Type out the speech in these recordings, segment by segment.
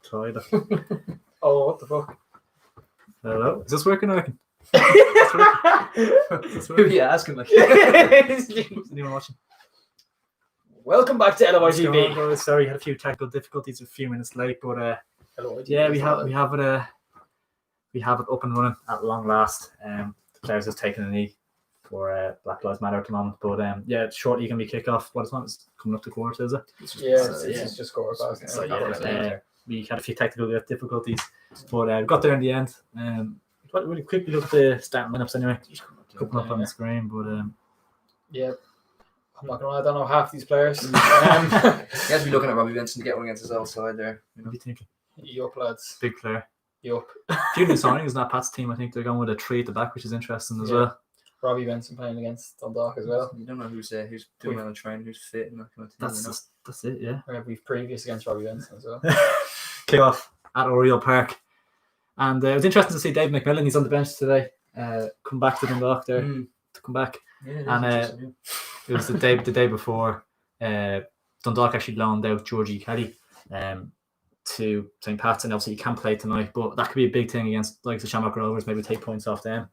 Try that. Oh, what the fuck? Hello? Is this working? I reckon. Who are you asking? Like, Anyone watching? Welcome back to LOI What's going on, TV. boys? Sorry, had a few technical difficulties, a few minutes late, but LOI TV yeah, we is have live. we have it up and running at long last. The players has taken a knee for Black Lives Matter at the moment, but yeah, it's shortly going to be kick-off. What is it? It's coming up to quarter, is it? It's just score fast. So yeah, we had a few technical difficulties, but we got there in the end. Really quickly look at the starting lineups anyway. Coming up on the screen, but yeah, I'm not gonna lie, I don't know half these players. You have to be looking at Robbie Benson to get one against his old side there. what do you think? Yup, lads. Big player. Yup. A few new signings in that Pats team. I think they're going with a 3 at the back, which is interesting as well. Robbie Benson playing against Dundalk as well. You don't know who's doing well in training, who's fit, and that kind of thing. That's it, yeah. We've previous against Robbie Benson as well. Kick off at Oriel Park. And it was interesting to see Dave McMillan. He's on the bench today. Come back to Dundalk there to come back. Yeah, It was the day before Dundalk actually loaned out Georgie Kelly to St. Pat's, and obviously he can't play tonight, but that could be a big thing against like the Shamrock Rovers, maybe take points off them.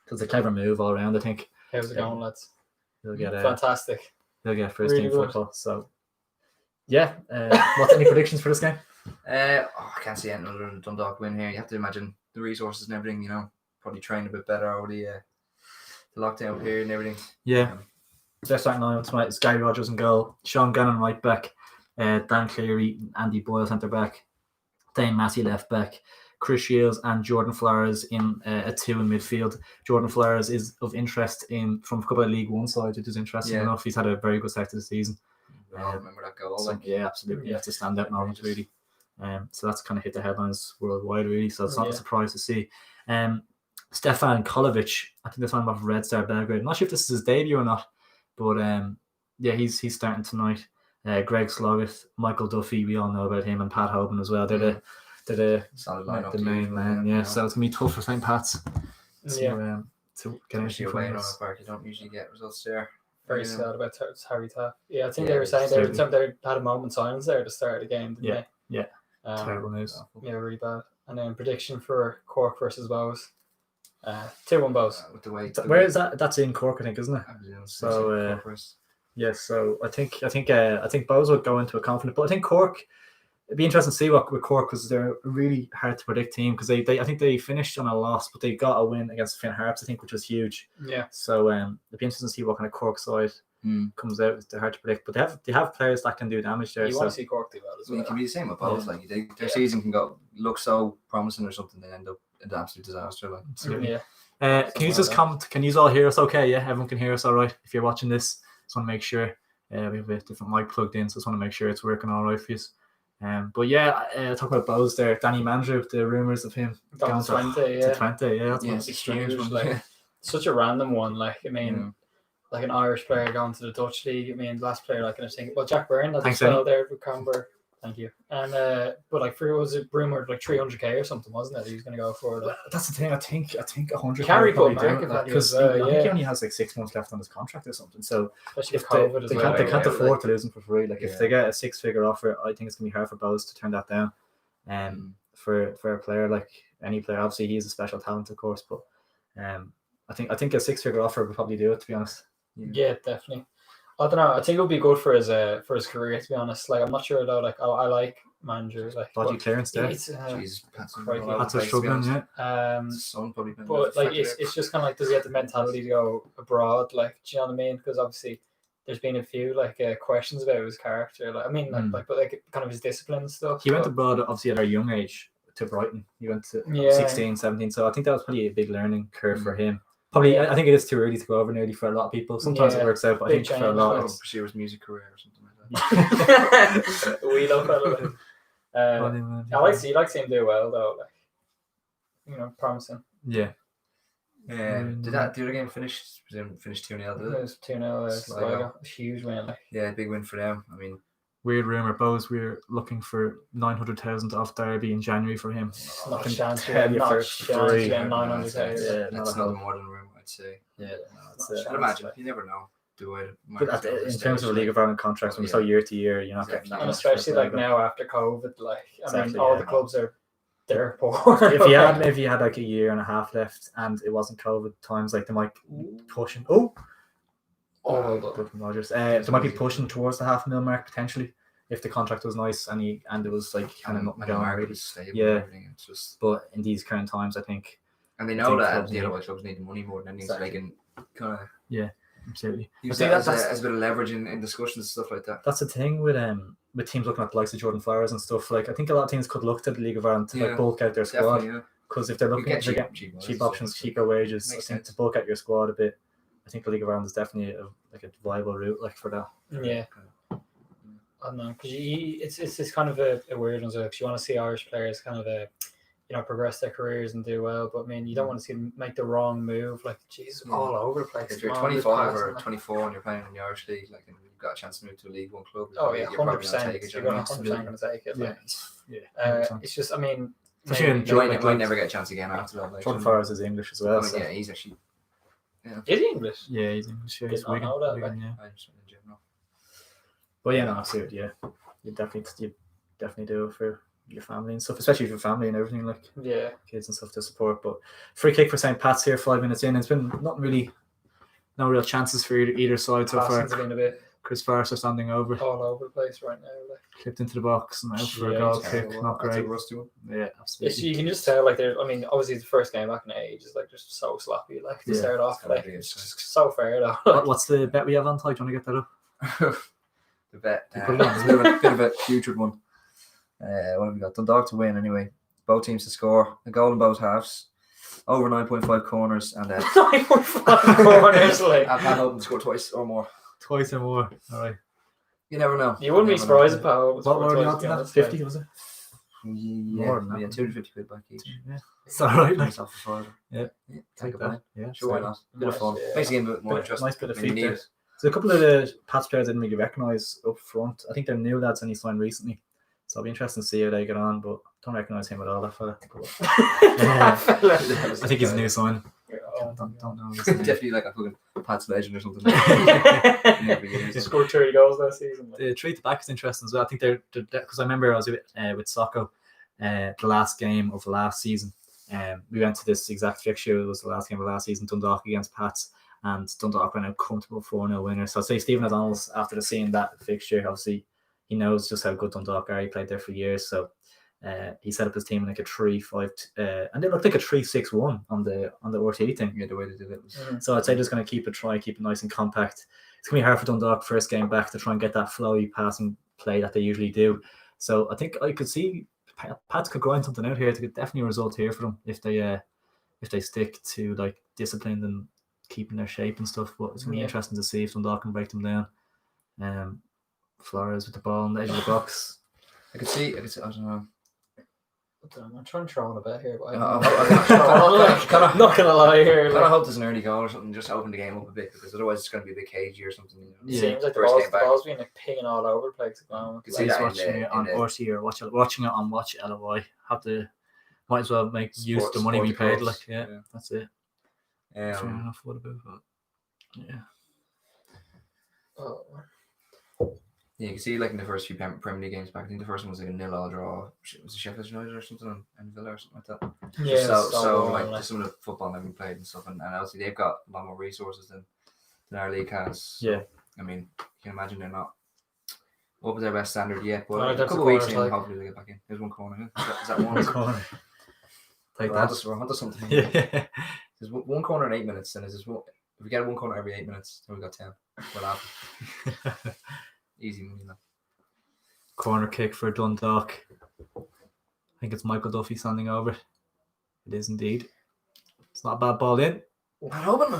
Because a clever move all around, I think. How's it going, lads? They'll get Fantastic. They'll get first Really team good. football. So yeah, what's any predictions for this game? I can't see anything other than a Dundalk win here. You have to imagine the resources and everything, probably trained a bit better over the lockdown period and everything. Yeah. Their starting lineup tonight is Gary Rogers in goal, Sean Gannon right back, Dan Cleary, Andy Boyle centre back, Dane Massey left back, Chris Shields and Jordan Flores in a 2 in midfield. Jordan Flores is of interest from a couple of League One sides, which is interesting enough. He's had a very good start to the season. I remember that goal. So, yeah, absolutely. You have to stand out in Ireland, really. So that's kind of hit the headlines worldwide, really. So it's not a surprise to see. Stefan Kolovic, I think this one off Red Star Belgrade. I'm not sure if this is his debut or not, but yeah, he's starting tonight. Greg Sloggett, Michael Duffy, we all know about him, and Pat Hoban as well. They're the solid lineup, the main man. Yeah, so it's gonna be tough for St. Pat's to get Especially anything away in from Oriel this. Park, you don't usually get results there. Very sad about Harry Taff. Yeah, I think Yeah, they were saying absolutely. they had a moment silence there at the start of the game, didn't they? Yeah. Terrible news. Yeah, really bad. And then prediction for Cork versus Bows. 2-1 Bows. With the way, Where is that? That's in Cork, I think, isn't it? So, Yes, so I think Bows would go into a confident, but I think Cork. It'd be interesting to see what with Cork, because they're a really hard to predict team, because they I think they finished on a loss, but they got a win against Finn Harps, I think, which was huge. Yeah. So it'd be interesting to see what kind of Cork side comes out. They're hard to predict, but they have players that can do damage there. You want to see Cork do well as well. It can be the same with Bows. Like their season can look so promising or something, then end up an absolute disaster. Like Absolutely. Yeah. Can you just comment? Can you all hear us? Okay, yeah, everyone can hear us all right. If you're watching this, just want to make sure we have a different mic plugged in, so just want to make sure it's working all right for you. But yeah, talk about Bows there. Danny Mandrew, the rumours of him Going to 20, to 20, yeah, that's it's a strange huge, one. like such a random one. Like I mean, like an Irish player going to the Dutch league. I mean, last player like I think. Well, Jack Byrne had Thanks, a spell there with Camber. Thank you. And but like was it rumored like 300k or something, wasn't it? He was going to go for. Like, that's the thing. I think 100. Carry put market value because as well, I think he only has like 6 months left on his contract or something. So especially if with COVID as well. they can't afford to lose him for free. Like if Yeah. they get a 6-figure offer, I think it's gonna be hard for Bows to turn that down. For a player like any player, obviously he's a special talent, of course, but I think a 6-figure offer would probably do it, to be honest. Yeah, definitely. I don't know. I think it would be good for his career, to be honest. Like I'm not sure though. Like I like Mandrew. Like Body clearance there. It's Jeez, Pat's crikey. That's a struggling, yeah. Son probably been but like it's just kind of like, does he have the mentality to go abroad? Like, do you know what I mean? Because obviously there's been a few like questions about his character. Like I mean, but kind of his discipline and stuff. He went abroad obviously at a young age to Brighton. He went to 16, 17. So I think that was probably a big learning curve for him. Probably, I think it is too early to go over nearly for a lot of people. Sometimes it works out, but I think for a lot, it's pursue his music career or something like that. We don't know. I like seeing him do well though. Like, promising. Yeah. Did the other game finish? Finish 2-0? Did It was 2-0. Sligo. Huge win. Like. Yeah, big win for them. I mean, weird rumour, Bows, we're looking for 900,000 off Derby in January for him. Not a chance to tell you get for free. 900,000. Yeah, that's not more than a rumor, I'd say. Yeah, I'd imagine. You never know. the way. But in terms of League of Ireland contracts, when we saw year to year, you're not getting that And much especially for like now after COVID, like I mean, Exactly, all yeah. the clubs are they're poor. if you had like a year and a half left and it wasn't COVID times, like they might be pushing. Good from Rogers. They might be pushing towards the $500,000 mark potentially if the contract was nice and it was like kind of nothing the going market really. was stable. Yeah. And everything. It's just, But in these current times, I think. and they I know think that clubs the need- LOI clubs need the money more than anything, Exactly. so they can kind of Absolutely. use I think that as a bit of leverage in discussions and stuff like that. That's the thing with teams looking at the likes of Jordan Flowers and stuff. Like I think a lot of teams could look to the League of Ireland to like bulk out their squad, Definitely, yeah. because if they're looking get at cheap options, cheaper wages, I Makes think sense. to bulk out your squad a bit. I think the League of Ireland is definitely a viable route like for that. Yeah. I don't know, because it's kind of a weird one. So because you want to see Irish players kind of progress their careers and do well, but I mean you don't want to see them make the wrong move. Like Jesus, all over the place. If you're Come on, 25 just or pass it, 24 and you're playing in the Irish League, like, and you've got a chance to move to a League One club, oh yeah, you're probably 100%. gonna take it. You're You know 100% what I mean? going to take it. Yeah, Like, it's just, I mean, Especially in You Like, might never get a chance again after that. Like, Jordan Flowers is English as well. I mean, So. yeah, he's actually. is he English? Yeah, he's English. Yeah, he's Did not know that, Wigan, yeah. I just in general. But yeah, no, absolutely, yeah. You definitely do it for your family and stuff, especially for your family and everything, like Yeah. kids and stuff to support. But free kick for St. Pat's here, 5 minutes in. It's been no real chances for either side so far. Passing's been a bit Chris Farris are standing over, all over the place right now. Like. clipped into the box and out for a Yeah, goal it's kick. Terrible. Not That's a great. rusty one. Yeah, absolutely. You can just tell, like, they're. I mean, obviously, the first game back in age is like just so sloppy. Like to Yeah, start off, gotta like be, it's it's just so fair though. What's the bet we have on, Ty? Do you want to get that up? The bet. You put it on. It's a bit of a futured one. What have we got? Dundalk to win anyway. Both teams to score. A goal in both halves. Over 9.5 corners and 9.5 corners, like. Pat Open to score twice or more. Twice or more. All right. You never know. You wouldn't be You never know. surprised if Powell was What were the twice, odds to be on that? honest, 50, was it? Yeah, More than that. yeah, 250 quid back each. Yeah. It's all right. Like, Myself a fiver. Yeah. Can't take complain. that. Yeah. Sure, why so- not? Bit of fun. Yeah. Makes the game a bit more Bit- interesting. nice bit of when you feet need there. it. So a couple of the Pats players I didn't really recognise up front. I think they're new lads and he signed recently. So it'll be interesting to see how they get on, but don't recognise him at all, that fella. I think he's a new sign. Don't know. Definitely like a fucking Pat's legend or something. Every year. He scored 30 goals that season. Like. The three at the back is interesting as well. I think they're because I remember I was with Socko the last game of last season. We went to this exact fixture. It was the last game of last season, Dundalk against Pats, and Dundalk went out comfortable 4-0 winner. So I'd say Stephen O'Donnell's, after seeing that fixture, obviously he knows just how good Dundalk are. He played there for years, so he set up his team in like a 3-5, and it looked like a 3-6-1 on the RT thing. Yeah, the way they did it was. So I'd say just going to keep it nice and compact. It's going to be hard for Dundalk first game back to try and get that flowy passing play that they usually do. So I think I could see Pats could grind something out here. To get definitely a result here for them if they stick to like disciplined and keeping their shape and stuff. But it's going to be interesting to see if Dundalk can break them down. Flores with the ball on the edge of the box. I could see. I don't know. I'm trying to throw on a bet here, but I'm not gonna lie here. I Like, hope there's an early goal or something, just open the game up a bit, because otherwise it's going to be a bit cagey or something. You know? it seems like the First ball's, game back. being like pinging all over the place at the moment. Could see He's that watching it on RT or watching it on Watch LOI. Might as well make use of the money we paid. Like, yeah, that's it. Fair enough. What about that? Yeah. Oh. Yeah, you can see like in the first few Premier League games back. I think the first one was like a 0-0 draw. Was it Sheffield United or something, and Villa or something like that? Yeah, So like just some of the football that we played and stuff, and obviously they've got a lot more resources than our league has. Yeah. I mean, you can imagine they're not up to their best standard yet, but Well, a that's couple the of weeks in, corners, like- hopefully they get back in. There's one corner. Is that one? corner. Take We're that. onto something. Yeah. There's one corner in 8 minutes, and there's one. If we get one corner every 8 minutes, then we got 10. We're laughing. Easy money, man. Corner kick for Dundalk. I think it's Michael Duffy standing over. It is indeed. It's not a bad ball in. Pat Hoban.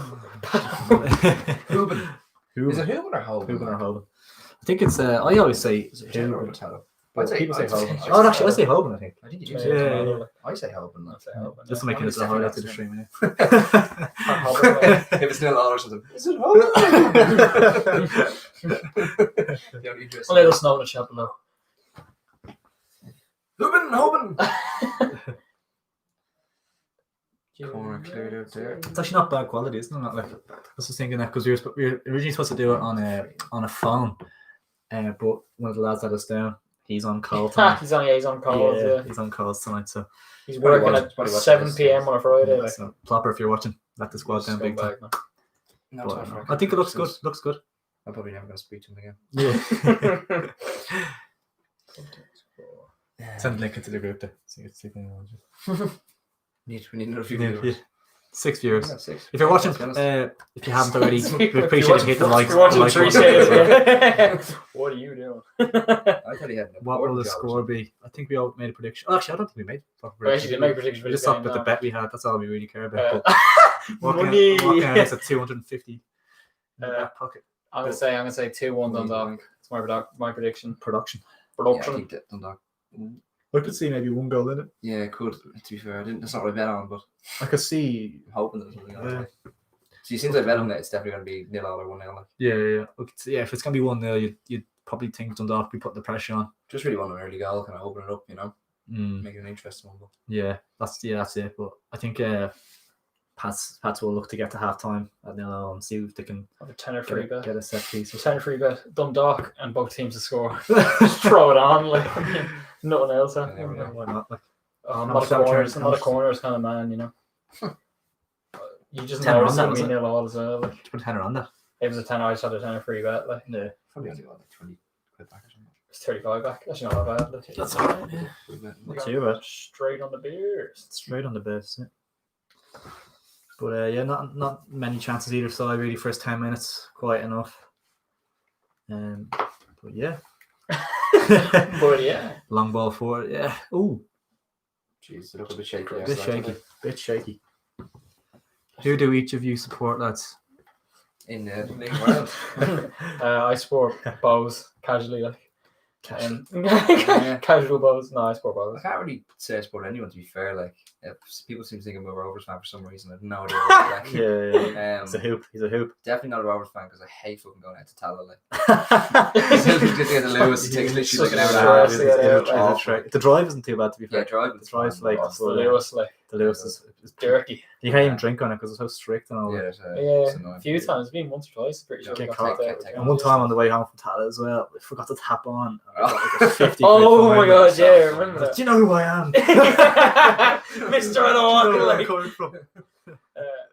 Hoban. Is it Hoban or Hoban? Hoban or Hoban? I think it's. I always say Is it Hoban or Hoban. Patel? But people say Hoban. I'd Oh, actually, I say Hoban. I think. I think you Yeah, do say yeah, Hoban. yeah. I say Hoban. I'd say Hoban, Just to yeah. make it as a Definitely highlight to the not stream. If it's 0 or something. Is it Hoban? A little snow in the shop below. Hoban. Corner. are cleared out there. It's actually not bad quality, isn't it? Not like I was just thinking that because we were originally supposed to do it on a phone, but one of the lads let us down. He's on call tonight. he's on calls. Yeah. He's on calls tonight, so he's working at 7 p.m. on a Friday. Like. So, Plopper, if you're watching, let the squad down big time. No But, time for I think it looks good. Looks good. I'm probably never going to speak to him again. Yeah. Send a link into the group there. So you can see if anyone watches. We need another few Yeah, viewers. 6 viewers. Yeah, 6. If you're watching, if you haven't already, we appreciate if you hit the like. You're watching like 3 button. seconds. What are you doing? I thought he had an What will important the job, score be? I think we all made a prediction. Oh, actually, I don't think we made. We actually didn't make predictions for We this just talked game, about the no. bet we had. That's all we really care about. Money. Walking out at 250 in the back pocket. I'm gonna say 2-1 Dundalk. It's my prediction. Production. Yeah, I think that Dundalk. I could see maybe one goal in it. Yeah, it could. To be fair, that's not what I bet on, but I could see. I'm hoping that something else. Yeah. So since I bet on it, it's definitely going to be 0-0 or 1-0. Like. Yeah. Yeah, if it's gonna be 1-0, you'd probably think Dundalk be putting the pressure on. Just really want an early goal, kind of open it up, you know, make it an interesting one. But Yeah, that's it. But I think Pats will look to get to half time at 0 and see if they can Have a tenner free bet. get a set piece. Tenner free bet. Dundalk and both teams to score. Just throw it on like nothing else. Huh? never know. Why not? Like, I'm How not much a that corners. turns- I'm how not a much- corners kind of man, you know. You just Tenner know it's on that, gonna be was it? 0-0 as well. Like put a tenner on that. it was a tenner. I just had a tenner free bet. Like Yeah. probably only got like 20 quid back or something. it's 35 back. That's not that bad. Like, That's alright. Yeah. we Not too bad. straight on the beers. Straight on the best. Yeah. But not many chances either side really. First 10 minutes, quite enough. But yeah. But yeah, Long ball forward. Yeah. Ooh, Jeez, it looked a bit shaky. there, bit so shaky. Bit shaky. Who do each of you support, lads? In the League of Ireland. I support Bows casually, like Yeah. casual Bows. No, I support I Bows. can't really say I support anyone, to be fair. Like, people seem to think I'm a Rovers fan for some reason. I have no idea why. Like, Yeah. He's a hoop. definitely not a Rovers fan because I hate fucking going out to Tala. Like, just to get the Lewis, it takes literally like an hour and a half. Stress to get out. The drive isn't too bad, to be fair. Yeah, driving. The drive's like It's the Lewis, like the Lewis is dirty. you can't even drink on it because it's so strict and all Yeah, that. it's, Yeah, annoying. a few times. It's been once or twice. Pretty sure. Get we got caught. kicked out. Take And one time on the way home from Tala as well, I forgot to tap on. I got like a 50 Oh quid my fine. god, yeah, I remember Do you know who I am? that. Mr. I don't Do you know want where to, I'm like, coming from?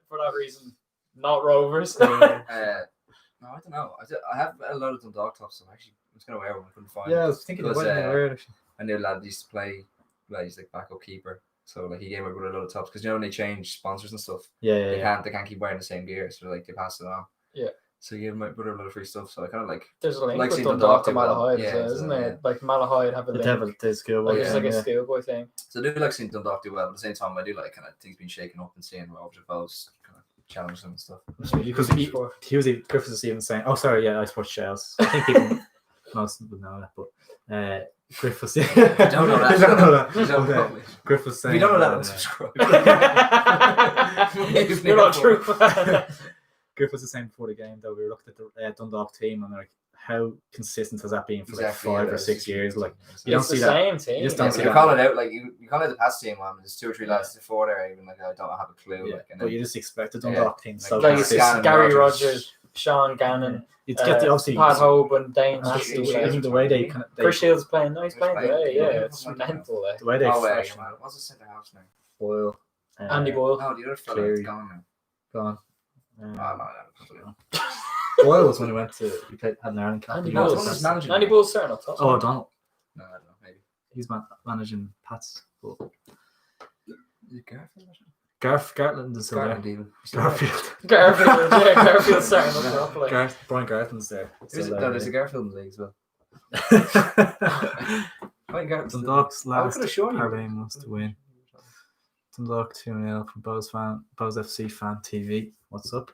for that reason, not Rovers. No, I don't know. I have a lot of Dundalk tops, so I was going to wear one. I couldn't find Yeah, I it. was thinking Because, about it. Actually. I knew a lad used to play, he's like backup keeper. So like he gave my brother a lot of tops because you know when they change sponsors and stuff, they can't keep wearing the same gear, so like they pass it on. Yeah. So he gave my brother a lot of free stuff. So I kind of like There's a link Like with seeing Dundalk to Dundalk, Malahide yeah, as well, so, isn't yeah. it? Like Malahide have a The link. devil is good. Like, yeah, it's like a yeah. schoolboy thing. so I do like seeing Dundalk do well, but at the same time I do like kind of things being shaken up and seeing Rovers Bows kind of challenge them and stuff. Because he was Griffiths was even saying, "Oh, sorry, yeah, I support Shells." I think people most would know that, but Griffiths. Don't know that. You don't know that. You don't know Okay. that. Griffiths was If saying, you don't know that, unsubscribe. You're not true. Griffiths was saying before the game though, we were looking at the Dundalk team and like, how consistent has that been for Exactly, like 5 yeah, or it's 6 years? Like, it's you don't It's see the that. same team. You just Yeah, don't but see you that. call it out like you call it the past team, man. There's 2 or 3 lads before there, even like I don't have a clue. Yeah, Like, and but then, you just expect the Dundalk team so Like it's consistent. Gannon, Gary Rogers. Rogers, Sean Gannon, It's get the obviously Pat Hope and Dane it's just Massey. yeah. even the way they kind of Chris Shields playing. No, he's He's playing playing, today. yeah. Yeah, it's mental. Like. the way they oh, fresh man. What's the centre half's name? Boyle, Andy Boyle. No, the other fella Cleary. is gone now. gone. Oh, no. Boyle was when he went to had an Ireland cap. Andy He went to Boyle's Pats. managing. Andy Boyle's starting up top. Oh, O'Donnell. No, I don't know. Maybe. He's managing Pats. But Is it Garfield? Gartland is still there. Garfield even. Garfield. Garfield, yeah, Garfield's starting up top. Like. Brian Gartland's there. There's a Garfield in the league as well. Brian Garfield's in the league. Dundalk's I last could have shown you. Parvane wants to win. Dundalk 2-0 from Bows FC fan TV. What's up?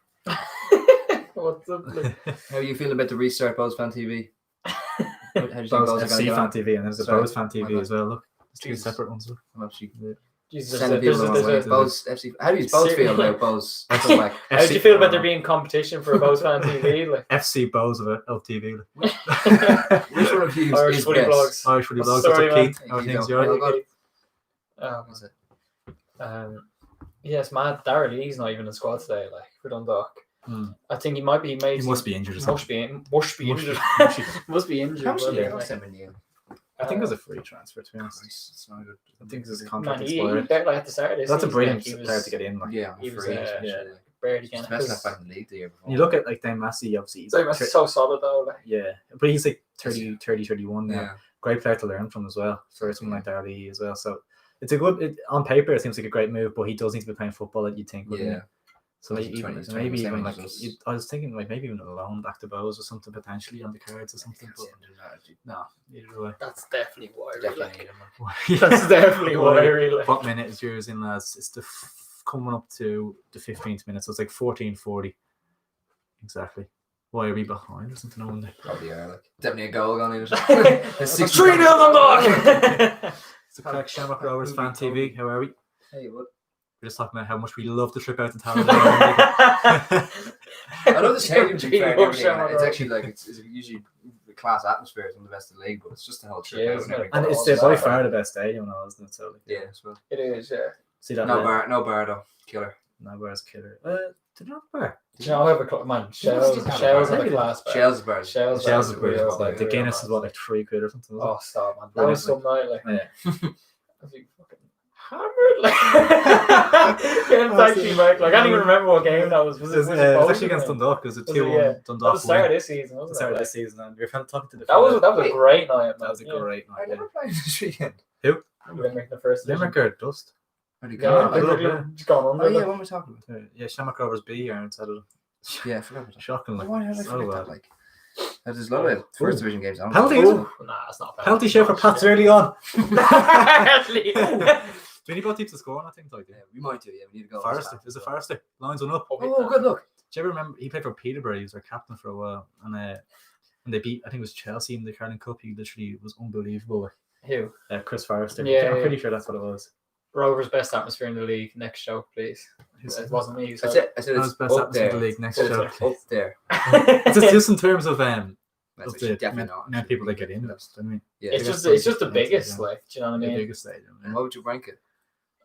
What's up? Like? How are you feeling about the restart Bows Fan TV? How do you think Bows Bows are going to FC get fan on? TV and there's a Sorry, Bows fan my TV bad. as well. Look, there's 2 Jesus. separate ones. Look. I'm actually Jesus, sending there's people a- on there's my way. a- Bows FC. How do you both feel about Bows? Like, How do you feel about there being competition for a Bows fan TV? Like, FC Bows of LTV. which one of you Irish is footy best? blogs. Irish Footy Oh, Blogs. sorry, That's man. Keith. How are There you things go. going? Well, Oh, That's it. Yes, Matt Darrell Lee's not even in the squad today, like for Dundalk. I think he might be made. He must be injured or something. Must be injured. Must be injured. How much did well, they like, cost him in the end? I think it was a free transfer, to be honest. It's not good. I think his Man, contract he expired. barely at the start of this That's a season, brilliant like, he player was to get in. Like. Yeah, he was, free, yeah. especially, Yeah. like, barely he's getting the best left back in the league the year before. You look at like Dan Massey, obviously. He's So like, so solid though. Like. yeah, but he's like 30, 31 now. Yeah. Great player to learn from as well for someone like Darley as well. So it's a good on paper. It seems like a great move, but he does need to be playing football. That you'd think, wouldn't he? So He's maybe 20, even, he's maybe 20, even like same as us. I was thinking like maybe even a loan back to Bowes or something potentially on the cards or something. But no, either way. That's definitely why. Definitely need him. That's definitely why. Really. What minute is yours in, lads? It's the coming up to the 15th minute, so it's like 14:40. Exactly. Why are we behind or something? I wonder. Probably are, like. Definitely a goal gone in. It's 3-0 Dundalk. It's a correct Shamrock Rovers Fan TV. How are we? Hey, what? We're just talking about how much we love the trip out to Talladega. I love the stadium. To be fair, and Love everything, Shamrock and it's Rovers. actually like it's usually the class atmosphere. It's one of the best in the league, but it's just the whole trip Yeah, out isn't and it? everything. And it's Yeah. by far the best stadium now, isn't it? So like, Yeah, as well. It is, yeah. see that No bar though. Killer. No bar's killer. Did not have a bar. Do you know, I have a man. must Shells have had a have bar. a class bar. Shells bars. Shells Shells bars is weird. real, Like the real Guinness nice. is what like £3 or something. Oh, stop, man. That Brilliant, was some night, like. Yeah. I was like, fucking hammered, like. Getting taxi back. Like, I don't even remember what game that was. Was It was actually against Dundalk. It was a Was it, 2-1 yeah. That Dundalk was the start of win. this season, The wasn't start it? of Like, this season, and we were talking to the that was a great night, man. that was a Yeah. great I night. never played this weekend. Limerick, the first division. Limerick or Dust? Where'd he Yeah, go? I love Limerick it. just gone under. Oh yeah, like. what am I talking about? Yeah, Shamrock Rovers B are instead of Yeah, I forgot about that. shockingly. Why did I So forget bad. that? Like, there's a lot of first division games on. Penalty, Oh, Nah, it's not a Penalty show for Pats early on. Penalty. Do we need both teams to score? I think like yeah, we might do. Yeah, we need to go. Forrester. Is it Forrester? Lines one up. Oh, good luck. Do you ever remember he played for Peterborough? He was their captain for a while, and when they beat, I think it was Chelsea in the Carling Cup. He literally was unbelievable. Who? Chris Forrester. Yeah, I'm pretty sure that's what it was. Rovers' best atmosphere in the league. Next show, please. It wasn't me. I So. said That it's was best up atmosphere in there. the league. Next Up show. Up there. Just in terms of That's of actually the definitely not. amount of people that get in. That's I mean, Yeah. It's biggest just the stadium, biggest, yeah. like, do you know what I the mean? biggest stadium. And what would you rank it?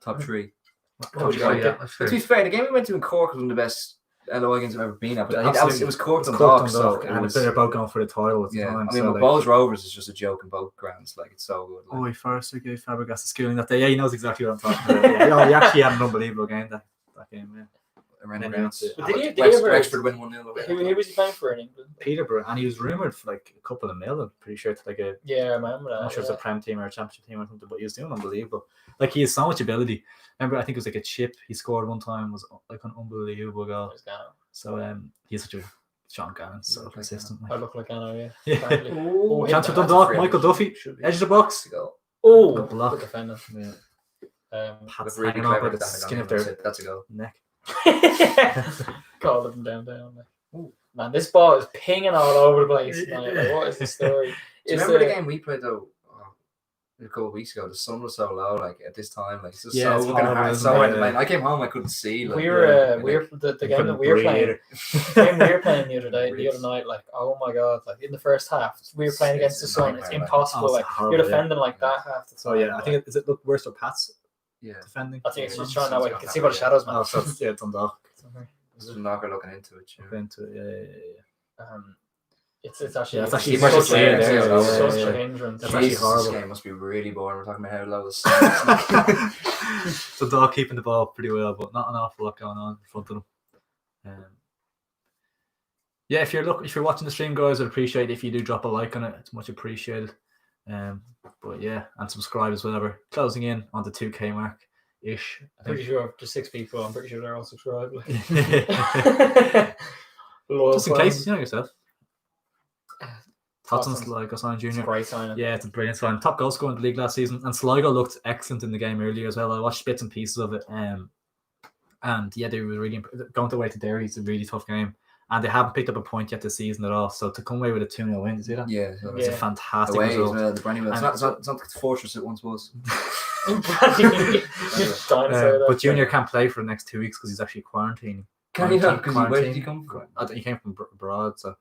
Top three. What would you rank it? But to be fair, the game we went to in Cork was one of the best LOI games I've ever been at. But I think Absolutely. it was Cork It's Dundalk, Cork so Dundalk, it and was, they're both going for the title at the yeah. time. I mean, so, but Bowes Rovers is just a joke in both grounds. Like, it's so good. Like. Oh, Forrester gave Fabregas the schooling that day. Yeah, he knows exactly what I'm talking about. Yeah, he actually had an unbelievable game that game. Yeah. Around And the then grounds. But did he ever- Wexford win 1-0 away. Who was he playing for in England? Peterborough, and he was rumoured for like a couple of mil. I'm pretty sure to like a. Yeah, I remember that. I'm not sure if yeah. it's a Prem team or a Championship team or something, but he was doing unbelievable. Like he has so much ability. Remember, I think it was like a chip he scored one time was like an unbelievable goal. There's Gano. So he's such a Sean Gannon, so Look like consistent. I look like Gano, yeah. Yeah. Apparently. Oh, hit Chance for that. Dundalk, That's a Michael free Duffy, should be. edge of the box. To go. Oh, Good block. good defender. Yeah. Um, Pats Really hanging on clever by the with that skin of goal. their That's a goal. neck. called him down. Like. Man, this ball is pinging all over the place. Like, what is the story? Do you remember the game we played though? A couple of weeks ago, the sun was so low. Like at this time, like it's just Yeah, so it's fucking horrible, hard. isn't So it? hard to Yeah. play. And I came home, I couldn't see. Like, we were like, the game that we were playing. The game we were playing the other night, like, oh my god, like in the first half, we were playing against the It's a sun. It's nightmare, like. impossible. Oh, Like it's horrible, you're yeah. defending like that half the time. So yeah, I like. think is it look worse for Pats yeah, defending? I think it's Yeah, just showing that way. You sun's can got see that all the way, shadows, man. Oh, so it's, yeah, Dundalk. this is knocker looking into it. Up into it. Yeah. It's actually Yeah, it's actually You might just such say a- it there, it's yeah, such yeah, a yeah. hindrance. That's actually Jesus, horrible. This game must be really boring. We're talking about how low the sun is. Dundalk keeping the ball pretty well, but not an awful lot going on in front of them. Yeah, if you're watching the stream, guys, I'd appreciate it if you do drop a like on it. It's much appreciated. But yeah, and subscribe as well. We're closing in on the 2K mark ish. Pretty sure there's 6 people. I'm pretty sure they're all subscribed. Like. Just in case, you know yourself. Totson's Totson's- like Osman It's a Jr. great sign. Yeah, it's a brilliant sign. Top goal scorer in the league last season, and Sligo looked excellent in the game earlier as well. I watched bits and pieces of it, and yeah, they were really going away to Derry. It's a really tough game, and they haven't picked up a point yet this season at all. So to come away with a 2-0 win, you see that? Yeah, so It's a Yeah. fantastic away as result. well. The Brandywell. It's And- not the fortress it once was. But Junior can't play for the next 2 weeks because he's actually quarantining. Can you not? Quarantine. Where did he come from? I think he came from abroad, so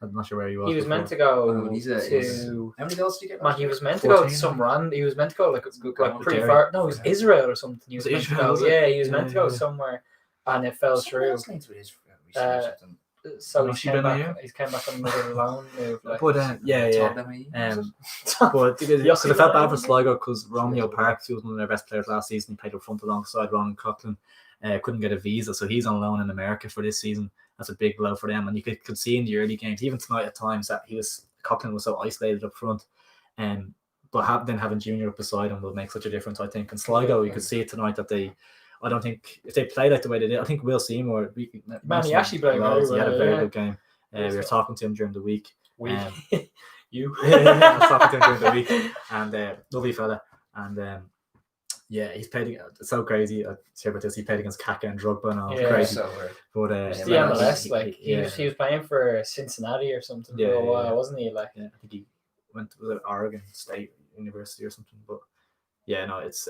I'm not sure where he was. He was before. meant to go Oh, he's to. how many goals did he get? Man, last he year? was meant to go 14, to some random. He was meant to go like good like going. pretty Derry. far. No, it was Yeah. Israel or something. He Was was it meant Israel, to go. was it? Yeah, he was meant to Yeah, go yeah. somewhere, and it fell Someone through. else linked with his something. So Has he she came been back. here? He's came back on another loan move. Like, But yeah. Todd Lemmy, But because Yossi I felt bad Benayoun. for Sligo because Romeo Yes, Parks, who was one of their best players last season, he played up front alongside Ron Coughlin, couldn't get a visa, so he's on loan in America for this season. That's a big blow for them, and you could see in the early games, even tonight at times, that Coughlin was so isolated up front, but having Junior up beside him will make such a difference, I think. And Sligo, you could see it tonight that I don't think if they play like the way they did, I think Will Seymour. Man, he actually played very He had a well, very yeah. good game. We were talking to him during the week. You. I was talking to him during the week, and lovely fella, and he's played. It's so crazy. I share about this. He played against Kaka and Drogba, and all. It's crazy. So weird. But It's Yeah, the man, MLS. Like he was playing for Cincinnati or something for a while, wasn't he? Like I think he went to Oregon State University or something. But yeah, no, it's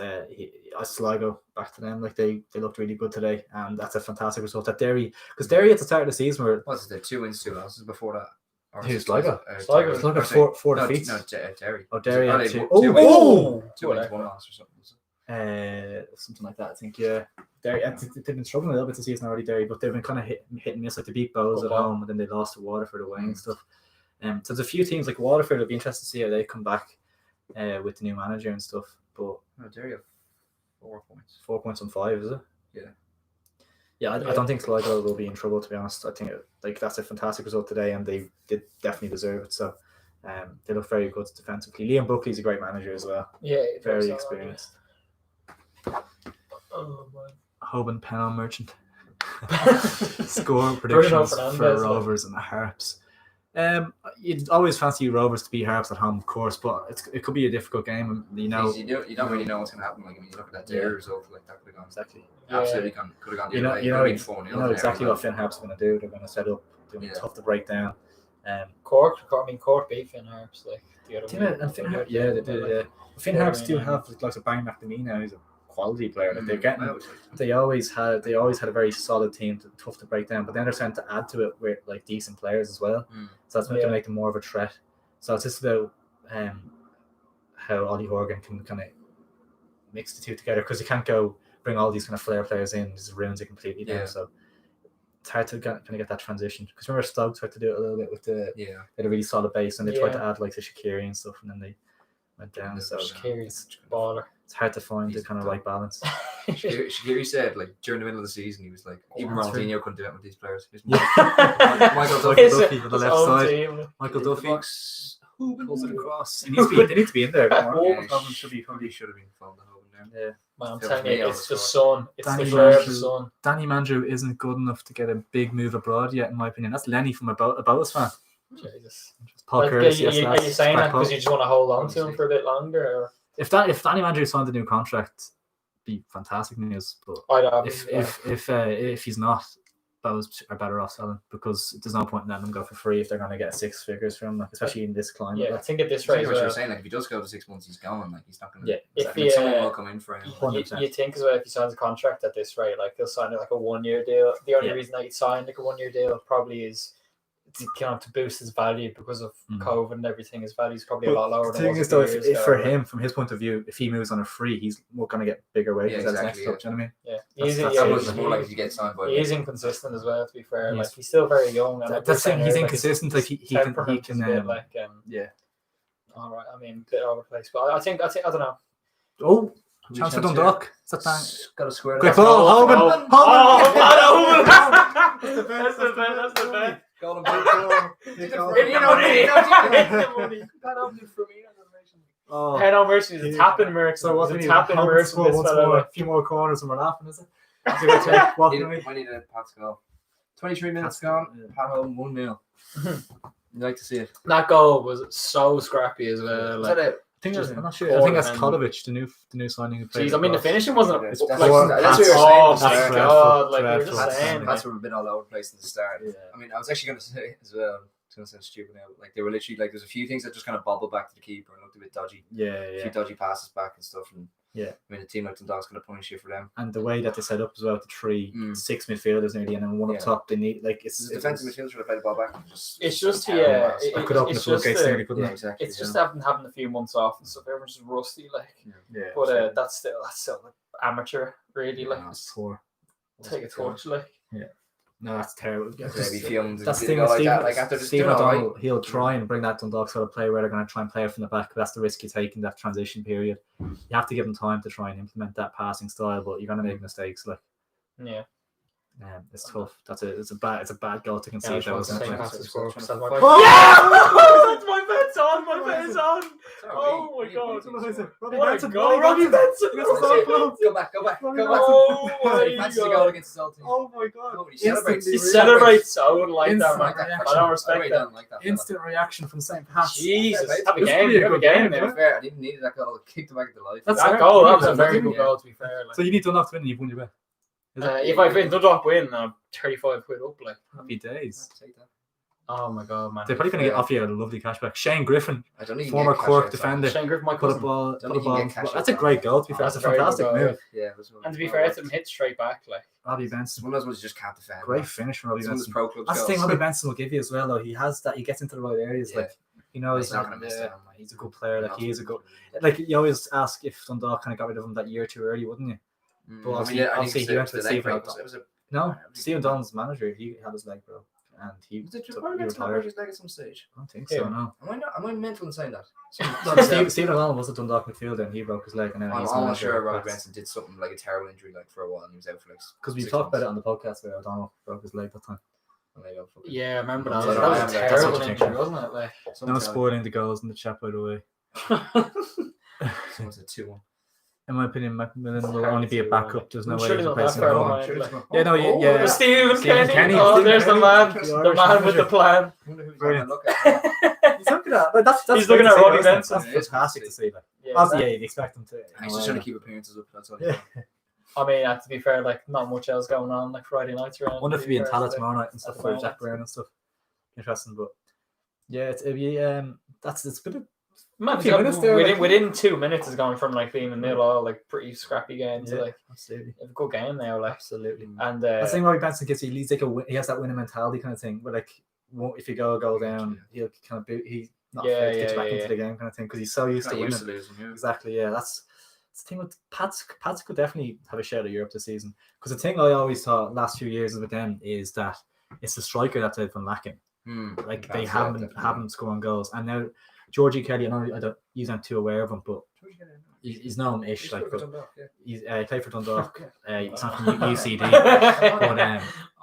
Sligo back to them. Like they looked really good today, and that's a fantastic result at Derry. Because Derry at the start of the season were What's there? 2 wins, 2 losses before that. Or Who's was it Sligo? Sligo. Sligo four defeats. No, Derry. Oh, Derry Oh, had they two. won- two wins. Oh! 2 wins, 1 loss or something. Was it? Something like that. I think Derry. They've been struggling a little bit this season already, Derry, but they've been kind of hit and miss. Like they beat Bows at home, and then they lost to Waterford away and stuff. So there's a few teams like Waterford. It'll be interesting to see how they come back with the new manager and stuff. But No, Derry have 4 points. 4 points on 5, is it? Yeah. Yeah, I don't think Sligo will be in trouble, to be honest. I think that's a fantastic result today, and they did definitely deserve it. So they look very good defensively. Liam Buckley's a great manager as well. yeah, Very experienced. Oh man. Hoban Penal Merchant. Score Bruno predictions Fernandes, for like. Rovers and the Harps. You'd always fancy Rovers to beat Harps at home, of course, but it could be a difficult game. You know, You don't really know what's going to happen. Like, I mean, you look at that Derry result, like that could have gone exactly. absolutely could have gone the You know, other way. you It know, could have been 4-0 you know there, exactly like, what Finn Harps are going to do. They're going to set up. They're Yeah. tough to break down. Cork beat Finn Harps like the other Yeah, and Finn Harps, yeah, they did. Yeah. Finn Yeah, Harps I do mean, have like a Bang McNamee now. He's a quality player. Like they're getting. I always liked them. They always had a very solid team, tough to break down. But then they're starting to add to it with like decent players as well. So that's meant to make them more of a threat. So it's just about how Ollie Horgan can kind of mix the two together, because you can't go bring all these kind of flair players in, just ruins it completely. Yeah. Down. So it's hard to kind of get that transition. Because remember Stokes had to do it a little bit with they had a really solid base, and they tried to add like the Shaqiri and stuff, and then they went down. So Shaqiri's baller. it's hard to find the kind of right balance. Shaqiri said, like, during the middle of the season, he was like, even that's Ronaldinho couldn't do it with these players. He was Michael His Duffy on the left own side. team. Michael Duffy Box. pulls it across. They need to be in there. Yeah, Hoban should be probably should have been filmed the whole now. Yeah. Man, I'm It was telling me you, on it's the the score. sun. It's Danny the glare of the Mandrew. sun. Danny Mandrew isn't good enough to get a big move abroad yet, in my opinion. That's Lenny from a Boas fan. Jesus. Paul Like, are Curtis, you saying that because you just want to hold on to him Obviously. for a bit longer? Or? if Danny Mandrew signed a new contract, be fantastic news. But I don't if he's not, Boas are better off selling, because there's no point in letting them go for free if they're going to get 6 figures from them, especially in this climate. Yeah, I think at this I rate, what you're saying. Like, if he does go to 6 months, he's gone. Like, he's not going to. Yeah, if someone will come in for him. you think as well, if he signs a contract at this rate, like he'll sign like a 1-year deal. The only reason that he'd sign like a 1-year deal probably is to boost his value because of COVID and everything. His value's probably a lot lower. The than thing it is, was though, a few years if for ago. him, from his point of view, if he moves on a free, he's more going to get bigger wages as next club. Do you know what I mean? Yeah, That's more likely to get signed by. he is inconsistent as well. To be fair, He like is. he's still very young. And That's saying he's like, inconsistent. Like he can yeah. All right, I mean, a bit overplaced, but I think I don't know. Oh, chance for Dundalk. Is that bang? Got to square. Quick ball, Hoban. That's the best. Golden Oh, Penal mercy is a tapping mercy. so what's It's a tapping mercy. once more? A few more corners and we're laughing, is it? I need a Pat's goal. 23 minutes gone. Pat Hoban 1-0. You'd like to see it. That goal was so scrappy as well. Is Like, that it? I'm not sure. Poor I think that's man. Kolovich, the new signing. jeez, I mean, the finishing wasn't. That's Like, what you're Pat's- saying. oh at the my start. god! Like we were Dreadful. just saying. Pats were a bit all over the place at the start. Yeah. I mean, I was actually going to say as well. It's going to sound stupid now. But like, they were literally like, there's a few things that just kind of bobbled back to the keeper and looked a bit dodgy. Yeah, A few dodgy passes back and stuff. And Yeah. I mean, a team like Dundalk's going to punish you for them. And the way that they set up as well, the 6 midfielders nearly, and then one up top, they need like it's the defensive midfielders trying to play the ball back. It's just I could open the floodgates nearly, couldn't it? Exactly. It's just having a few months off and stuff. Everyone's just rusty, like. Yeah. But that's still like, amateur, really. Like, That's poor. take a touch, like. Yeah. No, that's terrible. That's the thing with Stephen O'Donnell, he'll try and bring that Dundalk sort of play where they're going to try and play it from the back. But that's the risk you take in that transition period. You have to give them time to try and implement that passing style, but you're going to make mistakes. Like, yeah, it's tough. It's a bad goal to concede. Yeah, That it's my bed's on. My bed's on. Oh my god! Robbie Benson! Go back. Oh my Fancy the goal against the Celtic. Oh my god! Nobody celebrates. He celebrates. I wouldn't like that, man. Instant I don't respect really that. don't like that. Instant reaction from St. Pat's. Jesus, Yeah, have a it's game. pretty Have a good game game, there. To be fair, I didn't need that goal. Kicked the back of the life. That's That fair. goal, that was a Yeah, very yeah. good goal, to be fair. Like. So you need Dundalk to win, and you've won your bet. If I win Dundalk win, I'm 35 quid up. Like, Happy days. Take that. oh my god, man. They're probably going to offer you a lovely cashback. Shane Griffin, I don't even former get cash Cork outside. defender, Shane Griffin, my put a cousin. ball. Don't think you can get cash That's a outside. great goal. To be fair, That's that's a a very good fantastic goal, move. Yeah, it was one. And to be fair, it's him hit straight back. Like, Robbie Benson, one of those ones you just can't defend. great finish from Robbie Some of those Benson. pro clubs. That's the thing Robbie Benson will give you as well, though. He has that. He gets into the right areas. Yeah. Like he knows. He's not going to miss that. He's a good player. Like he is a good. Like you always ask if Dundalk kind of got rid of him that year too early, wouldn't you? But obviously he went with Stephen O'Donnell. No, Stephen O'Donnell's manager. He had his leg broke, and he retired. His leg at some stage. I don't think so. No. Am I mental in saying that? Stephen O'Donnell was a Dundalk midfielder, and he broke his leg, and then I'm he's almost sure Robbie Benson did something like a terrible injury, like for a while, and he was out for like. because we 6 talked about it months. on the podcast where O'Donnell broke his leg that time. yeah, I remember that. So That was a that's terrible what you injury, think. wasn't it? Like, No spoiling the goals in the chat, by the way. Someone said 2-1. In my opinion, Macmillan will only be a backup. There's no way surely he's not that replacing far O'Donnell. behind. Like. Yeah, no, yeah. Stephen Stephen Kenny. Kenny. Oh, Stephen there's the Kenny. man. The The Irish man with manager. the plan. I wonder who's Brilliant. going to look at. He's looking at that. That's He's looking great at to see, Robbie isn't it? Benson. That's It is fantastic good to see. Like, Yeah, obviously, yeah, you'd expect him to. He's just trying to keep appearances up. That's all. Yeah. I mean, to be fair, like, not much else going on, like, Friday nights around. I wonder if he'd be in Tala tomorrow night and At stuff the for moment. Jack Brown and stuff. Interesting, but yeah, it's been a Man, few minutes there, within 2 minutes is going from like being a nil-all, like pretty scrappy game to like absolutely. a good game now, like. Absolutely. And I think Robbie Benson gives you, he's like he has that winning mentality kind of thing. Where like, if you go down, he'll kind of he's not afraid to get you back into the game kind of thing because he's so used to winning. Used to losing, yeah. Exactly, yeah. That's the thing with Pats. Pats could definitely have a share of Europe this season because the thing I always thought last few years with them is that it's the striker that they've been lacking. Like they haven't scored goals, and now Georgie Kelly. I know I don't. He's not too aware of him, but he's known-ish. Like, but he played for Dundalk. He's not from UCD,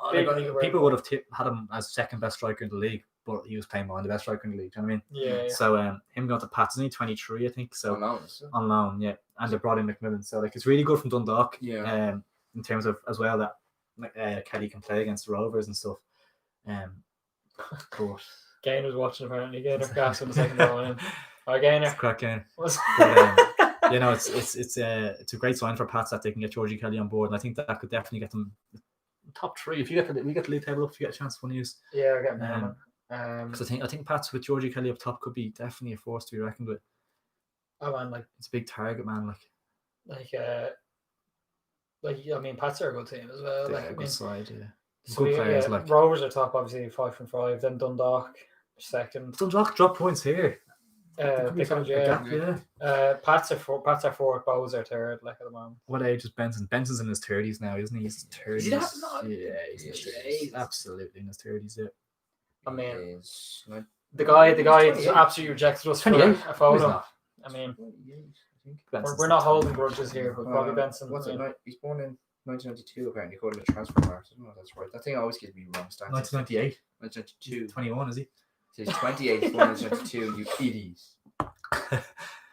but people would have had him as second best striker in the league, but he was playing behind the best striker in the league. Do you know what I mean? Yeah. So him going to Pats, he's only 23, I think. So on loan, yeah. And they brought in McMillan, so like it's really good from Dundalk. Yeah. In terms of as well that Kelly can play against the Rovers and stuff. But Gainer was watching apparently. Gainer gas in the second goal in. Or Gainer. it's a crack game. Was You know, it's a great sign for Pats that they can get Georgie Kelly on board, and I think that could definitely get them top 3. If we get the league table up, if you get a chance to use. Yeah, we're getting that. Because I think Pats with Georgie Kelly up top could be definitely a force to be reckoned with. Oh man, like It's a big target, man. I mean, Pats are a good team as well. Like a good side, yeah. So Good players, yeah, like Rovers are top, obviously 5 from 5. Then Dundalk second. Dundalk drop points here. They come, Yeah. Pats are fourth. Bows are third. Like at the moment. What age is Benson? Benson's in his 30s now, isn't he? He's in his 30s. Is he that? No. Yeah, he's in his 30s. Absolutely in his 30s. Yeah. I mean, the guy absolutely rejected us for 28. a photo. I mean, Benson's we're not holding grudges here, but Bobby Benson. What's I it? mean, He's born in 1992, apparently, according to transfer marks. I don't know if that's right. That thing always gives me wrong stats. 1998. 1992. 21, is he? He's 28, he's born in 1992, you idiots.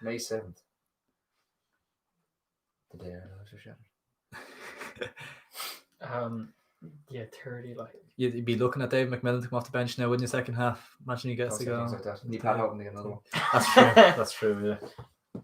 May 7th. The day our lives were shattered. Yeah, 30. Like You'd be looking at Dave McMillan to come off the bench now, wouldn't you? Second half. Imagine he gets to Things go. like that. Need Pat Hogan to get another one. That's true. That's true. Yeah.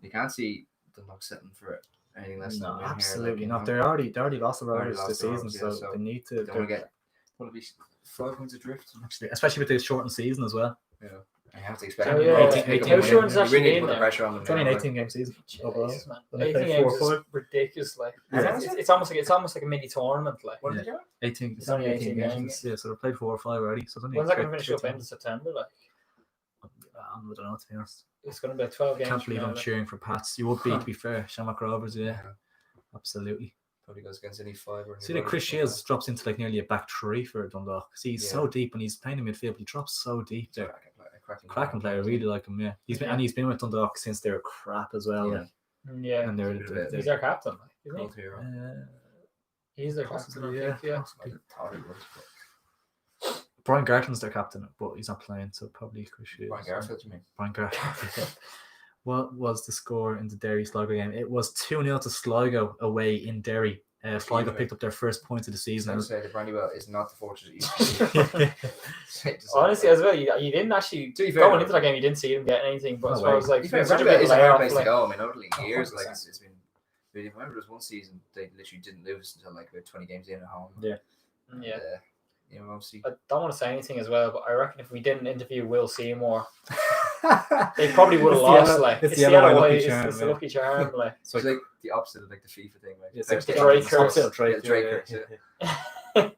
You can't see Dundalk setting for it. Anything less than No, a win absolutely here. not. They're already lost the They already Rovers lost this the season, Rovers, yeah, so so they need to. They want to get, will it be 5 points adrift? Actually, especially with the shortened season as well. Yeah. I have to expect. So, them yeah, to pick up how the sure win. is We actually really need to in put the there? pressure on them. It's only now, an like. 18 game season. Overall. Jesus, man. And they 18 play games 4 or is 5. ridiculous. Like Yeah. it's almost like a mini tournament. Like What Yeah. did they do? 18. It's only 18 games. games. Yeah, so they played 4 or 5 already. So it's only when's that going to finish up? 13. End of September. Like I don't know, to be honest. it's going to be like 12 I games. can't believe from I'm now, like. cheering for Pats. You would be, to be fair. Shamrock Rovers, yeah. Absolutely. Probably goes against any 5 or. See that Chris Shields drops into like nearly a back 3 for Dundalk. See, he's so deep when he's playing in midfield, but he drops so deep there. Cracking player, I really like him. Yeah, he's been with Dundalk since they were crap as well. Yeah. Like, Yeah, and they're he's their captain. Like, isn't he? Both hero. He's their captain. possibly, I yeah. think, yeah. Possibly. I thought he was, but Brian Gartland's their captain, but he's not playing, so probably Chris Shields. Brian Garfield, you mean? Brian Gartland. What was the score in the Derry Sligo game? It was 2-0 to Sligo away in Derry. Sligo picked up their first points of the I season. would say the Brandywell is not the fortress it used to be. Honestly, as well, you didn't actually To be fair, going into that game. You didn't see him get anything, but No as far way. as like To be fair, such a Brandywell big is a hard layoff, place to like, go. I mean, only in years, 100%. like it's been. I remember there was one season they literally didn't lose until like about 20 games in at home. Yeah. yeah. You know, obviously. I don't want to say anything as well, but I reckon if we didn't interview Will Seymour, they probably would have lost. Like it's it's the the LOI LOI, lucky it's charm, the yeah. lucky charm. Like It's like the opposite of like the FIFA thing. Like It's Pepsi- like Drake Drake. curse. Drake curse,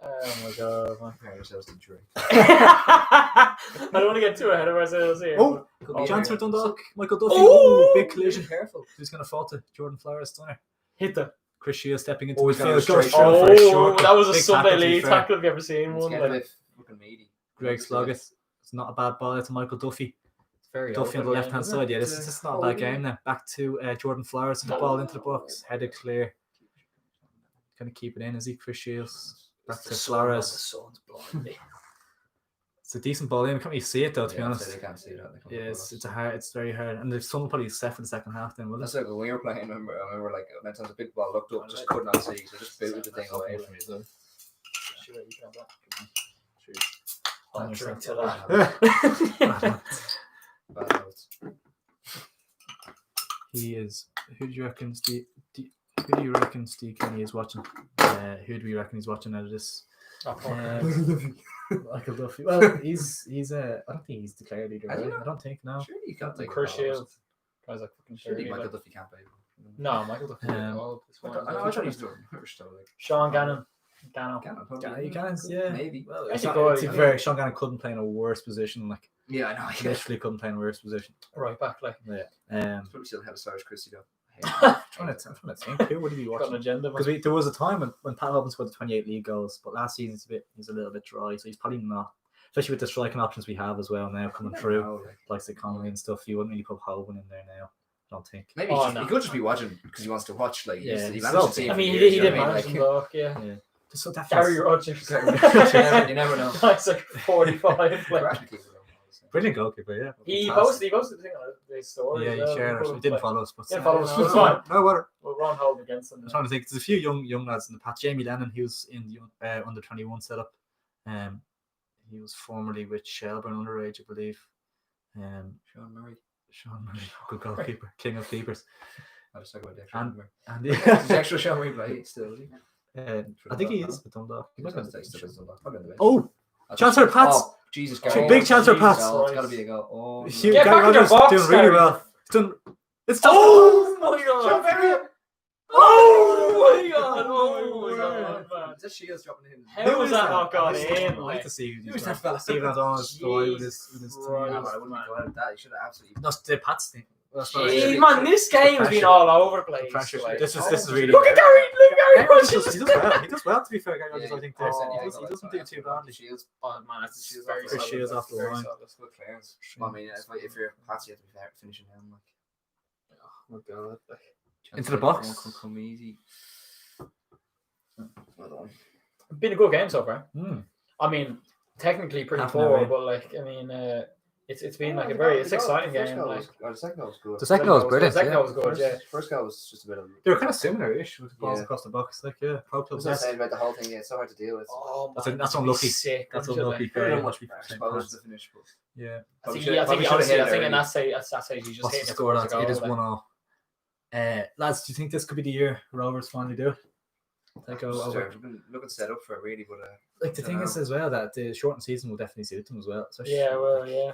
oh my god, man. Compare ourselves to Drake. I don't want to get too ahead of ourselves here. Oh, Oh, chance yeah. for Dundalk. Michael Duffy. Oh! Big collision. Careful. Who's going to fall to Jordan Flowers stunner? Hit them. Chris Shields stepping into Oh, he's midfield. gonna Goes straight straight shot. for a short Oh, kick. that was a Big Sunday tackle, to be league fair. tackle if you ever seen It's one. getting a Like, bit fucking meaty. Greg Sloggett. It's not a bad ball. It's Michael Duffy. it's very Duffy on the open left hand game, side. Yeah, It's this is not a bad game now. Back to Jordan Flowers. The ball into the box. Headed clear. Going to keep it in, is he? Chris Shields. Back to Flowers. sun's blinding. It's a decent ball in. We can't really see it though, to be Yeah, honest. They can't see that. They can't Yeah, follow us. it's very hard. And the sun will probably set for the second half then, will it? That's like when we were playing. I remember like when times a big ball looked up, just could not see, so just booted the thing away from you. Sure, you can have that. Oh, I'll drink to that. Bad notes. He is. Who do you reckon Steve Kenny is watching? Who do we reckon he's watching out of this? Michael Duffy. Well, he's I don't think he's declared either Has he way. not? I don't think no. Surely you can't take Chris a ball or Shields. Guys like fucking something. Surely 30, Michael like. Duffy can't play. No, Michael Duffy. I thought he's doing first though. Like Sean Gannon. Gano. You can, yeah. Maybe. Well, Actually, it's go- it's very Sean Gannon couldn't play in a worse position. Like Yeah, I know. Yeah. literally couldn't play in a worse position. Right back, like. Yeah. Probably still have a Sarge Christie though. I'm trying to think. Who would he be Got an watching? agenda. Because there was a time when Pat Hobbins scored the 28 league goals, but last season he's a little bit dry, so he's probably not. Especially with the striking options we have as well now coming through, like the Conley and stuff. You wouldn't really put Hoban in there now. I don't think. Maybe he could just be watching because he wants to watch. Like, Yeah, he he's managed to well- see it I for mean, years, he you did know what I manage mean? them, though, yeah. Yeah. Just so Gary Rogers. you never know. That's like 45. Like, brilliant goalkeeper, yeah. he Fantastic. posted the thing on his story. Yeah, as he well. shared it. He didn't follow us, but Didn't follow us, no, it's fine. No matter. Well, Ron Holden against him. I'm trying to think. There's a few young lads in the patch. Jamie Lennon, he was in the under 21 setup. He was formerly with Shelburne underage, I believe. Sean Murray. Sean Murray, good goalkeeper, king of keepers. I was talking about And- Murray. And Is actual Sean Murray play still? Is he? I think he is with Dundalk. He must have still is Dundalk. Probably on the bench. Oh, Chancellor Pats. Oh, Jesus, Big Gary. Chancellor Jesus, Pats. oh, it's got to be a goal. Oh, Hugh, Get Gary back in your Rogers box, doing really Gary. well. It's done. It's done. Oh my god! Oh my god! Oh Oh my god! Man. Is that Shields dropping in? How was that not gone I'd in? like Like, to see Who's that fella? Stephen Adams go with his Jesus team. Christ. Yeah, but I wouldn't be glad at that. He should have absolutely. No, the Pats thing. That's what I Gee, said. man, this game's been pressure. all over the The place. pressure. Like, This is really. look at Gary! Look at Gary! Gary Rogers he does well. He does well, to be fair. Gary Rogers, I think. Yeah, He doesn't do too badly. Shields. Oh man, that's Shields very off the solid. Shields off the Very line. solid. That's good clearance. I mean, if you're Patsy, you have to be finishing him. Like, Oh my god! Like, Into the box. Come easy. Well done. been a good game so far. Hmm. I mean, technically pretty Half an hour poor, in. but like, I mean, it's been like a very exciting game. Like, The second goal was good. The second goal was brilliant. Second yeah. goal was good. Yeah. First goal was just a bit of. They were kind of similar-ish with balls Yeah. across the box. Like, yeah, pro clubs. That's saying about the whole thing. Yeah, it's so hard to deal with. Oh, That's man, that's that'd be unlucky. Sick. That's wouldn't it? unlucky. Like, Very very much much be exposed to the finish. But Yeah. I think, Probably I think should've honestly, hit I it think early. in that stage, you just What's hit the it score, towards lads? the It is goal, like. 1-0. Lads, do you think this could be the year Rovers finally do it? They go Just, over. looking set up for it really, but Like the thing is as well that the shortened season will definitely suit them as well. So Yeah, well, yeah.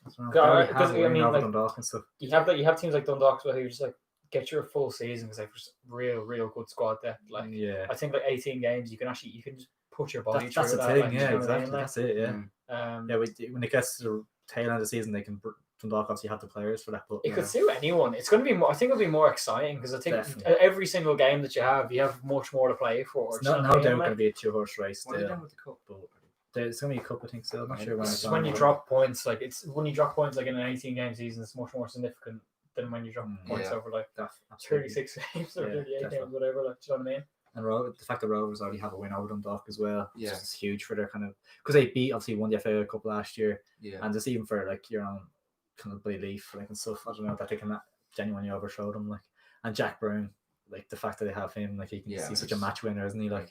That's right. God, They already have because, a win over like, Dundalk and stuff. you have teams like Dundalk who just like get your full season because they've just real good squad depth. Like, Yeah, I think like 18 games, you can just put your body that's through the that. thing. Like, Yeah, you know what I exactly. mean? Like, That's it. Yeah, when it gets to the tail end of the season, they can Dundalk obviously have the players for that. But it could suit anyone. It's going to be more. I think it'll be more exciting because I think Definitely. every single game that you have much more to play for. it's no doubt going to be a 2-horse race. what are they done with the cup? There's going to be a couple of things still. I'm not sure when It's it's when on, you but- drop points. Like when you drop points like in an 18-game season, it's much more significant than when you drop points over like Absolutely. 36 games or Yeah, 38 definitely. games, whatever. Like, do you know what I mean? And the fact that Rovers already have a win over Dundalk as well, Yeah. is huge for their kind of because they obviously won the FA Cup last year, Yeah. and just even for like your own kind of belief like and stuff. I don't know that they can genuinely overshow them like. And Jack Brown, like the fact that they have him, like he's such a match winner, isn't he? Like,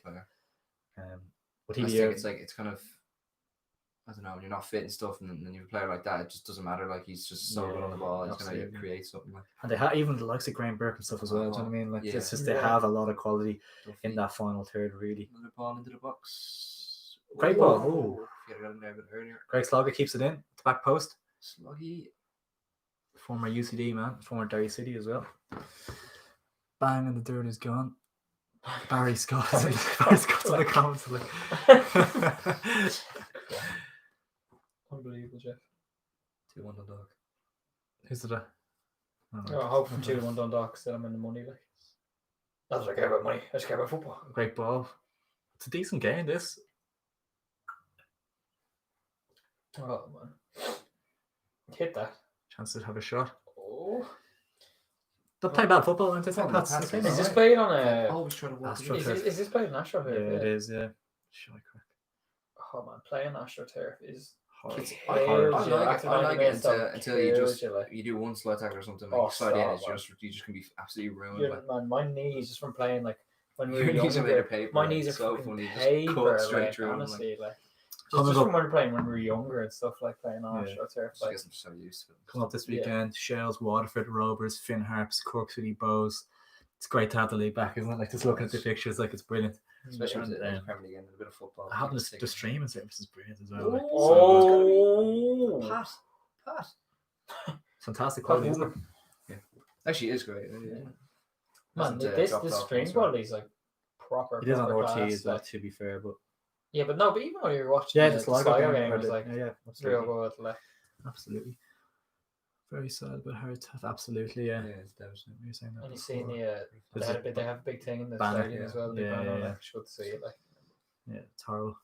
would he I be? think it's kind of. I don't know, when you're not fit and stuff, and then you have a player like that, it just doesn't matter. Like, he's just so good on the ball, he's going to create something. Like. And they have even the likes of Graham Burke and stuff as well. Do you know what I mean? Like, it's just they have a lot of quality in that final third, really. Another ball into the box. Great ball. Oh, got in there a bit earlier. Greg Slogger keeps it in the back post. Sluggy. Former UCD man, former Derry City as well. Bang, and the dirt is gone. Barry Scott. Barry Scott's in the comments. Like. Unbelievable, Jeff. 2-1 Dundalk. Who's that? I hope from 2-1 Dundalk that I'm in the money. Like, that's what I care about money. I just care about football. Great ball. It's a decent game, this. Oh, man. Hit that. Chance to have a shot. Oh. They'll play bad football, aren't they? Is this played on a... Always trying to walk. Is this played on AstroTurf? Yeah, it is, yeah. Shy crack. Oh, man. Playing AstroTurf is... I like it until you do one slide tackle or something. Like slide in, you just can be absolutely ruined. Yeah, man, my knees just from playing like when we were Your knees are made younger. of paper. My knees are so fucking funny. paper. Cut straight Like, through. honestly, like Coming just up- from when we were younger and stuff like playing on Yeah. AstroTurf. I Like, guess I'm so used to it. Come up this weekend. Shells, Waterford, Rovers, Finn Harps, Cork City Bows. It's great to have the league back, isn't it? Like just looking at the pictures, like it's brilliant. Especially with And, the Premier League and a bit of football. Having the streaming service is brilliant as well. Like, oh, Pat. fantastic quality, isn't it? Yeah. Actually, it is great. Yeah. man, Hasn't, this dropped off stream as well. quality is like proper. It is on proper RT class, as well, like- to be fair, but Yeah, but even when you're watching yeah, the just like Sligo game, it was like yeah, real absolutely. good. Like, Absolutely. Very sad, but hard to have. Absolutely, yeah. Yeah, it's devastating. You're saying that and you seen before. they have a big thing in the Banner, stadium as well. yeah, Banner, yeah. like, it's good to see it. Like, Yeah, it's horrible.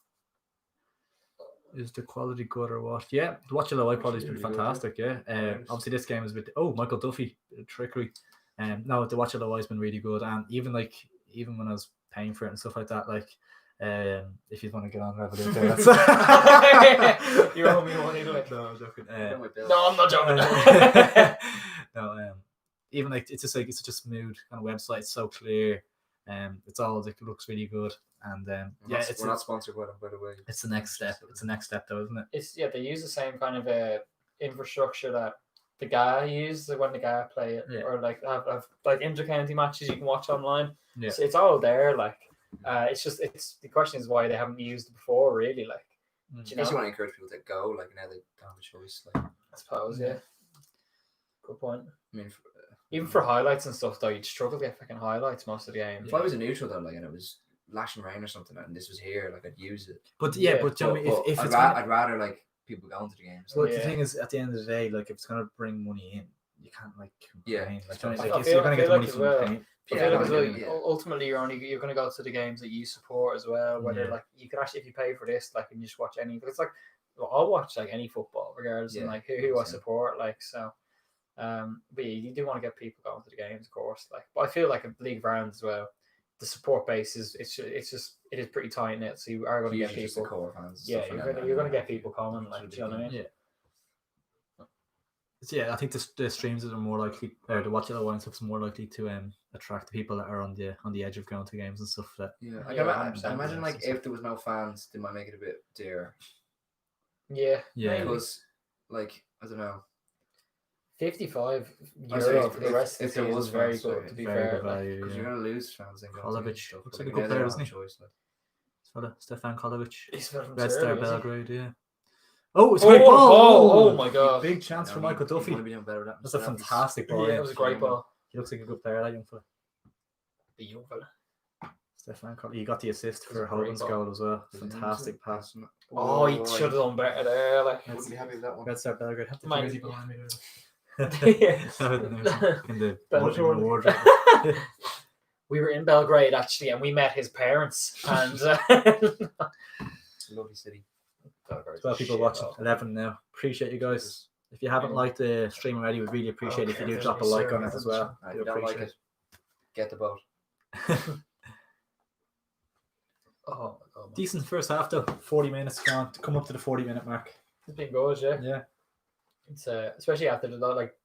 Is the quality good or what? Yeah, the watch LOI quality is pretty Really good, fantastic. Yeah, obviously this game is a bit. Oh, Michael Duffy, trickery. No, the watch LOI has been really good, and even when I was paying for it and stuff like that, like, if you want to get on Revolut, there, that's you owe me money, like. No, I'm joking. No, I'm not joking. No, even like it's just like it's such a smooth kind of website. It's so clear. It's all like, it looks really good, and We're not sponsored by them, by the way. it's the next step. It's the next step, though, isn't it? They use the same kind of infrastructure that the guy used when the guy play it, Yeah. or like have like inter-county matches you can watch online. Yeah. So it's all there. Like, it's the question is why they haven't used it before, really. Like, I you guess you know, want to encourage people to go. Like now they don't have a choice. Like I suppose, yeah. Good point. I mean, Even for highlights and stuff, though, you'd struggle to get fucking highlights most of the game. if I was a neutral though, like, and it was lashing rain or something, and this was here, like I'd use it. But Yeah, but you know, But if I'd, it's I'd rather like people going to the games. well, Yeah. the thing is, at the end of the day, like if it's gonna bring money in, you can't like complain. Yeah. Like, you know, I like, feel- you're gonna I get feel the money like as from well- paying. I Yeah, feel like as well, yeah. ultimately you're going to go to the games that you support as well. Whether Yeah. like you can actually, if you pay for this, like, and you just watch any. It's like, well, I'll watch like any football, regardless of Yeah, like who I same. support. Like, so, but yeah, you do want to get people going to the games, of course. Like, but I feel like a League of Ireland as well. The support base is it is pretty tight knit, so you are going to get Usually just the people. core fans. and Yeah, stuff like you're that. going to get people coming. Like, do you know what I mean? Yeah. Yeah, I think the streams are more likely, or the watch LOI and stuff is more likely to attract the people that are on the edge of going to games and stuff. That Yeah, Yeah, I 100%, imagine like yeah. if there was no fans, they might make it a bit dearer. Yeah, Yeah. maybe. Because, like, I don't know. 55 I say euro for the rest of if the there season was is very fans, good. To be Very fair, good like, value. because Yeah. you're gonna lose fans and Kolovic stuff. looks Like, like a now good they player, don't doesn't have he? a choice, like. Fella, Stefan Kolovic. he's from Red Star Serbia, is he? Belgrade, yeah. Oh, it's a great ball! Oh my god! Big chance for Michael He'd Duffy. probably be doing better with that. That's a himself. fantastic ball. Yeah, Yeah. it was a great ball. He looks like a good player, that young fella. The young fella. Stefan Kolovic. He got the assist It was for a great Hogan's ball. goal as well. Wasn't it? Fantastic pass. Oh, he should have done better there. Like, Wouldn't be happy with that one. Red Star Belgrade. Have the Man, jersey behind me. Yeah. In the Bellator. wardrobe. we were in Belgrade actually, and we met his parents. And Lovely city. 12 people watching. 11 now. Appreciate you guys. If you haven't liked the stream already, we'd really appreciate it if you do drop a like on it as well. If you don't like it, get the boat. Oh my god, man. Decent first half though. 40 minutes gone to come up to the 40-minute mark. It's been good, yeah. Yeah. It's especially after the like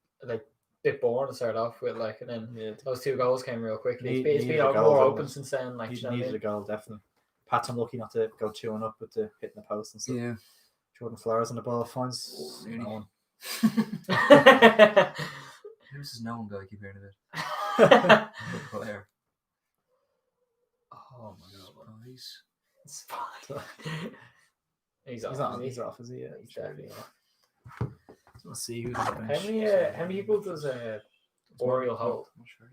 bit boring to start off with, like, and then Yeah. those 2 goals came real quickly. It's Needed been a goal, more didn't open it? since then. Like, He you know what I needed a mean? goal, definitely. Pat's unlucky not to go 2-1 up with the hitting the post and stuff. Yeah. Jordan Flowers on the ball finds Really? no one. Who's this known guy I keep hearing of it? Good player. Oh my god, Surprise. it's fine. He's He's off. not. Isn't he? He's off, is he? Yeah. He's definitely off. Let's see who's on the How bench. many people does Oriel hold? I'm not sure.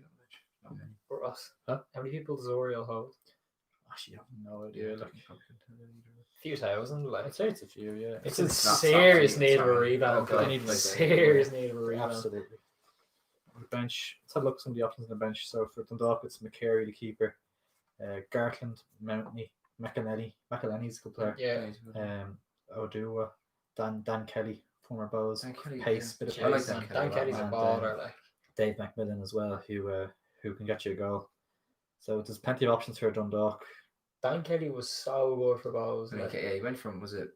Not many. For us? Huh? How many people does Oriel hold? Actually, I have no idea. Like, A few thousand. Like, I'd say it's a few. Yeah. it's in It's not serious something- need it's of a not- rebound. okay, They need like, serious need of a rebound. Absolutely. On the bench. Let's have a look at some of the options on the bench. So for Dundalk, it's McCary, the keeper. Gartland, Mountney, McElhenney's a good player. Yeah. Odua, Dan Kelly, former Bows, Dan Kelly, pace, yeah. bit of I like pace. Dan and Kelly. Dan Kelly's a and, baller. Like, Dave McMillan as well, who can get you a goal. So there's plenty of options for Dundalk. Dan Kelly was so good for balls. Like, Okay, yeah, he went from, was it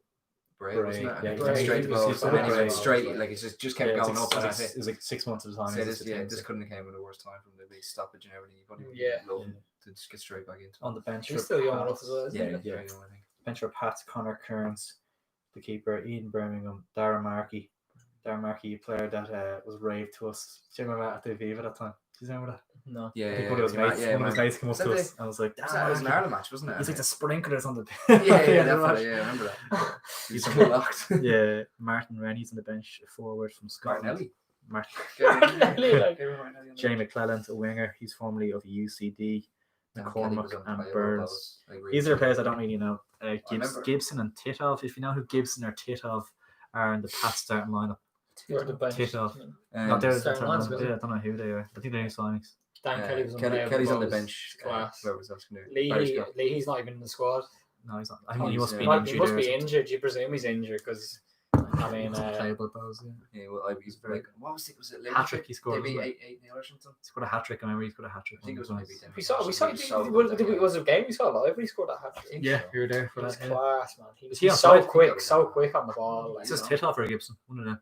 Bray, Bray, wasn't it? yeah, And Bray, went straight he to was goals, just and then he Bray. went straight, like, it just kept Yeah, going it's up. And that's it it. was like 6 months at a time. So it this, was yeah, just this couldn't have came at the worst time from the big stoppage and everything. You probably would Yeah. love Yeah. to just get straight back into it. On the bench. he's for still young Pat. enough as well, isn't Yeah, he? yeah. very young, I think. Bench for Pat, Connor Kearns, the keeper, Eden Birmingham, Darren Markey. Darren Markey, a player that was raved to us. Do you remember that at the Viva that time? Do you remember that? No. Yeah, I think yeah, one of his yeah, mates, yeah, one of his man. mates came up Was to that us and was like, It was an Ireland match, wasn't it? He's like the sprinklers on the yeah, yeah, the that match. fella, yeah, I remember that. He's He's still locked. Yeah, Martin Rennie's on the bench, a forward from Scotland. Martinelli. Martinelli, like- Jay McClelland, a winger. He's formerly of UCD, McCormack and Burns. These are players I don't really know. remember. Gibson and Titov. If you know who Gibson or Titov are in the Pat starting lineup. Or the bench. Titov. Um, No, they're starting lineup, isn't I don't know who they are. I think they're new signings. Dan Kelly was on Kelly's on the bench. Class. Whoever's else can do it. Leahy's not even in the squad. No, he's not. I think he must be Yeah. injured. He must or be something. injured. You presume he's injured because, I mean, He's unplayable, Bowes, yeah. Yeah, well, he's very like, what was it? Was it Hat trick he scored. Maybe wasn't it? 8-0 or something? He's got a hat trick. I remember he's got a hat trick. I think it was on maybe his- 10. we saw. He was so Was it a game? We saw live when he scored that hat trick. think Yeah, so. you were there He for was that. Yeah. class, man. He was he so offside? quick on the ball. Like, It's just you know. Titov or Gibson. One of them.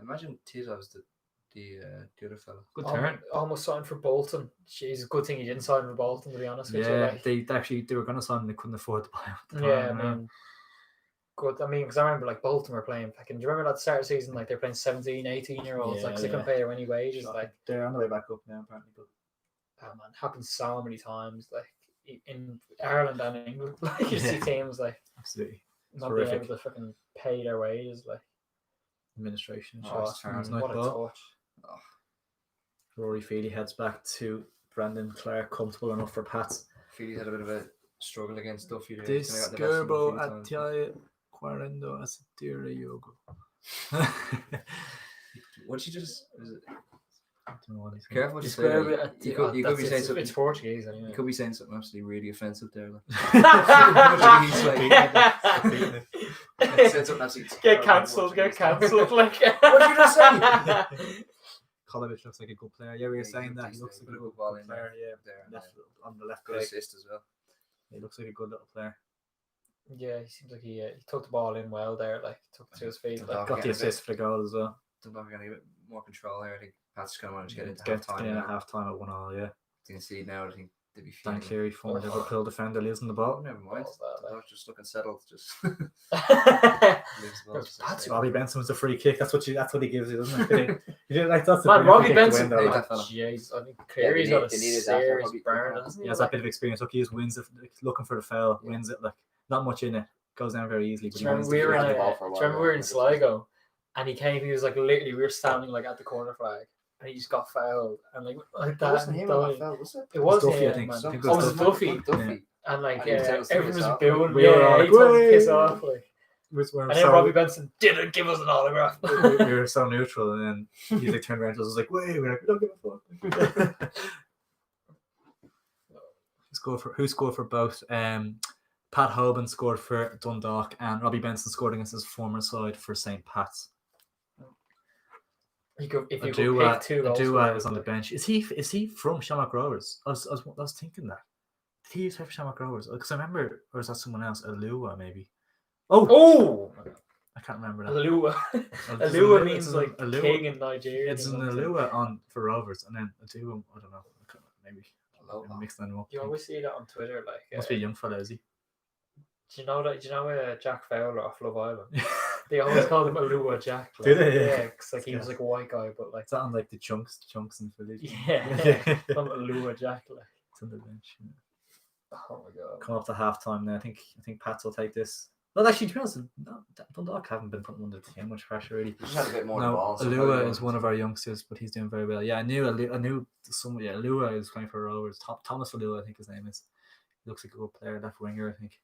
Imagine Tito's the other fella. Good Almo- turn. Almost signed for Bolton. Jeez, good thing he didn't sign for Bolton, to be honest with you. Yeah, Like, they were going to sign him. They couldn't afford to buy him. At the yeah, I time, mean, good. I mean, because I remember like Bolton were playing. Fucking, do you remember that start of the season? Like they're playing 17, 18-year-olds. Like, 'cause they couldn't pay their any wages. Like, they're on the way back up now, apparently. But oh man, happens so many times. Like in Ireland and England, like you see teams like absolutely, not being horrific. able to fucking pay their wages. Like, administration. Oh, shots. it's terrible. Nice what a ball. touch. Rory Feely heads back to Brandon Clark, comfortable enough for Pats. Feely had a bit of a struggle against Duffy there. Disturbo Atiae Quarendo as Dira Yogo. I What did you just? Is it, don't know what he's careful what you say. Describe Like, it. you could be saying It's something. Portuguese anyway. You could be saying something absolutely really offensive there. Like. He's like- Said something absolutely Get terrible cancelled. Get Portuguese. cancelled. Like, What did you just say? Kolovic looks like a good player. Yeah, we were Yeah, saying he's that. a He looks like a good good ball in player. Yeah, There, left, on the left good leg. assist as well. He looks like a good little player. Yeah, he seems like he took the ball in well there. Like, took it to his feet. Like, Dundalk Got the getting a bit- assist for the goal as well. Dundalk getting a bit more control here. I think Pat's going to manage to get into Get half time. in now. at half time at 1-1, yeah. You can see now. I think they'd be Dan fuming. Cleary, former Liverpool defender, losing the ball. Never mind. Balls that, like. I was just looking settled. Just Man, leaves the ball. There's Just Pat's say, Robbie Benson was a free kick. That's what he gives you, doesn't it? Like that's the Robbie free kick to Benson. win, though. Hey, that fella. Jeez, I think Cleary's got a they needed that for serious Robbie- burn, for- hasn't He he? has that bit of experience. Look, he just wins it, like, looking for the foul, wins it. Like not much in it, goes down very easily. But Do he you wins remember we the were free in kick. ball for a while, we were in yeah. Sligo, and he came. He was like literally, we were standing like at the corner flag, and he just got fouled, and like That that. wasn't him. and That fell, was it? It was Duffy, I him, think. man. I think Oh, was it Duffy? Duffy. And like And he tells us to everyone piss was off. booing. We were all Yeah, like, he told him to piss "Way!" off. Like, and then Robbie Benson didn't give us an autograph. we were so neutral, and then he like turned around to us and was like, "Wait, we're like, we don't give a fuck." Who scored for both? Pat Hoban scored for Dundalk, and Robbie Benson scored against his former side for St. Pat's. If you could pick two Adua goals is on the bench. Is he from Shamrock Rovers? I was thinking that. Did he used to play for Shamrock Rovers? Because I remember, or is that someone else? Alua, maybe. Oh, I can't remember that. Alua. It's Alua an means it's like an Alua. king in Nigeria. It's an Alua on for Rovers, and then Adua, I don't know. Maybe I'm mixing them up. You always see that on Twitter, like. Must be a young fella, is he? Do you know Jack Fowler off Love Island? They always called him Alua Jack. Like, Do they? Yeah, because like he was like a white guy, but like Is that on like the chunks in Philly? yeah, from Alua Jack. Like, It's on the bench. Yeah. oh my god. Come up to half time now. I think Pats will take this. Well, actually, to be honest, Dundalk haven't been putting under too much pressure really. Just had a bit more No, balls. Alua is one of our youngsters, but he's doing very well. Yeah, I knew someone. Yeah, Alua is playing for Rovers. Thomas Alua, I think his name is. He looks like a good player, left winger, I think.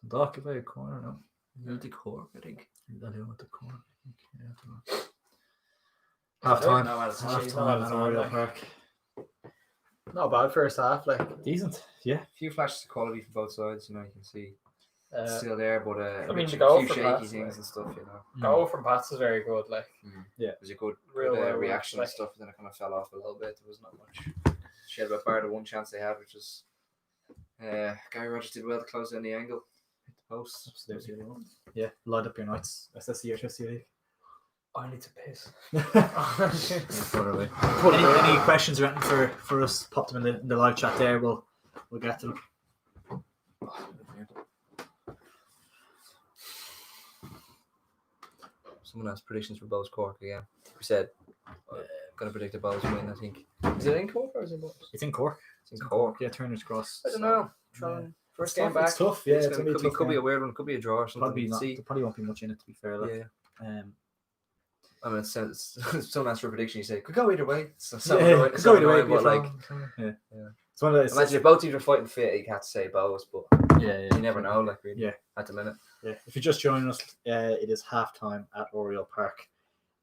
Dundalk away corner, no. Multi core, I think. Alua at the corner. I think. Yeah, I don't know. Half time. No, it's Half She's time not at at Oriel all, Park. Not bad first half, like. Decent. Yeah. A few flashes of quality from both sides, you know, you can see still there, but I mean, the a goal few for shaky Pats, things like- and stuff, you know. Goal from Pats is very good, like. It was a good Real well worked, reaction like. and stuff, and then it kind of fell off a little bit. There was not much. She had about bar the one chance they had, which was Gary Rogers did well to close down the angle, hit the post. Absolutely. Yeah, light up your nights. SSC or SSC. I need to piss. Any questions or anything for us? Pop them in the live chat there. We'll get to them. Someone has predictions for Bows Cork again. We said going to predict the Bows win. I think is it in Cork or is it Bows? It's in Cork. It's in Cork. Yeah, Turner's Cross. I don't know. First game back. It's tough. Yeah, It's it's gonna gonna be, be tough. could be a weird one. Could be a draw or something. Probably not. See. There probably won't be much in it, to be fair. Like, Yeah. I I mean, it's someone asked for a prediction. You say could go either way. So yeah, it's go so either way. annoying, but like, yeah. Yeah. It's one of those. imagine if both teams are fighting fit, you have to say Bows, but Yeah, you never know. Like, really, Yeah. at the minute. Yeah. If you're just joining us, it is half time at Oriel Park,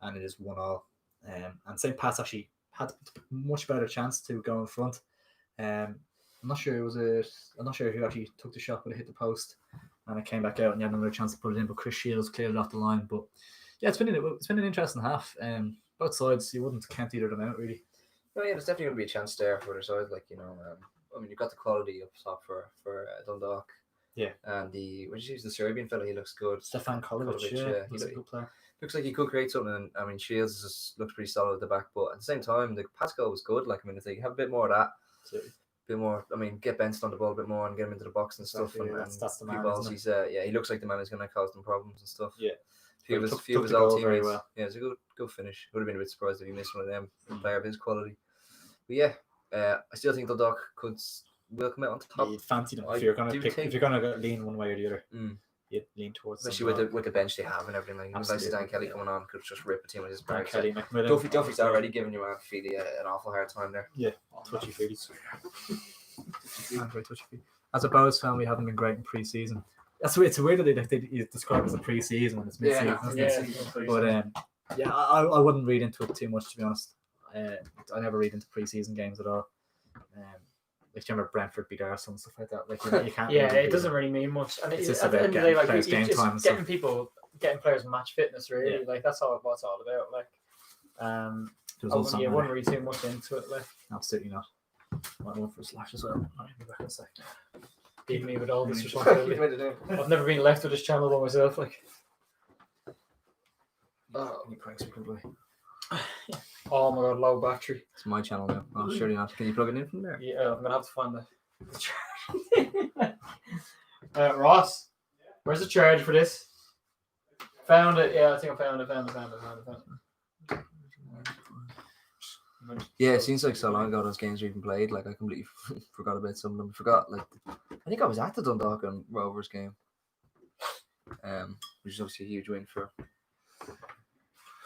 and it is 1-1. And St. Pat's actually had a much better chance to go in front. I'm not sure I'm not sure who actually took the shot, but it hit the post, and it came back out, and you had another chance to put it in. But Chris Shields cleared it off the line. But yeah, it's been an interesting half. Both sides, you wouldn't count either of them out really. No, yeah, there's definitely going to be a chance there for their side. Like, you know, I mean, you've got the quality up top for Dundalk. Yeah. And when you use the Serbian fella, he looks good. Stefan Kolovic, yeah, he's a good player. Looks like he could create something. And I mean, Shields just looks pretty solid at the back. But at the same time, the pass goal was good. Like, I mean, if they have a bit more of that, Absolutely. bit more. I mean, get Benson on the ball a bit more and get him into the box and stuff. Exactly, And, yeah, that's the few man, balls. isn't it? He's he looks like the man who's going to cause them problems and stuff. Yeah. Few Well, of he his, took his the old goal very teammates. well. Yeah, it's a good finish. Would have been a bit surprised if he missed one of them. A player of his quality. But yeah, I still think Dundalk will come out on top. You'd fancy them I if you're gonna do pick, think- if you're gonna lean one way or the other. Mm. You'd lean towards Especially Dundalk. with the bench they have and everything. Like, like Absolutely, Dan Kelly yeah. coming on could just rip a team with his Dan back. Kelly, McMillan. Duffy's already giving you Feely an awful hard time there. Yeah, touchy feely. Very touchy feely. As a Bows fan, we haven't been great in pre-season. That's weird. It's weird that they describe it as a pre-season when it's mid-season. isn't it? But yeah, I wouldn't read into it too much, to be honest. I never read into pre-season games at all. Like, do you remember Brentford beat Arsenal and stuff like that? Like, you can't. Yeah, really it do doesn't that. really mean much. And It's it, just at the about end of the day, getting like players you game just time and getting players match fitness, really. Yeah. Like that's all what it's all about. Like, There was I also wouldn't read too much into it. Like, absolutely not. Might one for a slash as well. I'll be back in a sec. leave me with all this responsibility. I've never been left with this channel by myself. Like, Any pranks we can play. Oh my god, low battery. It's my channel now. Oh, surely not. Can you plug it in from there? Yeah, I'm gonna have to find the charge. Ross, where's the charge for this? Found it. Yeah, I think I found it. Yeah, it seems like so long ago those games we even played. Like I completely forgot about some of them. I forgot. Like I think I was at the Dundalk and Rovers game. Which is obviously a huge win for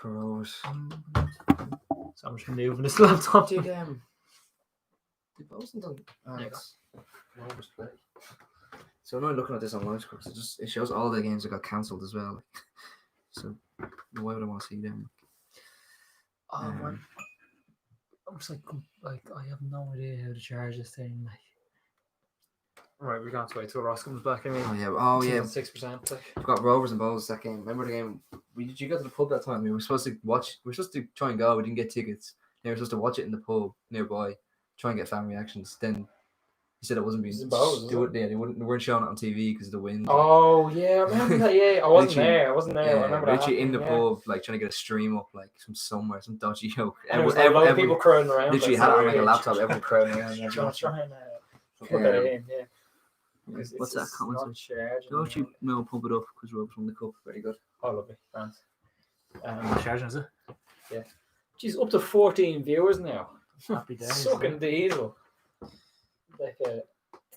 Rovers. So I'm just moving this laptop. Did Bosen done Rovers play? So I'm not looking at this online because it shows all the games that got cancelled as well. Like, so why would I want to see them? Oh man, I'm just like I have no idea how to charge this thing. Like, right, we're going to wait till Ross comes back. I mean, oh yeah, 6%. Like, we've got Rovers and Bowls that game. Remember the game? Did you go to the pub that time? We were supposed to watch. We were supposed to try and go. We didn't get tickets. They were supposed to watch it in the pub nearby, try and get fan reactions. Then he said it wasn't being. They weren't showing it on TV because of the wind. Oh yeah, I remember that. Yeah, I wasn't there. I remember that. Literally in the pub, like trying to get a stream up, like from somewhere, some dodgy joke. And there was a lot of people crowding around. Literally had it on like a laptop. Everyone crowding around. Trying to put that in. Yeah. What's that comment? Don't you pump it up because Rob's won the cup. Very good. Oh, lovely. Thanks. Charging, is it? Yeah. Geez, up to 14 viewers now. Happy days. Sucking diesel. Like the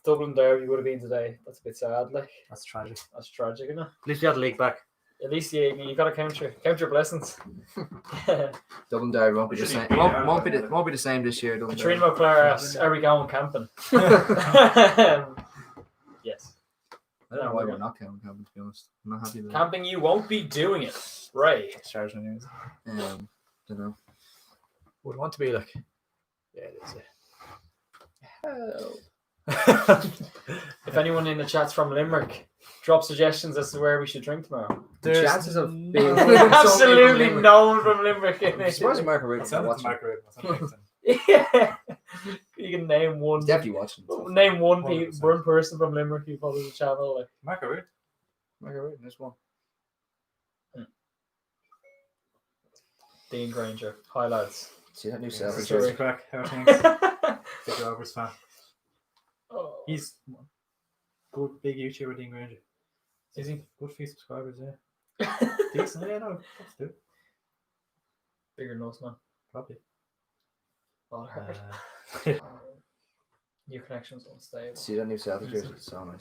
Dublin Derby would have been today. That's a bit sad. Like That's tragic. That's tragic, isn't it? At least you had the league back. At least you got to count your blessings. Dublin Derby won't be the same. Won't be the same this year. Katrina McClare asks, "Are we going camping?" Yes. I don't know why we're not camping. To be honest, I'm not happy with camping. You won't be doing it, right? Charging anyways. Don't know. Would want to be like. Yeah, it is. If anyone in the chat's from Limerick, drop suggestions as to where we should drink tomorrow. The chances of being absolutely no one from Limerick in it. Surprised Mark Rubin's not watching. Yeah, you can name one. He's definitely watching. Name one person from Limerick who follows the channel. Like Mark Rubin. There's one. Dean Granger, hi lads. See that new selfie? Sorry, crack. How are things? Big Rovers fan. Oh. He's good, big YouTuber, Dean Granger. Is he? Good few subscribers, yeah. Decent, yeah, no, that's good. Bigger than us, man. Probably. Not hard. New connections on stay. See that new selfie jersey? It's so nice.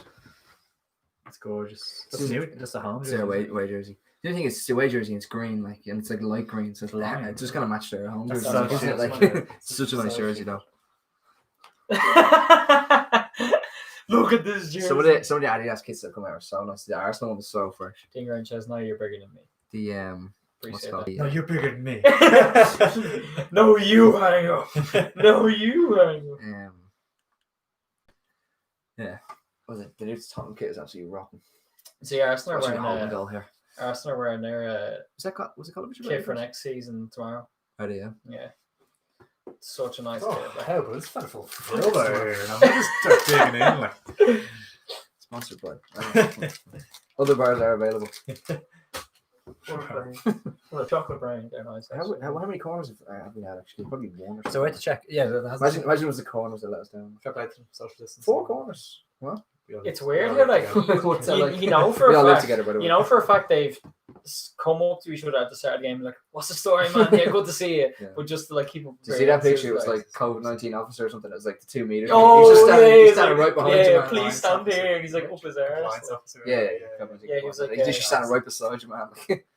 It's gorgeous. That's new. Just a home It's jersey. their away jersey. The only thing is, it's the away jersey and it's green, like, and it's like light green, so it's just gonna match their home That's jersey. so Isn't it? cute. Like, it's such a nice jersey, though. Look at this jersey. Some of the Adidas kits that come out are so nice. The Arsenal one is so fresh. Dean Granger says, "No, you're bigger than me." The what's it called? No, you're bigger than me. No, you hang up. No, you hang up. Yeah. Was it the new Tottenham kit is absolutely rotten. See, Arsenal are Holding goal here. Arsenal are wearing their Was it called kit for next season tomorrow. Oh yeah. Yeah. Such a nice kit. Oh, Like. hell, but it's kind of full here. I'm just start digging in. Like. Sponsored by. Other bars are available. Well, chocolate brain, they're nice. How many corners have we had actually? Probably one or something. So wait to check. Yeah, imagine it was the corners that let us down. Check out social distance. 4 corners. What? It's weird how like What's that like? you know for We a all live fact, together, by the way. you know for a fact they've come up to each other at the start of the game like, "What's the story, man? Yeah, good to see you." Yeah. But just to like keep up. Did you see that picture? It was like COVID-19 officer or something. It was like the 2 meters. Oh, he's just standing, yeah, he's standing right behind you, man. please stand here. And he's like up his arse. Yeah, he was like, he's just standing right beside you, man.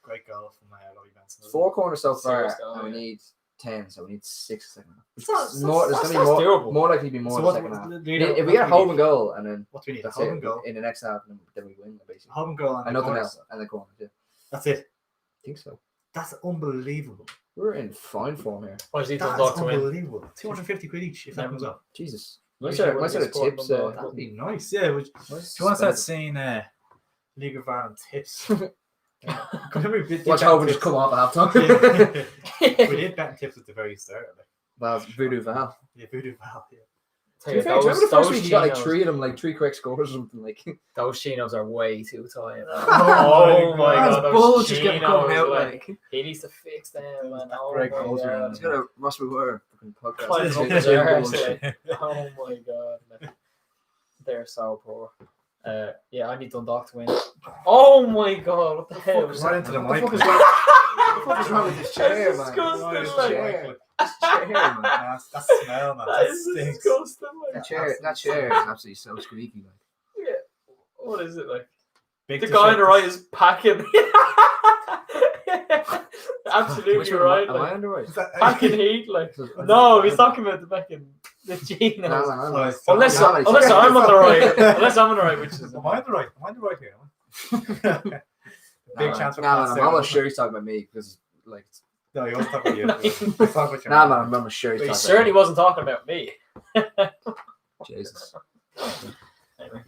Great goal from LOI Benson. 4 corners so far, Serious goal, and we yeah. need 10, so we need 6 second half. It's not- There's going to be doable. more likely to be more So in the what second half. do you know- If we get a home and goal, and then what do we need? A that's home it, and goal. in the next half, then we win, basically. Home and goal and And nothing corners. else, and the corners, yeah. That's it. I think so. That's unbelievable. We're in fine form here. I just need That's Dundalk to win. unbelievable. 250 quid each if that Never comes up. Jesus. Wish Nice I would've sort of scored tips. Dundalk. That'd be nice. Yeah. Do you want to start seeing League of Ireland tips? Watch Hogan just come off at half time. We did betting tips at the very start. Like. Well, it's Voodoo Val. Yeah, Voodoo Val. Yeah. To be fair, do you remember the first week you got like 3 of them, like 3 correct scores or something like. Those chinos are way too tight. Oh my god, those balls just kept chinos, coming out like, like. he needs to fix them, man. Greg my Coulter, god. He's got a Ross McGuire fucking Climb podcast. up It's there, balls. actually. Oh my god, man. They're so poor. Yeah, I need Dundalk to win. Oh my god, what the hell? Right into the mic. What the fuck is wrong with this chair, That's man? disgusting, Right into like- the mic. This chair, man. That's that smell, man. That That is stinks. disgusting. That chair is absolutely so squeaky. Like. Yeah. What is it like? Big The to guy on shake the right this- is packing. Absolutely Which one, right. Am I Like, on the right? Is that- packing heat. Like, no, he's talking about the fucking the chinos. No. Unless No, I'm it's- on the right. Unless I'm on the right, which is Am I on the right? Am I on the right here? Big chance for Nah, Pat man, I'm almost Sarah. sure he's talking about me because like. No, he wasn't talking about you. No. He's talking about your Nah, man. man, I'm sure he's But he talking certainly about wasn't talking about me. me. Jesus. Anyway,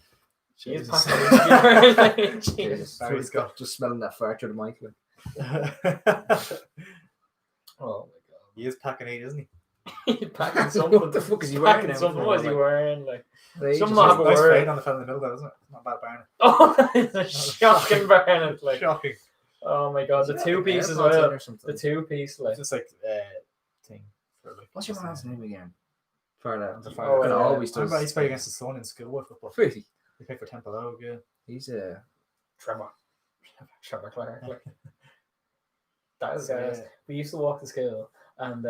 she is Jesus. packing heat. Jesus. Sorry, he's got- Just smelling that fart through the mic. Like. Oh He is packing 8, isn't he? my god. He's packing something. What the fuck is he wearing? Packing now? something. What is he wearing? Like, They Some just- might have a Nice word. fade on the fella in the middle, though, isn't it? Not bad burn. oh, it's a shocking burn. Like, Shocking. oh my god, the Is it 2 piece as AirPods in well. or something? The 2 piece, like. It's just like thing for like. What's your man's name again? Far The out. far Oh, And yeah. always I remember does. he's played against his son in school with football. Pretty. He played for Temple Oak, yeah. He's Trevor Clark. Like, that is Yeah. we used to walk to school, and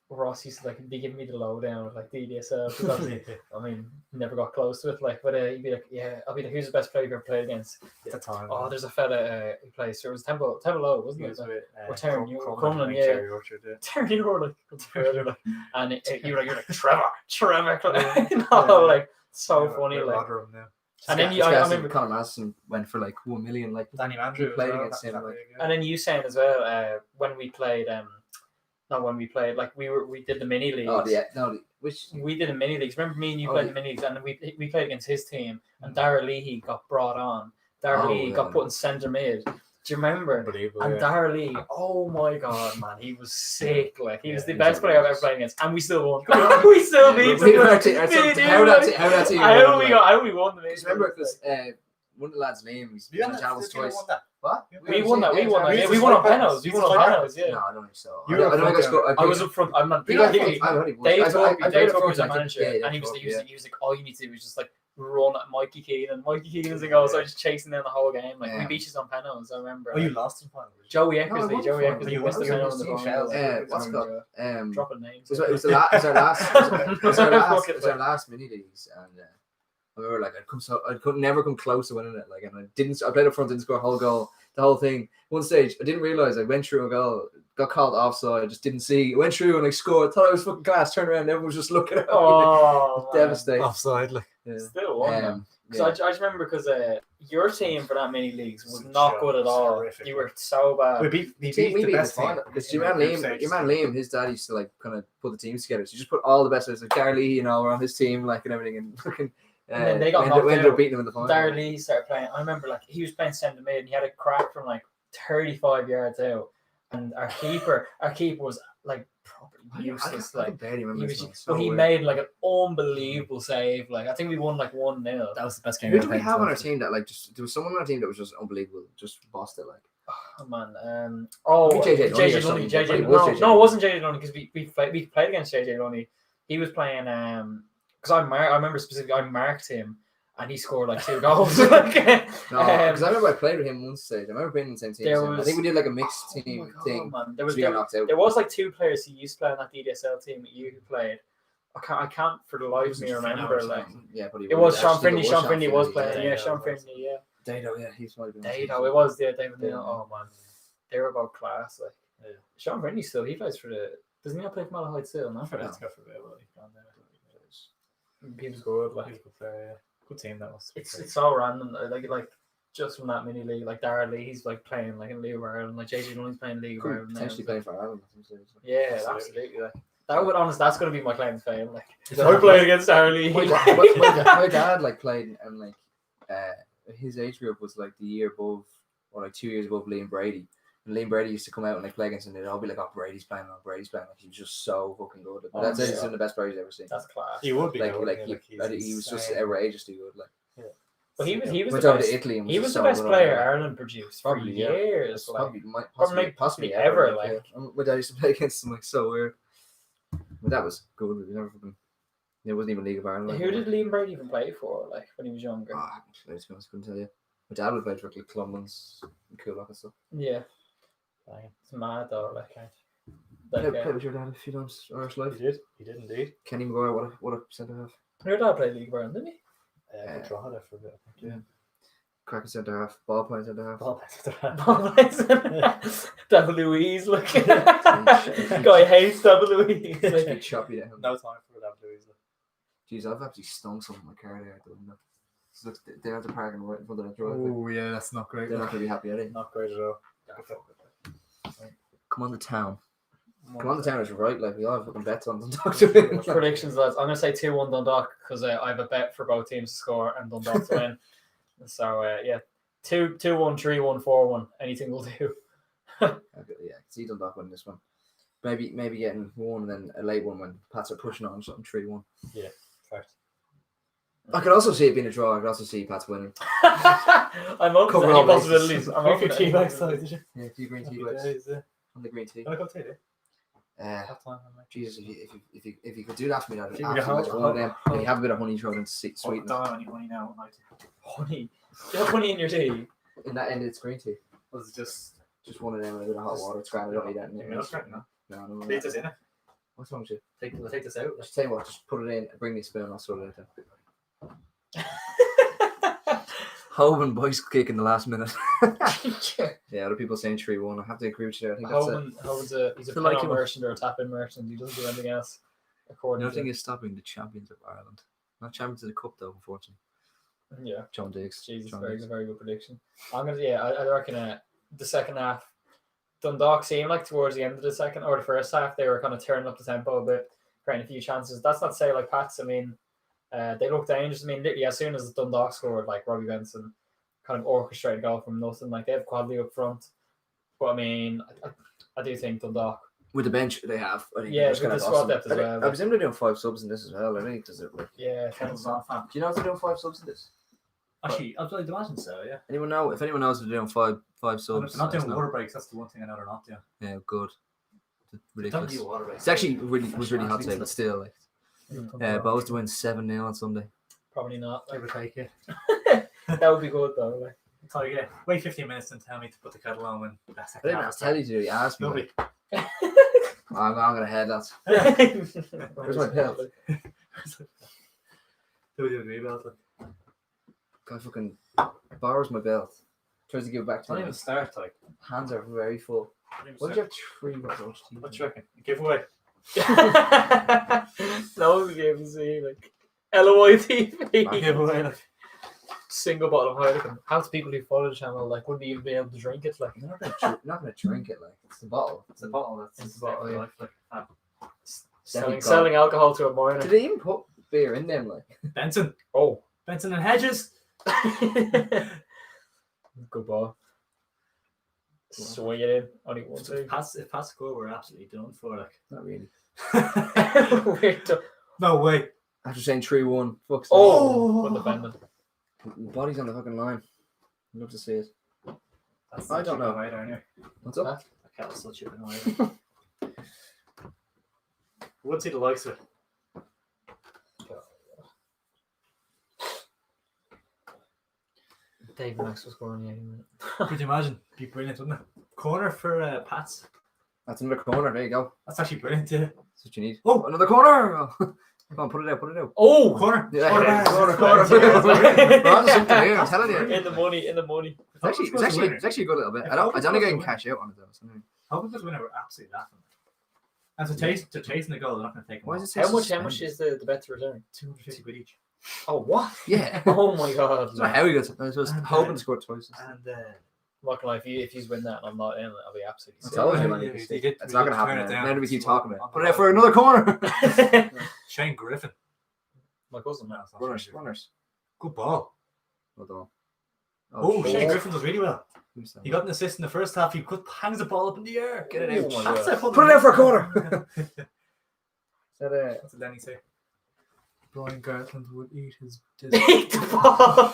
Ross used to like be giving me the lowdown of like DDSL. 'Cause obviously, I mean, never got close to it. Like, but he'd be like, "Yeah, I'll be like, who's the best player you've ever played against?" At the time. Oh, there's a fella who plays. So it was Temple Low, wasn't He it? was with Or Terran, you- Crumlin, Crumlin, like yeah. Jerry Orchard, yeah. Terry like, and you're like Trevor Clark. Yeah. No, like so Yeah, funny, they're like. Rotherham now. And then This you, I guy remember. Conor Madison went for like 1 million. Like Danny Mandrew played as well, against him, that like- big, yeah. And then you saying as well, when we played, not when we played, like we did the mini leagues. which We did the mini leagues. Remember me and you Oh, played yeah. the mini leagues, and we played against his team, and Dara Leahy got brought on. Dara Oh, Leahy got yeah. put in centre mid. Do you remember? Unbelievable. And yeah. Dara Leahy, oh my god, man, he was sick. Like he was Yeah, the he best was player I've ever outrageous. played against, and we still won. we still beat we them. were t- We did, how that like- team How won, we won the Because mini remember, leagues, because one of the lads' names You on the channel was twice. What? We won that. We won that. We Yeah, used we to won on fight penalties. We back. won on We used to fight penalties. Yeah. No, I don't think so. You I were don't think I front scored. I was up front. I'm not. You got Dave I only was. Dave I Tucker played was front, our I think. manager, Yeah, and he was yeah. like, all you need to do is just like run at Mikey Keenan. Mikey Keenan's a goal, so I was just chasing down the whole game. Like we Yeah. beat you on penalties. I remember. Oh, you lost in final. Joey No, I Eckersley. won Joey final. Eckersley You missed the won penalty the in the team final. What's it called? Dropping names. It was our last mini leagues, and I remember like I could never come close to winning it. Like, and I played up front, didn't score a whole goal, the whole thing. One stage, I didn't realize I went through a goal, got called offside, just didn't see. Went through and like scored. Thought I was fucking class. Turned around, and everyone was just looking at me. Oh, man. Devastating. Offside, like. Yeah. Still won. man. Yeah. Because I just remember because your team for that mini leagues was Some not shit. good at It's all. horrific. You were so bad. We beat the best team. Because in your man the group Liam, his dad used to like kind of put the teams together. So you just put all the best players, like Darley, you know, were on his team, like and everything, and fucking. And then they got we knocked ended out. up beating them in the final. Darren Lee started playing. I remember like he was playing centre mid and he had a crack from like 35 yards out. And our keeper was like properly useless. I Like barely remember. but he made like an unbelievable save. Like I think we won like 1-0. That was the best game. Who I do we played have on our as team that like just there was someone on our team that was just unbelievable, just bossed it like. Oh man. JJ Lundy or JJ something, Lundy. but it was JJ No, it wasn't JJ Lundy because we played against JJ Lundy. He was playing because I remember specifically I marked him and he scored like 2 goals. No, because I remember I played with him one stage. I remember being in the same team. There as him. I was- think we did like a mixed Oh team my God, thing. man. We got knocked out. There was like 2 players who used to play on that DDSL team that you played. I can't for the life of me remember. Like Yeah, but it was Sean actually, Finley. Sean Finley was playing. Yeah, yeah, Sean it was. Finley. Yeah, Dado, yeah, he's might have been. Dado. It was David. Yeah. Oh man, they were about class. Like Yeah. Sean Finley still he plays for the. Doesn't he not play for Malahide still? No, well. Let's go for a bit. Well, he's gone there. he was good. He Like was a good player, yeah. Good team that was. it's so random. Like just from that mini league, like Dara Lee, he's like playing like in League of Ireland. Like JJ Lundy's playing League of Ireland. now, Potentially so- playing for Ireland. I think so. Yeah, Absolutely. absolutely. Like, that would honest. That's gonna be my claim to fame. Like Yeah. I played against Dara Lee. My dad like played and like his age group was like the year above or like 2 years above Liam Brady. Liam Brady used to come out and like play against him, they'd all be like, "Oh, Brady's playing. Oh, Brady's playing." Like he was just so fucking good. Like, that's yeah. he's one of the best players I've ever seen. That's class. He would be. Like, though, like, wouldn't he, I think he was just insane. outrageously good. Like, But he was went the over best. to Italy and was He just was so the best good player over there. Ireland produced Probably, for yeah. years. Like, Possibly ever, like, like. yeah. My dad used to play against him, like, so weird. But that was good. We never fucking. It wasn't even League of Ireland. Like, who did Liam Brady even play for? Like when he was younger. I couldn't tell you. My dad would play for like Columbus and Coolock and stuff. Yeah, Like, it's mad though. Like, Played with your dad a few times. Irish life. he did indeed. Kenny Maguire, what a centre half. your dad played League of Ireland, didn't he? Good draw there for a bit. I think. Yeah. Cracking centre half. Ball playing centre half. Ball pass. David Louise, look. Guy hates David Louise. Like, Like, choppy down. No time for that, Louise. Jeez, I've actually stung some of my car there. So they have to park right in front of the driveway. Oh yeah, that's not great. They're not going to be happy, are they? Not great at all. Come on the town. Come on the town is right. Like, we all have fucking bets on Dundalk to win. predictions, lads. I'm gonna say 2-1 Dundalk because I have a bet for both teams to score and Dundalk to win. So yeah, 2-1, 3-1, 4-1. Anything will do. Yeah, see Dundalk win this one. Maybe getting one and then a late one when Pats are pushing on something 3-1. Yeah, fact. I could also see it being a draw. I could also see Pats winning. I'm open Cover to all any bases. possibilities. I'm open to any back possibilities. side, did you? Yeah, few green tea Happy bags days, yeah. on the green tea. Can I go take it? Half time, mate. Jesus, if you could do that for me, I'd Give me the absolutely whole- one of them. And you have a bit of honey thrown in sweet Don't have any honey now at night. Honey. Do you have honey in your tea? in that end. It's green tea. Was it just Just one of them with a bit of hot water. It's grand. I don't need that in give there. me a second? No. Leave this in it. What's wrong with you? Take this out. Just tell you what. Just put it in. Bring me a spoon. I'll sort it out then. Hoban boys kick in the last minute. Yeah, other people saying 3-1. I have to agree with you there. I think that's it. Hoban's he's a Feel like penalty him. merchant or a tap-in merchant. He doesn't do anything else. According Nothing to is stopping the champions of Ireland. Not champions of the cup though, unfortunately. yeah. John Diggs. Jesus, John very Diggs. very good prediction. I'm gonna I reckon the second half, Dundalk seemed like towards the end of the second or the first half they were kind of turning up the tempo a bit, creating a few chances. That's not to say like Pats. I mean, they look dangerous. I mean, literally as soon as Dundalk scored, like Robbie Benson kind of orchestrated goal from nothing. Like they have quality up front, but I mean, I do think Dundalk. With the bench they have, I think Yeah, they're just with gonna the have squad awesome- depth as I think- well, I presume they're doing 5 subs in this as well. I think does it like? Yeah, Kettle's on fan. Do you know if they're doing 5 subs in this? Actually, I'd like to imagine so, yeah. Anyone know? If anyone knows if they're doing five And subs, if they're not let us doing know. water breaks, that's the one thing I know they're not doing. Yeah, good. Don't Ridiculous. do water breaks. It's actually really hot today, but still, like, Yeah, Bows to win 7-0 on Sunday. probably not. Give or take it. That would be good though. Like. So yeah, wait 15 minutes and tell me to put the kettle on when that's I didn't have to tell you to. You asked me. Nobody. Like, I'm gonna head that. Where's my belt? Do we agree about it? Guy fucking borrows my belt. Tries to give it back to Don't me. even start, like. Hands are very full. Why did you have 3 bottles? What do you reckon? Giveaway. No one will be able to see like LOI TV. Giveaway, like. Single bottle of Heineken. Half the people who follow the channel like wouldn't even be able to drink it. Like You're not gonna drink it, like it's the bottle. It's a bottle that's It's a bottle, yeah. like selling alcohol to a Did minor. they even put beer in them? Like Benson. Oh, Benson and Hedges. good ball. Swing it in. Only one So thing. if Pats score, we're absolutely done for, like. not really. We're done. No way. After saying 3-1, fuck's Oh, what the bending. sake. Body's on the fucking line. I'd love to see it. That's I don't know. Right, aren't you? What's up? That kettle's still chipping away. We wouldn't see the likes of it. Dave Max was scoring the 80 minute. Could you imagine? Be brilliant, wouldn't it? Corner for Pats. That's another corner. There you go. That's actually brilliant, yeah. That's what you need. Oh! Another corner! Come on, put it out. Oh, Corner. Yeah, Corner. corner. We're on to something here, I'm telling you. in the money. It's actually a good little bit. I don't think I can cash out on it though. So. How could this winner? We're absolutely laughing. And to chasing the goal, they're not going to take them. Why is it How so much suspended? is the bet to return? 250 quid each. Oh, what? Yeah. Oh my god. So how he got it? I was And, hoping to score twice. And I'm not gonna lie, if you win that and I'm not in it, I'll be absolutely I sick. told you, Yeah, man. yeah, It's you did- not you going to did happen. turn it down. Now do we keep talking about it? On Put the it out for another corner. Shane Griffin. My cousin. No, it's not Runners, Shane Griffin. runners. Good ball. Well done. Oh, shit. Shane Griffin does really well. Who's that? He got an assist in the first half. He hangs the ball up in the air. Get it out. Oh my That's God. Put it out for a corner. Is that What's it Lenny say? Brian Gartland would eat his. Eat the ball.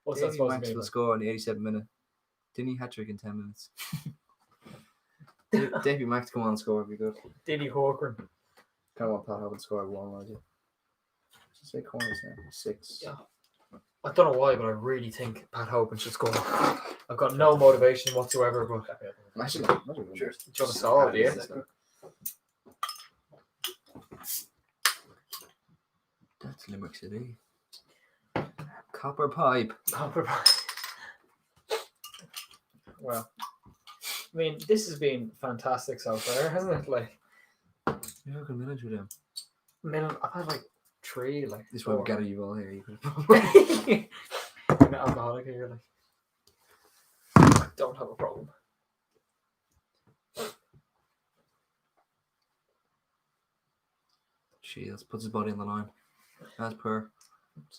What's that Davy supposed Max to will mean? score in the 87th minute. Didn't he hat-trick in 10 minutes? Davy Max come on and score would be good. Diddy Hawker. Kind of want Pat Hogan to score one, would you? Just say corners now. 6. Yeah. I don't know why, but I really think Pat Hogan should score. I've got no motivation whatsoever, but Imagine. do you want to solve it? That's Limerick City. Copper pipe. Well, I mean, this has been fantastic so far, hasn't it? Like, You're not going to manage with them. I've had like 3, like. This one gather you all here. You could I'm an alcoholic here, like. I don't have a problem. Jeez, puts his body on the line. As per.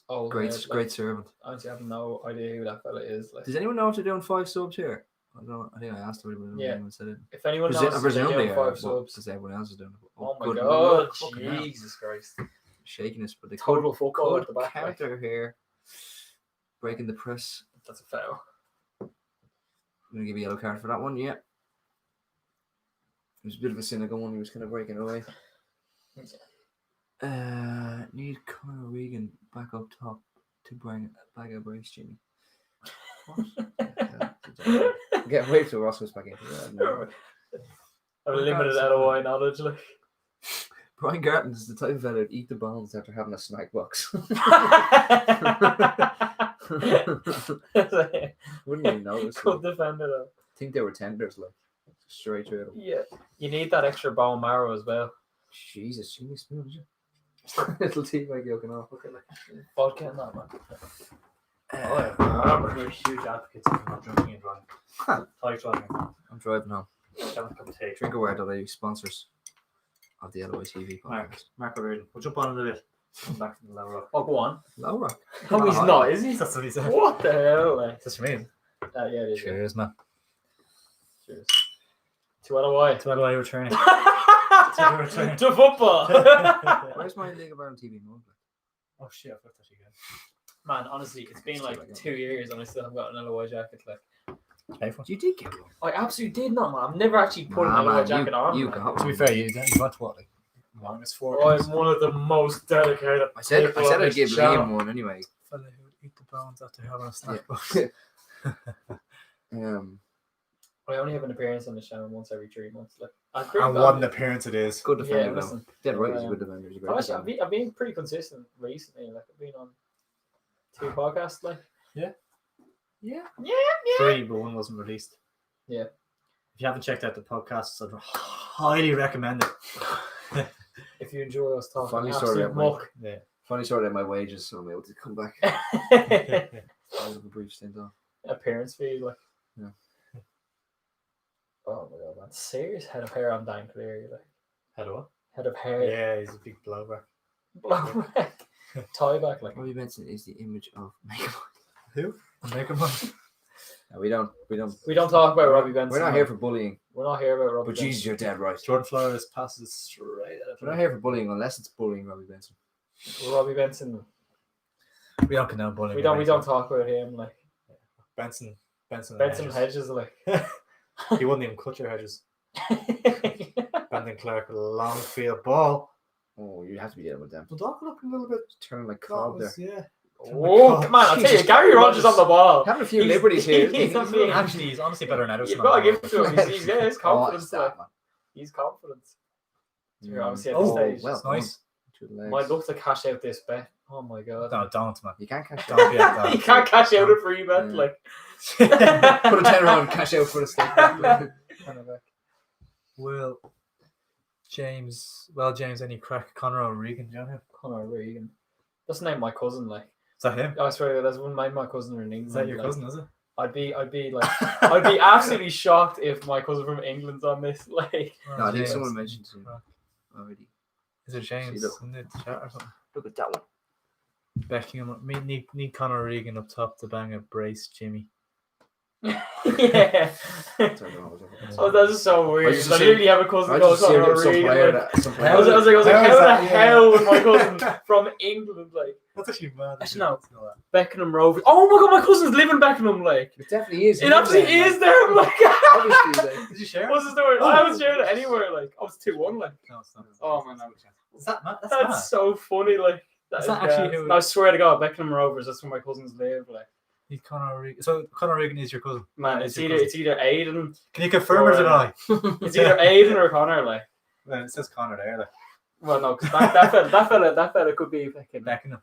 Oh, Great like, servant. honestly, I have no idea who that fella is. Like, Does anyone know if they're doing 5 subs here? I don't know. I think I asked everybody, but Yeah. anyone said it. if anyone knows, Presumably, presumably 5 subs. subs. Because everyone else is doing it. Oh my good God, luck. Fucking hell. Jesus Christ! Shakiness, but they Total football could at the back. Like, counter here. Breaking the press. that's a foul. I'm going to give a yellow card for that one, yeah. It was a bit of a cynical one. He was kind of breaking away. Need Conor Regan back up top to bring back a brace, Jimmy. What? Get away till Ross goes back into that. No. I've limited LOI knowledge. Like. Brian Garton is the type of fella who'd eat the bones after having a snack box. Wouldn't even notice. Good defender though. Think they were tenders, like straight through them. Yeah, you need that extra bone marrow as well. Jesus, Jimmy Spoon, did you? Little tea like yoking off. Okay, like Vodka and that, man. I'm a huge advocate of not drinking and driving. Tight driving. I'm driving home. Have a cup of tea. Drinkerware.ie sponsors of the LOI TV podcast. Mark O'Riordan. We'll jump on in a bit. Come back from the lower rock. Oh, go on. Low Rock. No, he's not, is he? That's what he said. What the hell? Like? That's for me. Yeah, it is. Cheers, man. Cheers. To LOI. That's why you're returning. To football. Where's my League of Ireland TV mode? Oh shit, I forgot that again. Man, honestly, it's been like 2 years and I still haven't got an LOI jacket. Like, Pay for it. You did get one. I absolutely did not, man. I've never actually put an LOI jacket on. You like. got To be one. fair, you got what, like longest 4 I'm one of the most dedicated. I said people on I'd this give channel. Liam one anyway. Fella who would eat the bones after having a snack box. I only have an appearance on the channel once every 3 months. Like, And what an appearance it is. Good defender Yeah, though. listen. Dead right, he's a good defender. He's a great Honestly, defender. I've been pretty consistent recently. Like, I've been on 2 podcasts. Like, Yeah. 3, but one wasn't released. Yeah. If you haven't checked out the podcasts, I'd highly recommend it. if you enjoy us talking Funny story absolute about muck. Yeah. Funny story about my wages, so I'm able to come back. Out of a brief stint off. Appearance fee, like. Yeah. Oh my god, man! Serious head of hair on Dan Cleary, like How do head of hair, Yeah, he's a big blowback. blow back, tie back, like. Robbie Benson is the image of Mega. Who? Make him one. No, we don't. We don't talk about Robbie Benson. We're not man. here for bullying. We're not here about Robbie. But Jesus, you're dead right. Jordan Flores passes straight at We're not here for bullying unless it's bullying Robbie Benson. Benson. Robbie Benson. We don't condone bullying. We don't talk about him, like Benson Benson Hedges. Hedges, like. He wouldn't even cut your hedges. Brendan Clark with a long field ball. Oh, you have to be dealing with them. Dundalk looking a little bit. Turning like cob there. Yeah. Oh man, I'll tell you, Gary Rogers on the ball. Having a few He's- liberties here. isn't he? he's on the- Actually, he's honestly better than Ederson. You've got to give it to him. He's Oh, confidence. it's like. that, man. He's confident. You're Mm. obviously at this Oh, stage. well. Nice. To the legs. Might look to cash out this bet. Oh my god. No, don't, man. You can't cash Don't out. be like that. You can't cash out a free bet, Yeah. like. Put a tenner on, cash out for the stick. Well, James, any crack? Conor O'Regan, do you know him? Conor Regan. That's the name of my cousin, like. Is that him? I swear that's one of my cousin in England. Is that your like, cousin, is it? I'd be like I'd be absolutely shocked if my cousin from England's on this. Like No, I think James. someone mentioned it already. Is it James See, look. in the chat or something? Look at that one. Beckham, need Conor Regan up top to bang a brace, Jimmy. Yeah. I don't know. Oh, that's so weird. just I assumed- literally have a cousin I called just assumed it Conor was some Regan. player Like, that some I player. was like, How is how that? the Yeah. hell was my cousin from England? Like, That's actually mad. Actually, no. Beckenham Rovers. Oh my god, my cousin's living in Beckenham. Like, It definitely is. it absolutely is there. I'm like, Obviously, like, Did you share? what's the story? I haven't shared it anywhere. Like, oh, it's 2-1. Like, No, it's not. oh man, Is that mad? That's that's mad. so funny. Like, Is that actually who- I swear to God, Beckenham Rovers. That's where my cousins live. Like, He's Conor Regan. So Conor Regan is your cousin. man, Is it's your either cousin. Aiden. Can you confirm or deny? It's either Aiden or Connor. Like, Well, it says Conor there. Like. well, no, because that fella could be fucking Beckham.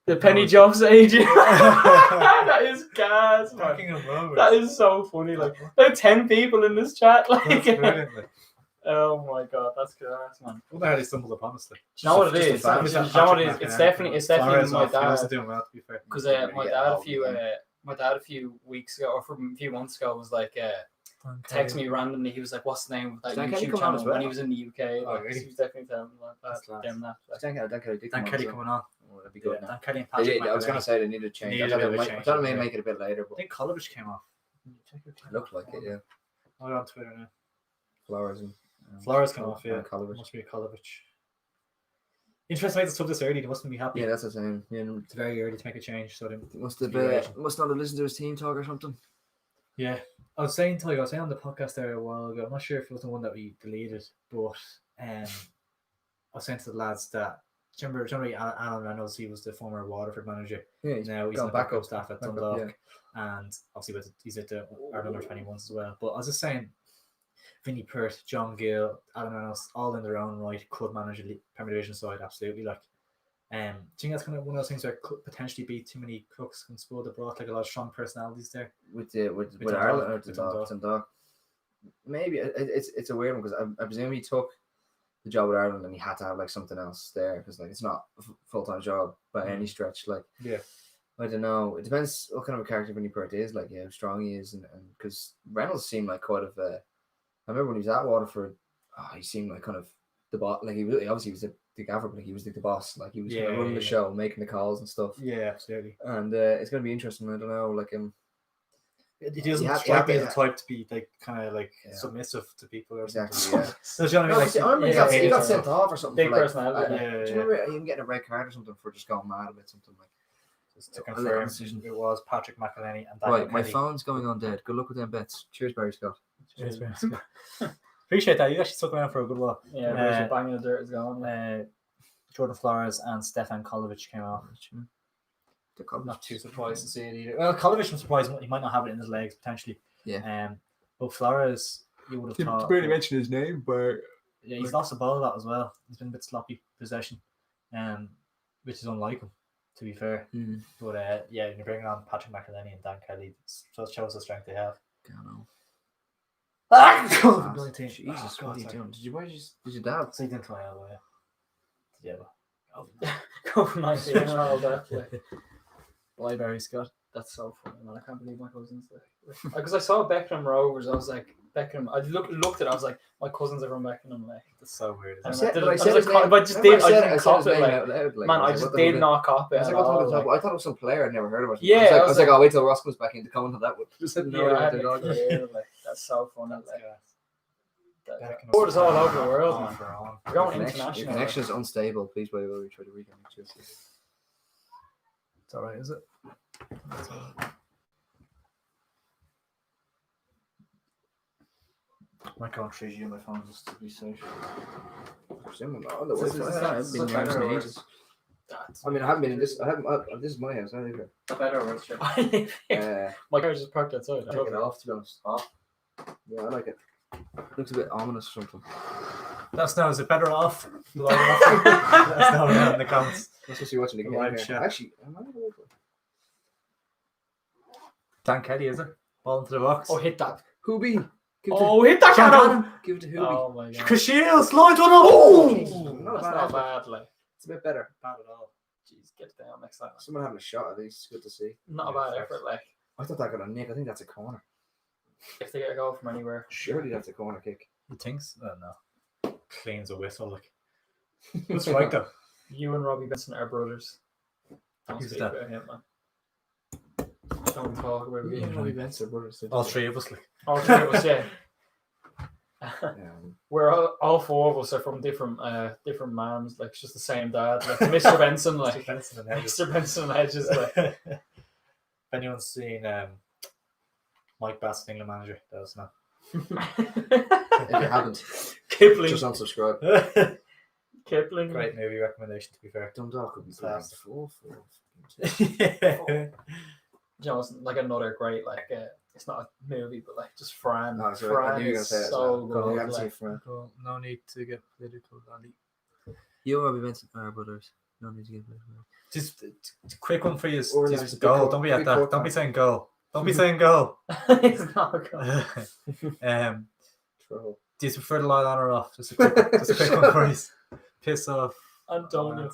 the Penny Jobs agent. That is gas, man. Beckham Rovers. That is so funny. Like, there are 10 people in this chat. Like, That's brilliant. Like. oh my god, that's gas, man. I wonder how they stumbled upon us. Like. Do you know what it Just a is? fan. Do you know what it is? It's definitely Flores my off. He wasn't dad. doing well, to be fair. Because Yeah, my dad a few weeks ago, or from a few months ago, was like, text me randomly. He was like, "What's the name of that Dan Kelly YouTube come on channel?" as well? When he was in the UK, Oh, like, really? he was definitely telling me like That's that. class. Them that. Like, Dan Kelly coming on. Oh, that'd be good. Yeah, now. Dan Kelly and I Patrick. was going to McElhenney. say they need to change. Needed I a bit of a thought change, they may yeah. make it a bit later, I but think Kolovich came off. it looked like it. Yeah, I'm on Twitter now. Flowers and Flores came off. Yeah, Kolovich. must be a Kolovich. Interesting to sub this early. They mustn't be happy. Yeah, that's the same. Yeah, It's very early to make a change. So they must have Configuration. must not have listened to his team talk or something. Yeah, I was saying on the podcast there a while ago. I'm not sure if it was the one that we deleted, but I was saying to the lads that remember Alan Reynolds. He was the former Waterford manager. Yeah, he's Now he's gone on the back backup up. staff at Back up, Dundalk, and obviously he's at the Ireland under 21s as well. But I was just saying, Vinnie Perth, John Gill, Alan Reynolds, all in their own right, could manage a Premier Division side absolutely. Like, do you think that's kind of one of those things where it could potentially be too many cooks and spoil the broth, like a lot of strong personalities there? with Dundalk, Ireland or with Dundalk. Maybe it's a weird one because I presume he took the job with Ireland and he had to have like something else there because like it's not a full-time job by any stretch. Like, Yeah. I don't know. It depends what kind of a character Vinnie Perth is, like how strong he is, and because Reynolds seemed like quite of a. I remember when he was at Waterford, he seemed like kind of the boss. Like he really obviously was the gaffer, but like he was like the boss. Like he was kind of running the show, making the calls and stuff. Yeah, absolutely. And it's gonna be interesting. I don't know, like It doesn't You have- strike me you as have the type to be like kind of like Yeah. submissive to people or exactly. something. Yeah. So, do you know what I mean? I remember he yeah, got haters sent or- off or something. Big for, like, personality. do you remember him getting a red card or something for just going mad about something like? Just to a little confirm, decision. it was Patrick McElhenney and Daniel Right, my Kelly. phone's going on dead. Good luck with them bets. Cheers, Barry Scott. Cheers, man. Appreciate that. You actually stuck around for a good while. Yeah, Uh, banging the dirt is gone. Jordan Flores and Stefan Kolovich came off. Not too surprised to see it either. Well, Kolovich, I'm surprised he might not have it in his legs potentially. Yeah. But Flores, you would have thought. mention his name, but Yeah, he's lost the ball a lot as well. He's been a bit sloppy possession, which is unlike him, to be fair. But yeah, you're bringing on Patrick McElhenney and Dan Kelly. So it shows the strength they have. COVID-19. Jesus, Oh, what are you God, doing? Did your dad? Sleep into my elbow, yeah. COVID-19 and all that. Like. Bye, Barry Scott. That's so funny, man. I can't believe my cousins. Because I saw Beckenham Rovers, I was like, Beckenham. I looked at it, I was like, my cousins are from Beckenham. Like, That's so weird. I Isn't it? said- But I I said was his like, name- but I just remember did- I didn't said his cop it, name like, out loud, like, man, I was like, just what the did fuck not cop it. I was at like, all, I like. thought it was some player I'd never heard about. Yeah, I I was was like, like- oh, wait till Ross comes back in to comment on that one. Just had no Yeah, I idea had what no they're clue, like, that's so funny. That's Like, gas. sport is all over the world, On man. for on. We're going Your international. connection is unstable. Please wait while we try to reconnect you. It's alright, is it? It's all right. Might go on 3G on my phone just to be safe. Presumably, no, there So was- this is- I haven't been so here better in or ages. That's I mean, I haven't been in this. This is my house. I live here. better or worse. My car just parked outside. I took it off to be honest. Yeah, I like it. Looks a bit ominous or something. That's now, is it better off? That's now down in the comments. I'm supposed to be watching the game Live here. chat. Actually, am I gonna wait for it? Dan Kelly, is it? Ball into the box. Oh, hit that. Hoobie. Give it Oh, hit that Cannon. cannon. Give it to Hoobie. Oh my god. Cashiel slides one up. Oh! Not That's bad, not effort. bad, like. It's a bit better. Bad at all. Jeez, get it down next time. Someone having a shot at least. It's good to see. Not a Yeah, bad fair. effort, like. I thought that got a nick. I think that's a corner. If they get a goal from anywhere. Surely that's a corner kick. He thinks? Oh, no. Cleans a whistle, like. That's right, though. You and Robbie Benson are brothers. Don't Who's speak that? about him, man. Don't talk about Yeah, him. Robbie Benson, brothers. All three of us, like. All three of us, yeah. Yeah. We're all four of us are from different moms, like it's just the same dad. Like Mr. Benson, like Benson and Hedges. Mr. Benson and Hedges, like If anyone's seen Mike Bass, England manager, let us know. If you haven't, Kipling. just unsubscribe. Kipling. Great movie recommendation, to be fair. Dundalk would be Fantastic. Yeah. You know, it's like another great it's not a movie, but like just Fran. No, sorry, I Fran knew you were gonna is say it as so well. good. You haven't like- seen Fran. Cool. No need to get political, Danny. You and Robbie Benson are brothers. No need to get political. Just a quick one for you. Or Just there's a big goal. court- Don't be at big that. court Don't be match. saying goal. Don't be saying goal. It's not good. Troll. Do you prefer to lie on or off? Just a quick one for you. Piss off. Antonio.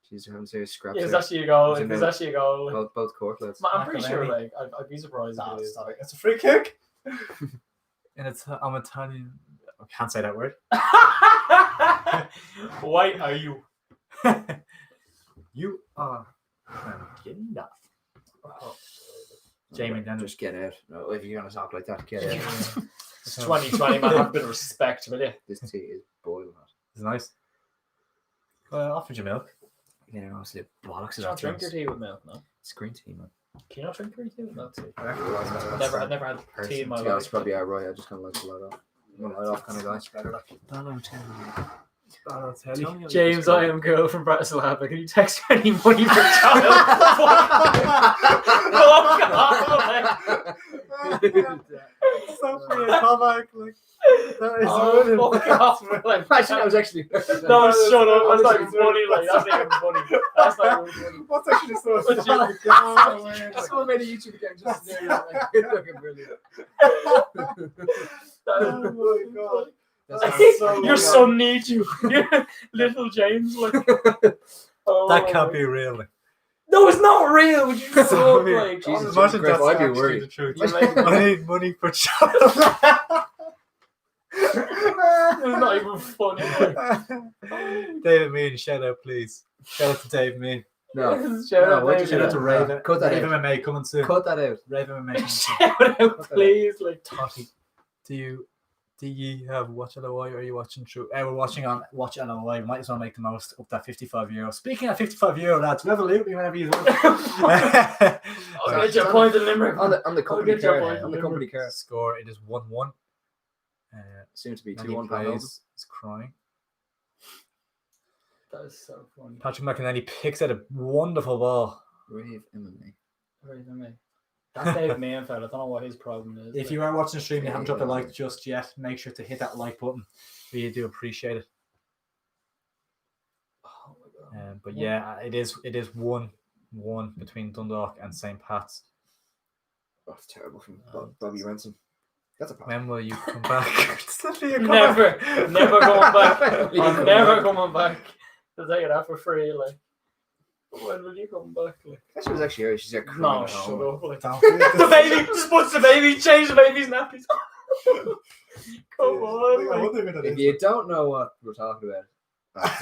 Jeez, you're having serious scraps. Yeah, it's here. actually a goal. It's in It's there. actually a goal. Like, Both court lads. I'm pretty sure. Macaroni. Like, I'd be surprised if it is. Like, It's a free kick. And I'm Italian. I can't say that word. White are you? You are enough. Jamie Dennis. Just get out. No, if you're gonna talk like that, get out. It's 2020, man. Have a bit of respect, will you? This tea is boiling hot. It's nice. Offered you milk. You know, honestly, bollocks Do is you not drink your tea with milk? No. It's green tea, man. Can you not drink your tea with milk? Tea? I've I've never had tea in my Yeah, it's life. probably outright. I just kind of like to light off. I'm a light off kind of guy. Tell me James, I am girl from Bratislava. Can you text me any money for child? Stop being a comeback, like. That is Oh, fuck off. Like, Imagine I was actually. no, shut up. That's not even funny. Like, that's not even funny. That's not even funny. What's actually so What's Someone made a YouTube account just there. Like, it's fucking brilliant. Oh my god. That's so Your son needs you. Little James. Like, oh, That can't be real. Like. No, it's not real. Would you So fuck, weird. like, Jesus, honestly. imagine that's I'd be actually worried. the truth. You make- I need money for child. It's not even funny. Like. David Mean, shout out, please. Shout out to Dave Mean. No. Shout No, out, what David. Shout out to Raven. Cut that Raven out. MMA coming soon. Cut that out. Raven MMA coming soon. Shout out, please. Like, Totty, do you have Watch LOI or are you watching through? We're watching on Watch LOI. We might as well make the most of that €55. Speaking of €55, lads, revolute me whenever you want. I'll get your point in Limerick. On the company get your car. point. On the company car. Score, it is 1-1. Seems to be Manny 2-1 plays, Ronaldo. is crying. That is so funny. Patrick McInerney picks out a wonderful ball. Rave MMA. Very funny. That's Dave Main, fella. I don't know what his problem is. If you are watching the stream and you haven't dropped a like just yet, make sure to hit that like button. We do appreciate it. Oh my god. But yeah, it is 1-1 between Dundalk and St. Pat's. Oh, it's terrible from Bobby Ransom. That's a pass. When will you come back? It's literally a comeback. Never going back. I'm never coming back. They'll take it out for free, like. When will you come back? Like, She was actually here. She's like, no, shut up. Like, Don't do it. the baby just puts the baby, change the baby's nappies. Come on. I Like, wonder who that If is. you don't know what we're talking about,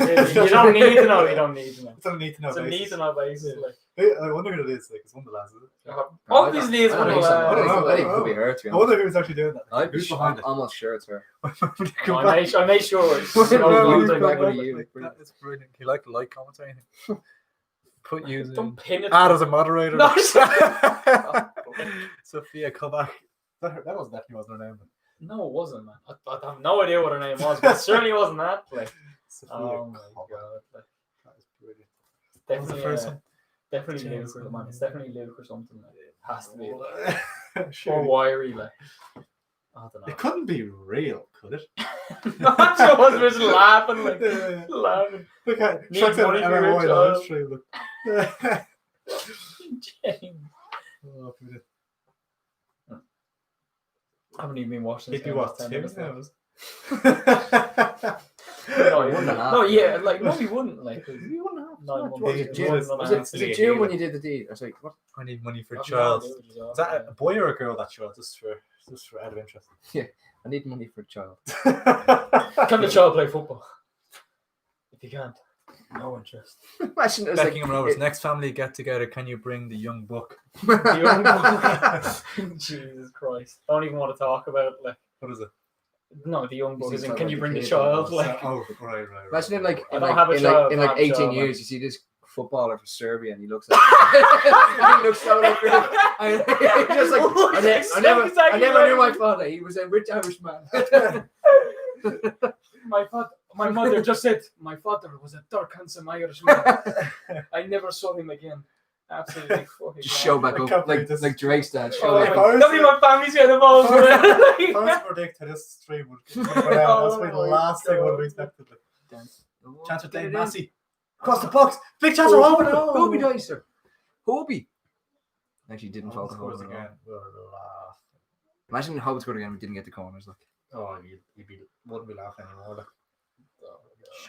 you don't need to know. You don't need to know. It's on a need to know It's a need basis. to know basis. Like, I wonder who it is. Like, it's one of the lads, is it? obviously, it's I one don't of think so. the. I think I it don't could be know. her, to be I honest. wonder who's actually doing that. I'd be Who's behind it? almost sure it's her. When you come I back- made sure. It's When you no come one back, thing. back Like, with you. Like, that is brilliant. You like the like comment or anything? Put you don't pin it. as a moderator. No, Sophia, come back. That was definitely wasn't her name. But No, it wasn't, man. I have no idea what her name was, but it certainly wasn't that. Like, Sophia, oh my come god. back. Like, That is brilliant. What was the definitely, first one? definitely James Luke or man. It's definitely Luke or something. Like, it has to be. Like, or Sure. wiry, like. I don't know. It couldn't be real, could it? I just was laughing, like, laughing. Look at Need Chuck's money on for your MMY child. live stream. Look. James. Oh, brilliant. I haven't even been watching this. He'd be game what, for 10 2 minutes now. hours? No, One and a half. no, yeah, like, no, he wouldn't. Like, You wouldn't have. no, What was was it, it June? June? Was Was it- it was it June when you did the deed? I was like, what? I need money for a I've child. no idea what you're Is that talking a boy or a girl, that child? Just for out of interest. I need money for a child. about. Can the child play football? If you can't. No interest. Imagine it was like Beckingham Rovers next family get together. Can you bring the young buck? The young buck. Jesus Christ! Don't even want to talk about it. Like, What is it? no, the young buck He's is in. talking Can you about bring the the kid child? and Like, Right. Imagine in like I in don't like have a in child, like, in I like have a 18 child, years, man. you see this footballer for Serbia, and he looks like he looks so like he's just like I never knew my father. He was a rich Irishman. My mother just said my father was a dark, handsome Irishman. I never saw him again. Absolutely fucking. Just show back up like Drake's dad. Show Oh, back if I up. was- don't even my family's getting involved. I was to predict how this stream would go down. That's my Oh my last thing I would have God. expected. Oh, Chance for get Dave it in. Massey. Across the box. Big chance for Hoban. Hobie Dicer. Hobie. Actually didn't fall to Scores Hoban again. again. Imagine Hoban scored again and we didn't get the corners. Like, Oh, wouldn't be laughing anymore. Like.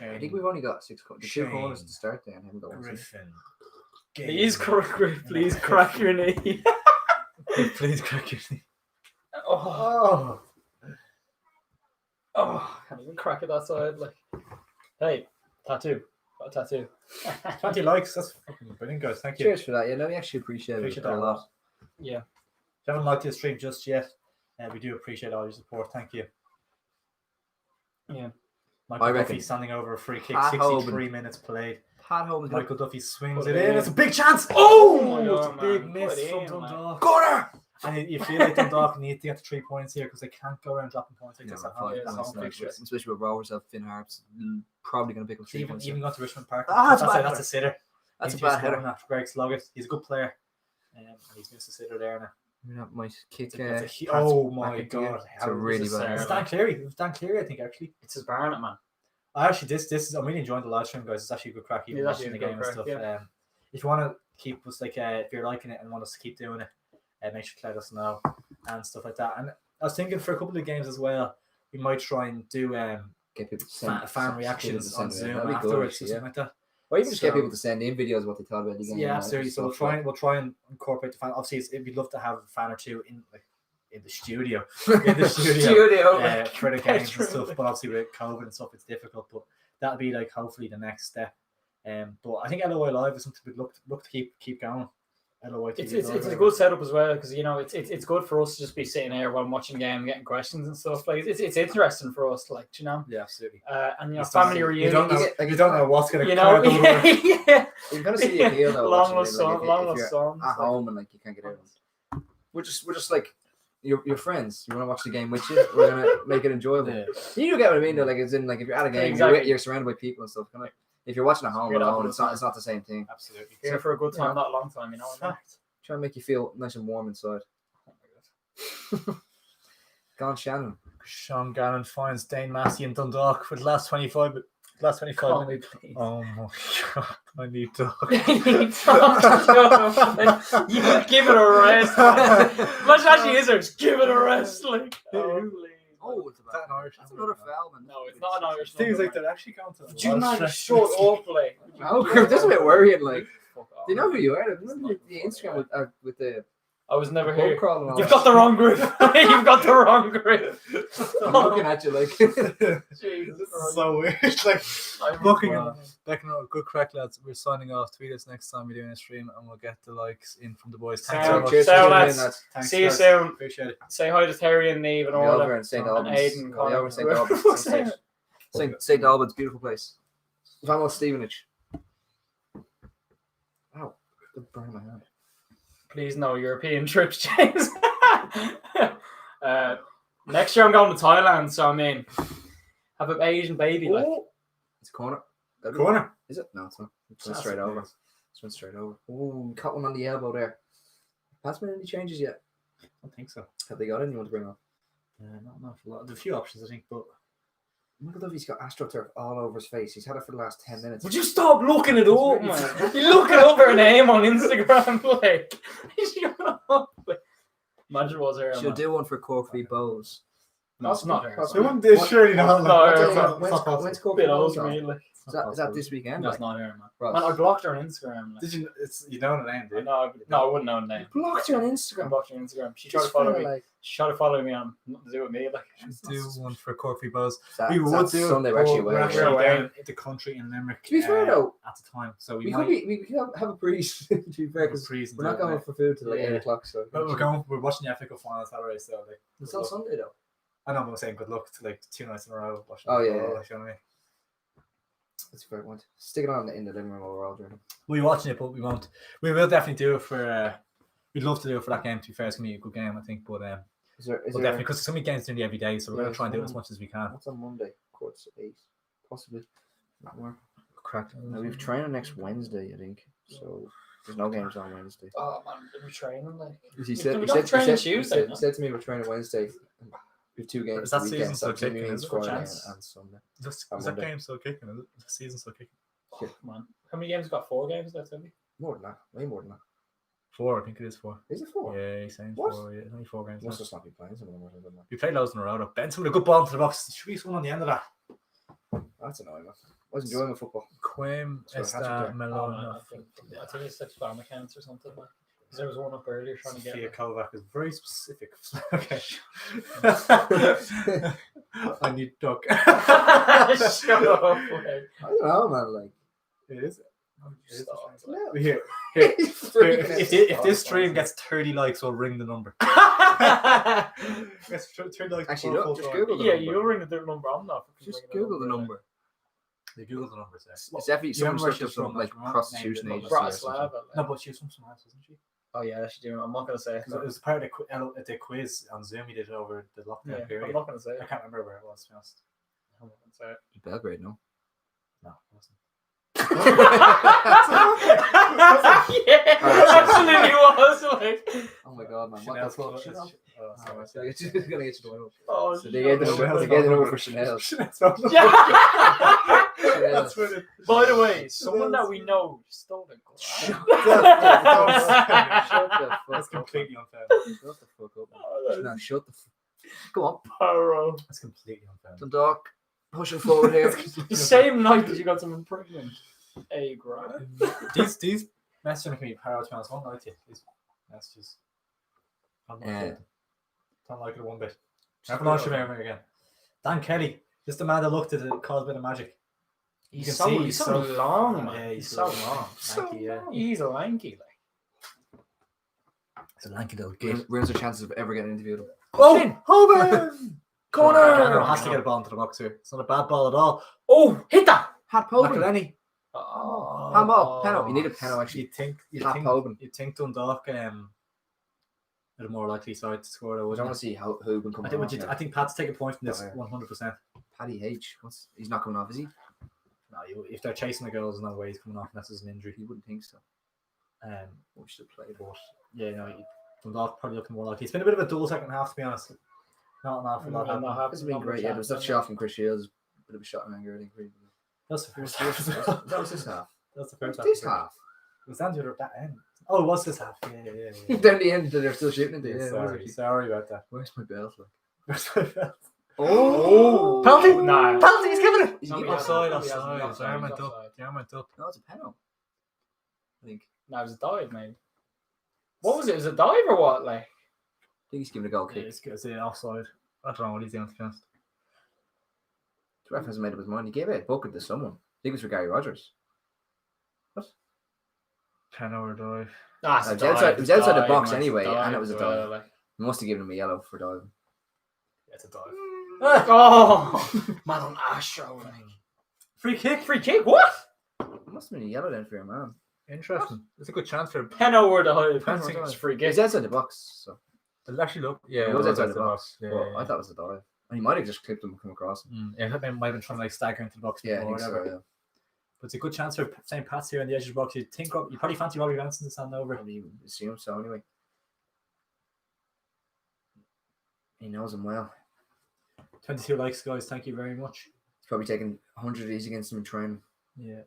I think we've only got 6 corners. The 2 Shane. corners to start there and haven't got one. Griffin. Please crack your knee. Please crack your knee. Oh, Oh. can't even crack it that side. Like, hey, tattoo. Got a tattoo. 20 likes. That's fucking brilliant, guys. Thank you. Cheers for that. Yeah, no, we actually appreciate Appreciate it that a lot. Yeah. If you haven't liked this stream just yet, we do appreciate all your support. Thank you. Yeah. Michael I Duffy reckon standing over a free kick, Pat 63 minutes played. Pat Hoban's got Michael Duffy swings Put it it in. in. It's a big chance. Oh my It's a God, big man. miss Put it from in, man. Dundalk. corner. And you feel like Dundalk need to get the 3 points here because they can't go around dropping points like Yeah, this at man, home. yeah, It's it's home not fixture. especially with Rovers have Finn Harps, probably going to pick up 3 Even points. got to Richmond Park. Ah, That's a sitter. That's a He's bad just going header. after Greg Sloggett. He's a good player. And he's missed a sitter there now. That might kick. Oh my back God! It's a really bad It's header. Dan Cleary. It was Dan Cleary, I think, actually. It's his Barnett, man. I actually this is I'm really enjoying the live stream, guys. It's actually a good crack even Yeah, watching the actually a game good and stuff. crack, yeah. If you want to keep us like if you're liking it and want us to keep doing it, make sure to let us know and stuff like that. And I was thinking for a couple of games as well, we might try and do Get people to send fan reactions on Zoom That'd be good, afterwards actually, or something like that. Or even just get So- people to send in videos of what they thought about the game. Yeah, and absolutely. So stuff, we'll try and incorporate the fan. Obviously, we'd love to have a fan or two in the studio. In the studio. For the games and stuff, but obviously with COVID and stuff, it's difficult. But that'll be like hopefully the next step. But I think LOI Live is something we'd look to keep going. LOI TV It's Live, a good setup as well because it's good for us to just be sitting here while watching the game and getting questions and stuff. Like it's interesting for us, like Yeah, absolutely. and It's family not- reunion. You don't know what's going to You know, yeah. You're gonna see the appeal though. Long actually, lost like, son, if long you're lost son. at home and like you can't get out. We're just like your friends. You want to watch the game with you? We're gonna make it enjoyable. Yeah. You get what I mean though. Like it's in like if you're at a game, Exactly. you're surrounded by people and stuff. Kind of, if you're watching at home Straight alone, up. it's not the same thing. Absolutely. Here for a good time, not a long time, you know. Fact. Try and make you feel nice and warm inside. Gone Shannon. Sean Gannon finds Dane Massey and Dundalk for the last 25 minutes. Please. Oh my God, I need to. You give it a rest. Much actually is there? Just give it a rest. Like, oh, please. Oh, it's That an Irish That's number? another foul, man. No, it's not an Irish Things number, like they're actually going to. Do you not shut up, like? No, that's a bit worrying. Like, Fuck off. do you know who you are? Remember the Instagram with the I was never bug here. crawl and all You've that? got the wrong group. You've got the wrong group. I'm looking at you like. Jesus Christ. So weird. Like I'm looking wow. at Beckham, good crack, lads. We're signing off. Tweet us next time we're doing a stream, and we'll get the likes in from the boys. Thanks so Sound. much. Cheers Sound, for lads. tuning in, lads. Thanks, See you guys. soon. Appreciate it. Say hi to Terry and Neve and We're all over that. in St. And Albans. Aidan, We're over in St. Connor. Albans. St. Albans, beautiful place. Vamos Stevenage. Ow, good burn my hand. Please no European trips, James. Next year I'm going to Thailand, so I mean, have an Asian baby. Like, It's a corner. Gotta be- Corner. Is it? No, it's not. It went That's straight over. nice. It went straight over. Ooh, caught one on the elbow there. Has been any changes yet? I don't think so. Have they got anyone to bring on? Not an awful lot. There's a few options, I think, but Michael Duffy's got AstroTurf all over his face. He's had it for the last 10 minutes. would you stop looking it up, man? You looking up her name on Instagram, like. Shut up. Imagine what's her. She'll do one for Cork v Bows. No, it's not here. They wouldn't do surely not. No, Like, it's that's not- When's a Cork bit football old for on? me. Like, Is that this weekend? that's Like, not here, man. Ross? Man, I blocked her on Instagram. Like. Did you? It's you know the name, dude. No, I wouldn't know the name. Blocked you on I Instagram. blocked her on Instagram. She tried This to follow fella, me. like, She tried to follow me on nothing to do with me. Like, Do one for Cork v Buzz. that, We would that's do it, Sunday. We're but actually we're away. actually We're away. down in the country in Limerick. To be fair though, at the time, so we we might could have a breeze. To be fair, because we're not going for food till like Yeah. 8:00. So But we're watching the FA Cup final Saturday, so like it's on Sunday though. I know I'm saying good luck to like 2 nights in a row watching. Oh, the yeah, football, yeah. like, you know what I mean? That's a fair one. Stick it on in the living room while we're all drinking. We'll be watching it, but we won't. We will definitely do it for. We'd love to do it for that game. To be fair, it's gonna be a good game, I think. But Is there? we'll definitely because there's so many games nearly every day, so we're Yeah, gonna try and do it there's as much as we can. What's on Monday? Quarter to 8, possibly. Not more. Correct. Now we've training next Wednesday, I think. So there's no games on Wednesday. oh man, are we training? Like, He said, we he don't said, train he on said, Tuesday. he no? said to me we're training Wednesday. We have 2 games. Is that the weekend, season still so it kicking, means is it? Friday Chance? and Sunday. Is On that Monday. game still kicking? Is it? The season's still kicking. Oh, man, how many games got? 4 games left, have we? More than that. Way more than that. 4, I think it is 4. Is it 4? Yeah, he's saying What? 4. Yeah, only 4 games. Must left. just not be playing some of them more than that. We played loads in a row. Though. Ben, some of the good ball into the box. Should we one on the end of that? That's annoying, man. I was enjoying the football. Quim, So hat-trick Esta, there. Oh, Melon, man, I think it's like spam accounts or something. Like, 'cause there was one up earlier trying to get. Sophia Like, Kovac is very specific. Okay. I need duck. Shut up! Like, I don't know, man. Like, It is. stop, no. Here, He's freaking if out. this stream gets 30 likes, we'll ring the number. Gets 30 likes. Actually, before look, just full Google the yeah, number. you'll ring the number. I'm not. Just ringing Google the number. They Google the numbers there. It's definitely You someone remember looked up she's from, some like like, Vermont, prostitution named agency. Bratislava. or something. Bratislava. No, Like. but she was from somewhere else, wasn't she? Oh yeah, that's doing. I'm not gonna say. Because it was part of the quiz on Zoom we did over the lockdown Yeah, I'm period. not gonna say. I can't remember where it was, to be honest. I'm not gonna say it. Belgrade, no. No, it wasn't. Yeah, absolutely was. Like, Oh my god, man! Chanel What the fuck? Chanel. Oh, sorry. So it's just gonna get you the oh, So they gave the number. They gave the number for Chanel. That's brilliant. By the way, someone that we know stole the Shut That's the fuck up. completely unfair. Shut the fuck up. Oh, No, shut the. Go on, Pyro. That's completely unfair. Dundalk. Pushing forward here. The same night that you got someone pregnant. Hey, Grant. These messaging me, Pyro, to be honest, won't like it. These messages. Don't like it. Don't like it one bit. Never launch your memory again. Dan Kelly, just the man that looked at it, caused a bit of magic. You He's can so, see he's so long, man. Yeah, he's so long. Lanky, yeah. He's lanky, like. It's a lanky little Ruins our chances of ever getting interviewed. Oh, Hoban! Corner! Has to get a ball into the box here. It's not a bad ball at all. Oh, hit that! Hat Poben. McElhenney. Oh, Pamo. Penno. You need a penno actually. You'd Poben. think Dundalk are the more likely side to score. Though, I don't wouldn't want to see how Hogan comes I off. think, I think Pat's take a point from this Oh, 100%. Paddy H. He's not coming off, is he? No, if they're chasing the goals, there's no way he's coming off unless there's an injury. You wouldn't think so. We should play, but Yeah, no, Dundalk probably looking more likely. It's been a bit of a dull second half, to be honest. Not an awful lot. not it's been great. Yeah, there was that shot from Chris Shields. Bit of a shot in anger, I think. Really. That's the first half. That was this half. That's the first half. This half. It was down to that end. Oh, it was this half. Yeah. Down the end, they're still shooting at Yeah, the sorry about that. Where's my belt? Like? Where's my belt? Oh! Penalty? Nah. Penalty! He's giving it! He's No, giving he it. hasn't. Offside. The arm went Offside. up. The arm went up. No, it's a penalty. I think. No, it was a dive, mate. What was it? Was it a dive or what? Like, I think he's giving a goal kick. It's offside. I don't know what he's doing, to be honest. The ref hasn't made up his mind. He gave it a bucket to someone. I think it was for Gary Rogers. What? Penalty or dive. nah, it's It a was dive. outside- it was outside the Dive, box man, it's a anyway, and it was a well, dive. like. He must have given him a yellow for diving. It's a dive. Oh, man on Astro. Like. Free kick. Free kick? What? It must have been a yellow then for your man. Interesting. It's a good chance for him. Penno or the dive? Penno I or think dive. it's free It kick. was outside the box, so It'll actually look. Yeah, it was outside the box. Yeah, but yeah. I thought it was a dive. And he might have just clipped him and come across. Yeah, I think they might have been trying to like stagger into the box. Yeah, I before, think so. whatever. Yeah. But it's a good chance for St. Pat's here on the edge of the box. You probably fancy Robbie Benson to stand over. Probably assume so anyway. He knows him well. 22 likes, guys. Thank you very much. He's probably taking 100 of these against him in training. Yeah.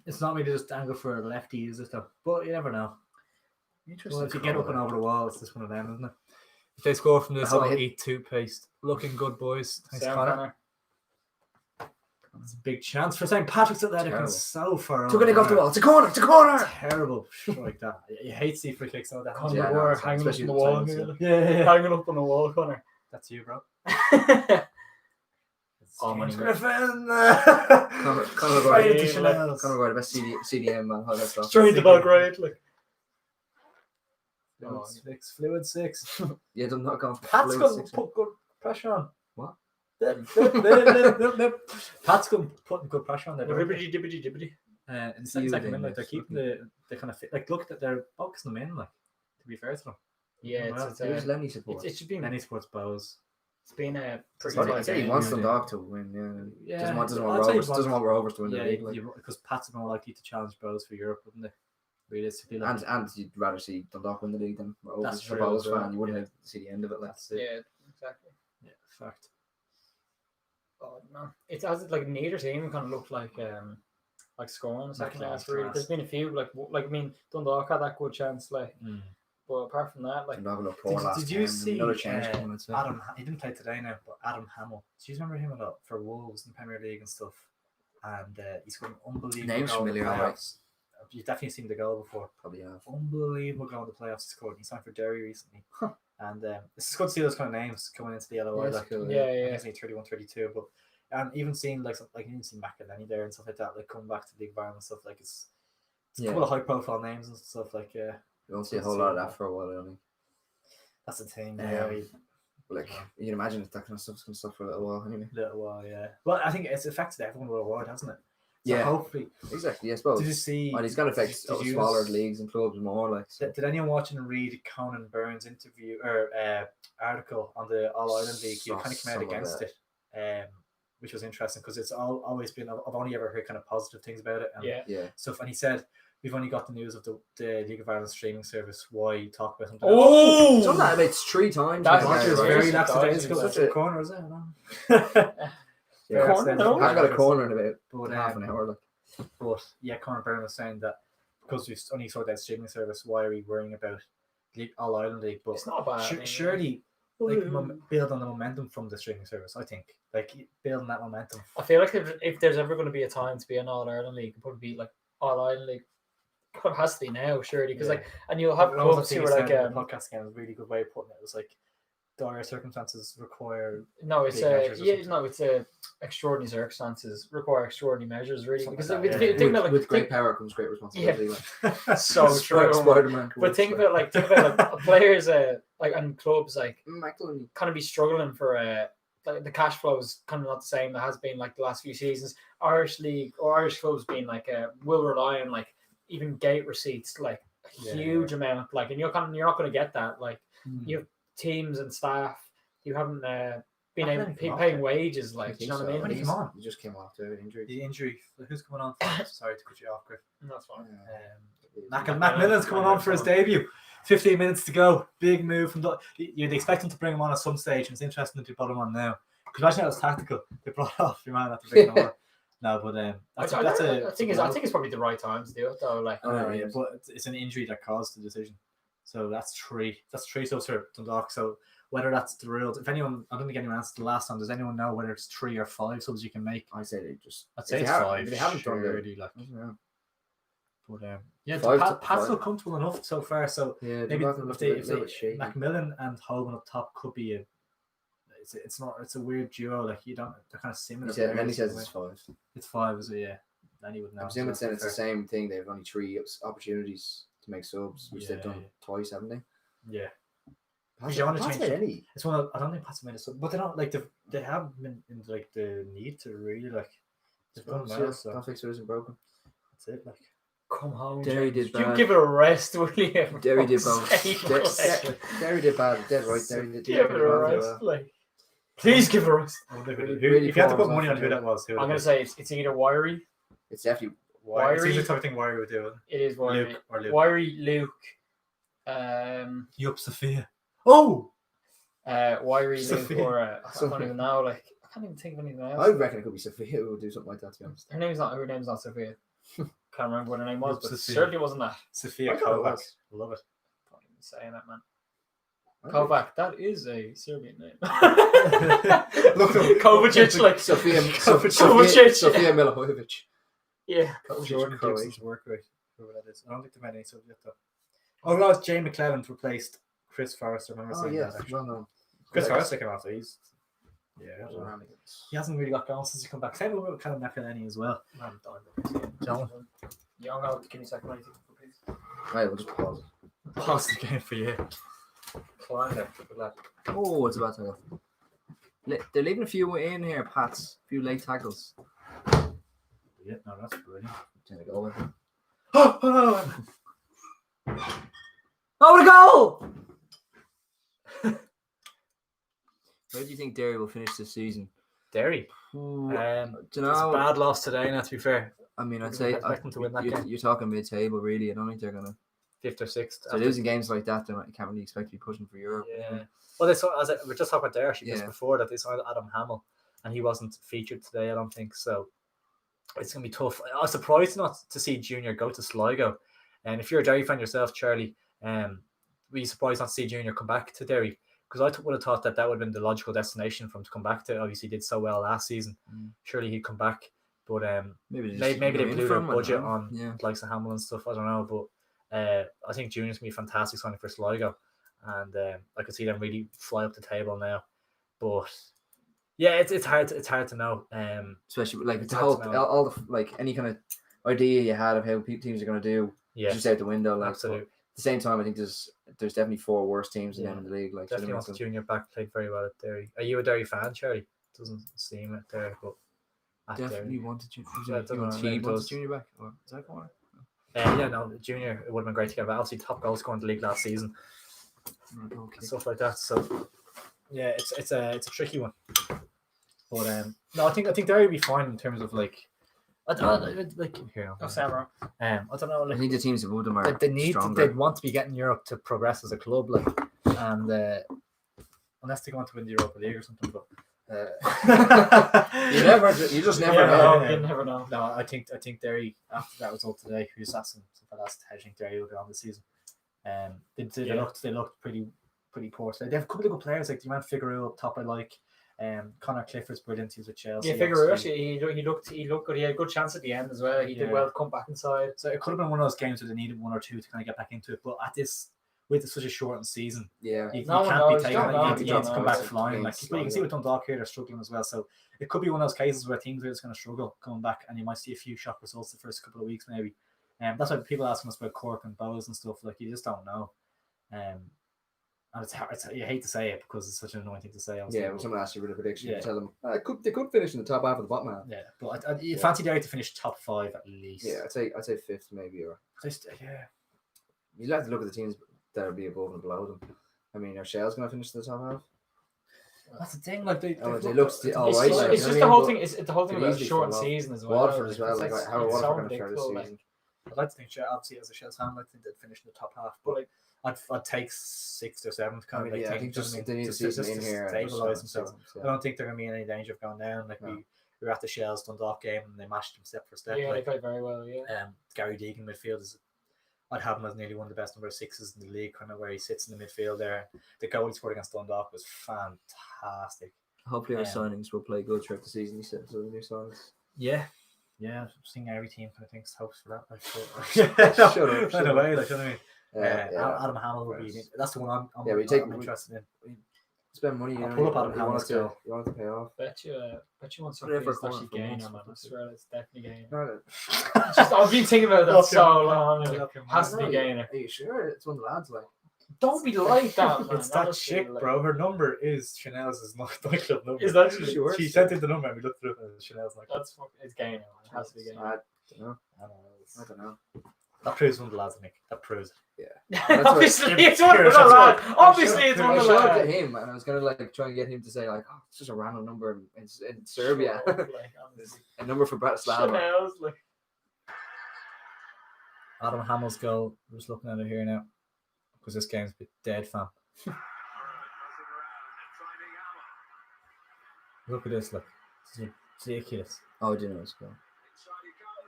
It's not me to just angle for a lefty, is it though? But you never know. Interesting. Well, if you get up and over the wall, it's just one of them, isn't it? If they score from this, I hope I'll hit- eat toothpaste. Looking good, boys. Thanks, Sam Connor. Connor. It's a big chance for St. Patrick's Athletic and Terrible. so far. Took a nick off the over. wall. It's a corner. It's a corner. Terrible like that. You hate see free kicks like that. Connor Yeah, I know, Moore it's- hanging up on especially the the wall. times, Here. Yeah. Hanging up on the wall, Connor. That's you, bro. Oh, money. Griffin. Conor Straight into Like- Chanel's. Conor Roy, the best CDM man. How that's Straight to Belgrade. Like. Fluid six. Yeah, they're not going. Pat's Fluid going to six. put good pressure on. What? Pat's going to put good pressure on there. Dibbity, dibbity, dibbity. In the second Fielding, minute, like they're yes. keeping the kind of fit. Like look at they're boxing them in. Like to be fair to them, Yeah, Well, it's Who's Lenny support? it should be. any sports bows. It's been a pretty. Sorry, I tight said he game. wants really. Dundalk to win. Yeah. Yeah, Doesn't want I'd say Rovers. he Doesn't want Rovers to win the Yeah, league. Like. because Pat's more likely to challenge bows for Europe, wouldn't they? Realistically, like, And you'd rather see Dundalk win the league than Rovers. That's As a true Bows as well, fan, you wouldn't yeah. like to see the end of it. Like. that's it. Yeah, exactly. Yeah, fact. Oh man, it's as like neither team kind of looked like scoring the second half. Really, class. there's been a few like I mean Dundalk had that good chance like, but apart from that like Dundalk looked poor last Did you time. see Another change coming? I'd say. Adam? He didn't play today now, but Adam Hamill. Do you remember him a lot for Wolves in the Premier League and stuff? And he's got an unbelievable Name's goal in the familiar, alright. playoffs. You've definitely seen the goal before. Probably have. Unbelievable goal in the playoffs he scored. He signed for Derry recently. And it's good to see those kind of names coming into the LOI. Yeah, it's like, cool, yeah, I think yeah. he's only 31, 32, but even seeing like you didn't see McElhenney there and stuff like that, like coming back to League Ireland and stuff, like it's a Yeah. couple of high profile names and stuff like You won't see a Let's whole see. lot of that for a while, I don't think. that's the thing. Like, you can imagine that kind of stuff's going to stop for a little while anyway. Little while, yeah. Well, I think it's affected everyone worldwide, hasn't it? So Yeah. hopefully, Exactly, I suppose. did you see? And he's going to affect did you smaller s- leagues and clubs more. Like, so. Did anyone watch and read Conan Burns' interview or article on the All Ireland League? He Saw kind of came out some of against it, which was interesting because it's always been. I've only ever heard kind of positive things about it. And yeah. Yeah. stuff. And he said, "We've only got the news of the League of Ireland streaming service. Why talk about something?" He's done that about 3 times. That's in his Roger is career, very right? lackadaisical. Such That's a- a corner, is it? Yeah, Corner, no? I've got a corner in about But, half an hour. Like. But yeah, Conor Byrne was saying that because we've only sorted out streaming service, why are we worrying about All Ireland League? But It's not bad. I mean, surely, like build on the momentum from the streaming service. I think like building that momentum. I feel like if there's ever going to be a time to be an All Ireland League, it'd probably be like All Ireland League. It has to be now, surely, because Yeah. like, and you'll have What was clubs the who thing are he like, said in the podcast again was a really good way of putting it. It was like dire circumstances require. no, it's big measures or something. it's extraordinary circumstances require extraordinary measures, really. Something Because like like, that, think yeah. about like With great power comes great responsibility. Like. so true. Spider-Man. But think about like players like and clubs like McElhenney. kind of be struggling for like the cash flow is kind of not the same that has been like the last few seasons. Irish league or Irish clubs being like will rely on like even gate receipts like a Yeah, huge amount like, and you're not going to get that like Mm. you have teams and staff you haven't been How able many to come paying off wages like do you know what I When mean? he come on? He just came off to injury. The injury. Who's coming on? Sorry to cut you off, Griff. That's fine. Macmillan's coming on for his debut. 15 minutes to go. Big move from. You'd expect him to bring him on at some stage, and it's interesting to put him on now. Because imagine that was tactical. They brought off your man at the big number. No, but I think it's probably the right time to do it though. Like, yeah, but it's an injury that caused the decision. So that's three. That's 3 subs for Dundalk. So whether that's the rule, if anyone, I don't think anyone answered the last time. Does anyone know whether it's 3 or 5 subs you can make? I say they just. I'd say if it's they have- 5. if they haven't done it. surely, like. I don't know. But yeah, Five to- Pat's five. still comfortable enough so far. So Yeah, maybe Dundalk if looked they, a little bit shaky. Macmillan and Hogan up top could be a. It's a weird duo. Like you don't. They're kind of similar. Then he says players, it's 5. it's 5, is it? Yeah. Then he would know. I'm assuming so it's the fair. same thing. They've only 3 opportunities to make subs, which they've Yeah, done yeah. twice, haven't they? Yeah. Pat's you wanna Pat's change made any. It's one. I don't think Pat's made a sub, but they don't like they have been in like the need to really like. They've done well, so Don't fix it isn't broken. that's it. Like. come home. Derry James. did You bad. give it a rest, will you? Derry did For both. fuck's sake, Derry did bad. Dead right. Derry did give it a rest. Like, please give it a rest. Really If you had to falls put money off on who the- that was, who I'm gonna say it's either Wiry. It's definitely. Why? It's Wiry- the type of thing Wiry would do. It is Wiry. Luke or Luke. Wiry, Luke. Yup, Sophia. Oh. Wiry, Luke, Sophia. or I Sophia. don't even know. Like, I can't even think of anything else. I reckon it could be Sophia who would do something like that. To be honest. Her name's not Sophia. Can't remember what her name was, Yup, but it Sophia. certainly wasn't that. Sophia I thought it Kovac. was. Love it. Can't even say that, man. Kovac, that is a Serbian name. Look at him. Kovacic, like Sofia Kovacic. Milivojevic. Yeah. Jordan Croatia. Dixon's work rate. Whoever that is. I don't think they've made any subject though. Oh no, it's Jay McClellan replaced Chris Forrester. I remember Oh saying yes, that actually. well known. Chris Yeah, Forrester came out, so he's he hasn't really got going since he come back. Same with kind of McElhenney as well. I'm dying. John, Yeah, I'll give me a second. Please. Right, we'll just pause it. pause the game for you. Climb there, good lad. Oh, it's about to go. They're leaving a few in here, Pats. A few late tackles. Yeah, no, that's brilliant. There we go. Oh, the goal! Where do you think Derry will finish this season? Derry. Don't It's a know. bad loss today. Now, to be fair, I mean, I'd I say expect them to win that game. you're talking mid-table, really. I don't think they're gonna. 5th or 6th. So losing games like that, you can't really expect to be pushing for Europe. Yeah. Well, they saw, we just talked about there actually just Yeah. before that they signed Adam Hamill, and he wasn't featured today. I don't think so. It's gonna be tough. I was surprised not to see Junior go to Sligo, and if you're a Derry fan yourself, Charlie, were you surprised not to see Junior come back to Derry? Because I would have thought that would have been the logical destination for him to come back to. Obviously, he did so well last season. Surely he'd come back, but Maybe maybe they blew their budget on Yeah. the likes of Hamill and stuff. I don't know, but I think Junior's gonna be a fantastic signing for Sligo, and I could see them really fly up the table now. But yeah, it's hard to know. Especially like It's the hard whole to know. all the like any kind of idea you had of how teams are going to do, Yeah, just out the window. Like, absolutely. At the same time, I think there's definitely 4 worse teams than Yeah. them in the league. Like, Definitely wants Junior back. Played very well at Derry. Are you a Derry fan, Charlie? Doesn't seem it there, but at definitely Derry. wanted Junior. Yeah, I don't know, maybe He it wants does. Junior back. Or is that corner? Yeah, no, Junior. It would have been great to get back. Obviously, top goal scorer in the league last season, Okay. stuff like that. So yeah, it's a tricky one. But no, I think Derry will be fine in terms of like. I don't know, like here. Oh, Samra. I don't know. I Like, think the teams above them are they need stronger. they'd want to be getting Europe to progress as a club, like, and unless they want to win the Europa League or something, but You just never know. You never know. No, I think Derry after that result today, who's asking for that, I think Derry will go on the season. They looked pretty poor today. They have a couple of good players like the man Figueroa up top. I like. Connor Clifford's brilliant. He's with Chelsea. Yeah, Figueroa actually he looked good. He had a good chance at the end as well. He did Yeah. well to come back inside. So it could have been one of those games where they needed 1 or 2 to kind of get back into it. But at this, with such a shortened season, Yeah. you No one can't knows, be taking don't it. know, You you need don't to know. come back It's flying. Like against you can see with Dundalk here, they're struggling as well. So it could be one of those cases where teams are just going to struggle coming back, and you might see a few shock results the first couple of weeks, maybe. That's why people asking us about Cork and Bows and stuff. Like you just don't know. And it's hard. You hate to say it because it's such an annoying thing to say. Obviously, Yeah, when but- someone asks you with a prediction, Yeah. you tell them they could finish in the top half of the bottom half. yeah. But I fancy Derry to finish top 5 at least. Yeah, I'd say 5th maybe, or Yeah. you'd have to look at the teams that would be above and below them. I mean, are Shell's going to finish in the top half? That's the thing. Like they Oh, look- they look It's, all right. just, like, it's you just know the what I whole mean? thing. It's the whole thing Could about easily shortened fall off. season as well. Watford as well. Like, it's- how are it's Watford so going to start this predictable, like, season? I'd like to think, obviously, as a Shels fan, I'd like to think they'd finish in the top half. But like, I'd take 6th or 7th. Kind of like I think just they need a just season in here. and just stabilize start themselves. seasons, I don't think they're going to be in any danger of going down. Like No. we were at the Shels Dundalk game and they mashed them step for step. Yeah, they like, played very well. Yeah. Gary Deegan midfield is. I'd have him as nearly one of the best number 6s in the league, kind of where he sits in the midfield there. The goal he scored against Dundalk was fantastic. Hopefully our Yeah. signings will play good throughout the season. He said, so the new signings. Yeah, I'm seeing every team kind of thinks hopes for that. Like, Shut up, By the way, like, you know what I mean? Yeah. Adam Hamill would be. That's the one I'm Yeah, we take- interested in. Spend money. I'll pull up Adam Hamill's to goal. you want it to pay off. Bet you want Put it in something for a that's corner actually for gain once. on man. I swear it's definitely gain. No, Just I've been thinking about that Up so your- long. up Like, your has to be mind. gainer. Are you sure? It's one of the lads, like. Don't be like that, man. It's that honestly, chick, like- bro. Her number is Chanel's nightclub number. Is that true? Sure. She sent in the number and we looked it up and it's Chanel's nightclub. That's it's gainer. Man. It has to be gainer. I don't know. I don't know. I don't know. That proves one of the lads, Nick. That proves it. That's Obviously, what- it's one of the That's lads. what- Obviously, it's one I of the showed it to lads. him, and I was gonna like try and get him to say like, "Oh, it's just a random number in Serbia, Like, honestly. a number for Bratislava." Chanel's, like, Adam Hamill's goal. We're just looking at it here now because this game's a bit dead, fam. Look at this, look. This is ridiculous. Oh, I didn't know it's going.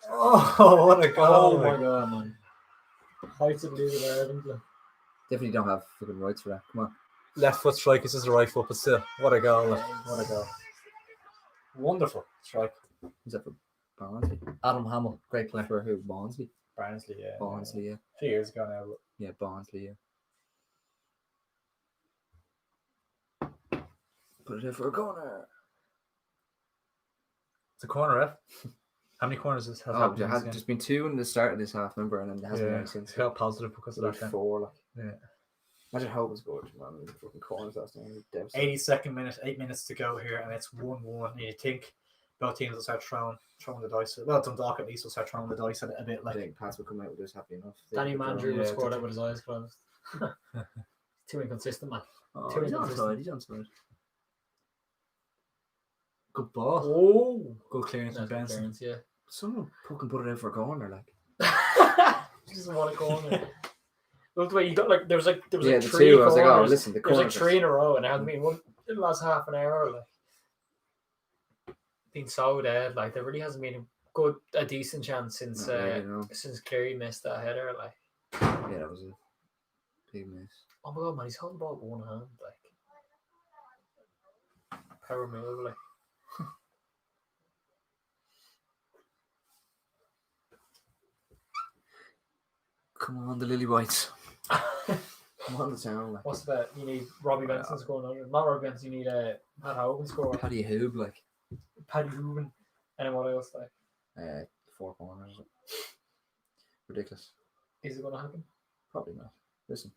Oh, what a goal! oh my god, man. Heights of League of Ireland. Like. Definitely don't have fucking rights for that. Come on. left foot strike. This is the right foot, but still, what a goal! What a goal! Wonderful strike. Is that for Barnsley? Adam Hamill, great player. For who? Barnsley? Barnsley, yeah. Barnsley, yeah. A few years ago now. But Yeah, Barnsley, yeah. Put it in for a corner. it's a corner, ref. How many corners has happened? There's been 2 in the start of this half, remember, and then there hasn't been any since. It's got positive because of There's that. 4, like. Yeah. Imagine how it was good, man. The fucking corners last night. 82nd minute, 8 minutes to go here, and it's 1-1. And you think both teams will start throwing the dice. Well, Dundalk at least will start throwing the dice a bit. I Like think Pats will come out with this happy enough. Danny Mandrew will score yeah, that with his eyes closed. Too inconsistent, man. Oh, Too he's inconsistent. He's onside. good ball, Oh, good clearance from that's Benson. clearance, yeah. Someone fucking put it in for a corner, like. He doesn't want to go on it. Look the way you got like there was Yeah, like the 3 two. I was corners. like, oh, listen, the There was like corners. 3 in a row, and there hasn't been one in the last half an hour. Like been so dead. Like there really hasn't been a decent chance since Not really, no. since Cleary missed that header. Like Yeah, that was a big miss. oh my god, man, he's holding the ball with one hand. Like power move. Like Come on, the Lily Whites. Come on, the town, like. what's that? You need Robbie Benson scoring under. Not Robbie Benson. You need Pat Hogan score. How do you hoop, like? Paddy Hooven. And then what else? Like 4 corners. Ridiculous. is it going to happen? Probably not. Listen.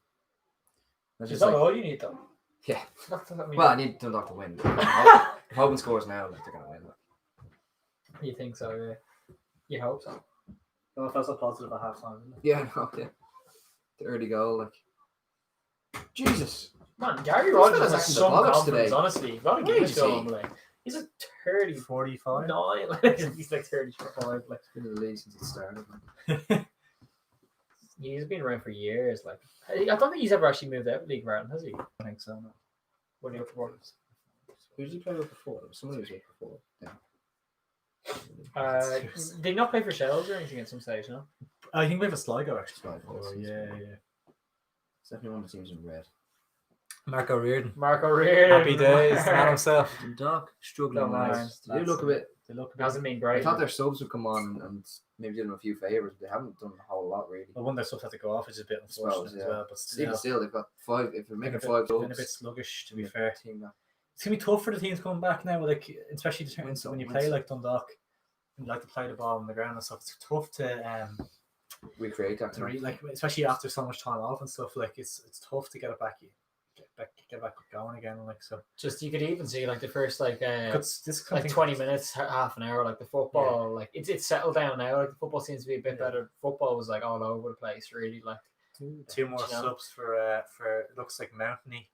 That's Is just that like, all you need though? yeah. That's what I mean. Well, I need Dundalk to win. If Hogan scores now, like, they're going to win. Like. You think so? Yeah. You hope so. Well, that's a positive at half time, isn't it? Yeah, no, yeah. The early goal, like. Jesus. Man, Gary This Rogers fella's has acting some the bollocks confidence, today. honestly. You've got to What give it age to is he? him. Like, he's a 30, 45. 9. He's like 35. Like, Been in the league since it started. Like. he's been around for years. Like, I don't think he's ever actually moved out of League Martin, has he? I think so. No. What do you for? Who did he play with before? Somebody was with before. Yeah. Did he not play for Shells or anything at some stage? No. I think we have a Sligo actually. Sligo, Oh, yes, yeah. It's definitely one of the teams in red. Marco Reardon. Marco Reardon. Happy days, the man himself. Dundalk struggling. No, lads. man. They do look a bit. They look a It bit. hasn't been I great. thought their subs would come on and maybe do them a few favours, but they haven't done a whole lot really. Well, one of their subs had to go off, which is a bit Suppose, unfortunate as yeah. well. But still, Even still, they've got 5. If they're making 5 been a goals, bit sluggish, to be fair. team that It's gonna be tough for the teams coming back now, like especially Win some, when you win play some. like Dundalk, and you like to play the ball on the ground and stuff. It's tough to recreate that. like especially after so much time off and stuff. Like it's tough to get it back, get back going again. Like so, Just you could even see like the first like this kind of thing- 20 minutes, half an hour, like the football, like it's settled down now. Like the football seems to be a bit better. Football was like all over the place, really. Like 2 more you know? subs for it looks like Mountney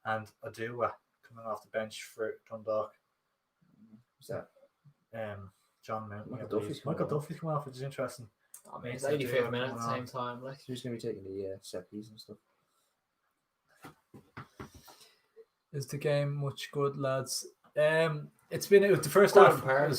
and Adua coming off the bench for Dundalk. Who's that? John Mountney. Michael I believe. Duffy's coming Michael off. Duffy's coming off, which is interesting. I mean, it's Makes it 85 do minutes at the it. same time. Like Who's going to be taking the set piece and stuff? Is the game much good, lads? It's been the first Good half. in part.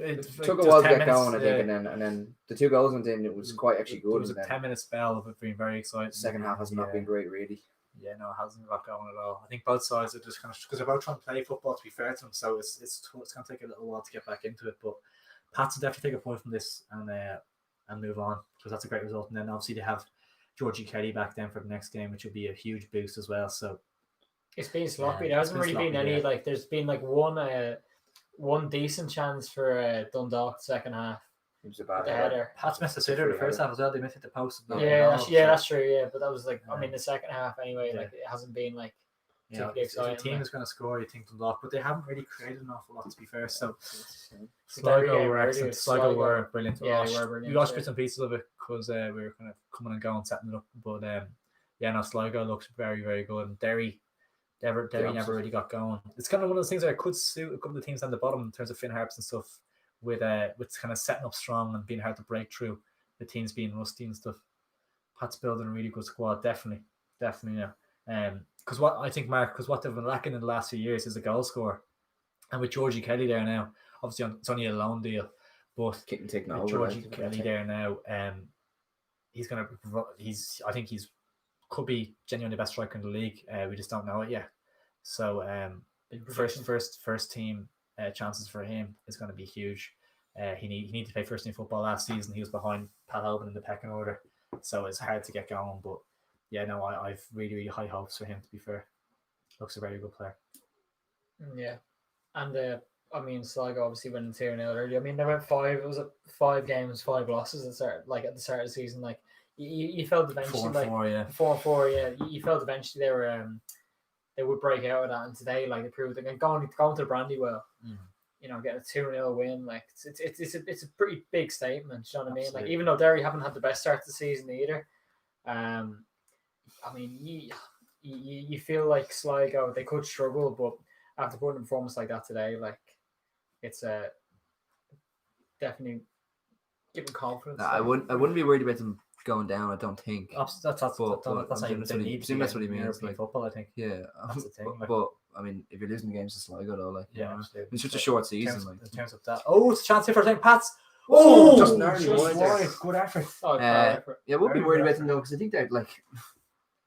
It took a while to get going, I think, and then the 2 goals went in. It was quite actually It good. was a And then 10-minute spell of it being very exciting. the second half has not been great, really. Yeah, no, it hasn't got going at all. I think both sides are just kind of because they're both trying to play football. To be fair to them, so it's going to take a little while to get back into it. But Pats will definitely take a point from this and move on because that's a great result. And then obviously they have Georgie Kelly back then for the next game, which will be a huge boost as well. So it's been sloppy. Yeah, There it's hasn't been really been sloppy, any yeah. like. There's been like one decent chance for Dundalk second half. It was a bad The header. header. Pats missed the sitter the first half as well. They missed it the post. That's true. Yeah, but that was like I Yeah. mean the second half anyway. Yeah. Like it hasn't been like Yeah, particularly if the exciting. team like. is going to score, you think Dundalk, but they haven't really created an awful lot to be fair. So Derry Sligo game were earlier, excellent. Sligo Sligo. were brilliant. Yeah, they were brilliant, We watched yeah. bits and pieces of it because we were kind of coming and going, setting it up. But yeah, no, Sligo looks very, very good. And Derry never really got going. It's kind of one of those things that could suit a couple of teams on the bottom in terms of Finn Harps and stuff, with kind of setting up strong and being hard to break through. The teams being rusty and stuff. Pat's building a really good squad, definitely, yeah. Because what they've been lacking in the last few years is a goal scorer, and with Georgie Kelly there now, obviously it's only a loan deal, but Kitten taking with over. Georgie like, Kelly there now, he's gonna. I think he's could be genuinely the best striker in the league. We just don't know it yet. So first team chances for him is going to be huge. He needed to play first team football last season. He was behind Pat Hoban in the pecking order, so it's hard to get going. But yeah, no, I've really, really high hopes for him. To be fair, looks a very good player. Yeah, and I mean, Sligo obviously went 2-0 early. I mean, they went 5. It was 5 games, 5 losses at the start. Like at the start of the season, like you felt eventually 4-4, yeah. 4-4, yeah. You felt eventually they would break out of that, and today, like, they proved it. And going to Brandywell, you know, getting a 2-0 win, like it's a pretty big statement. You know what I mean? Absolutely. Like, even though Derry haven't had the best start to the season either, I mean, you feel like Sligo, they could struggle, but after putting a performance like that today, like, it's definitely giving confidence. No, I wouldn't be worried about them going down. I don't think. That's But what I they need. that's what he means. European Like, football, I think. yeah, That's the thing. but I mean, if you're losing the games to Sligo, though, like, Yeah, you know, absolutely. it's such a short In season. terms, Like, in terms of that, it's a chance here for St. Pat's. just narrowly wide there. Good effort. Yeah, we'll be Very worried good about effort. them though, because I think they're like.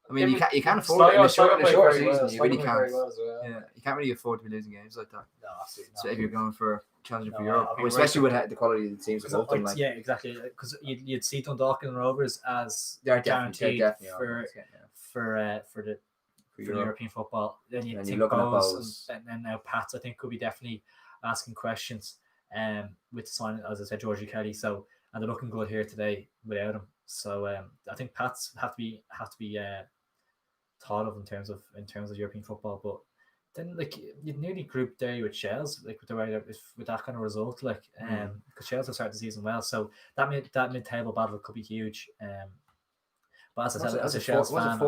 I mean, Yeah, you can't afford it in a short Sligo season. played very You really well can't. as well. Yeah, you can't really afford to be losing games like that. No, absolutely So not. if you're going for challenging for No, Europe, I'll be especially right with the quality of the teams above them, like yeah, exactly. Because you'd see Dundalk and Rovers as they're guaranteed definitely for the European football. Then you And think you're looking at Bowes Bowes. and then now Pats, I think, could be definitely asking questions. With the signing, as I said, Georgie Kelly. So, and they're looking good here today without him. So I think Pats have to be thought of in terms of European football. But then, like, you'd nearly group Derry with Shells, like, with the way that with that kind of result, like, because Shells have started the season well. So that mid table battle could be huge. But as I said, as a Shells fan,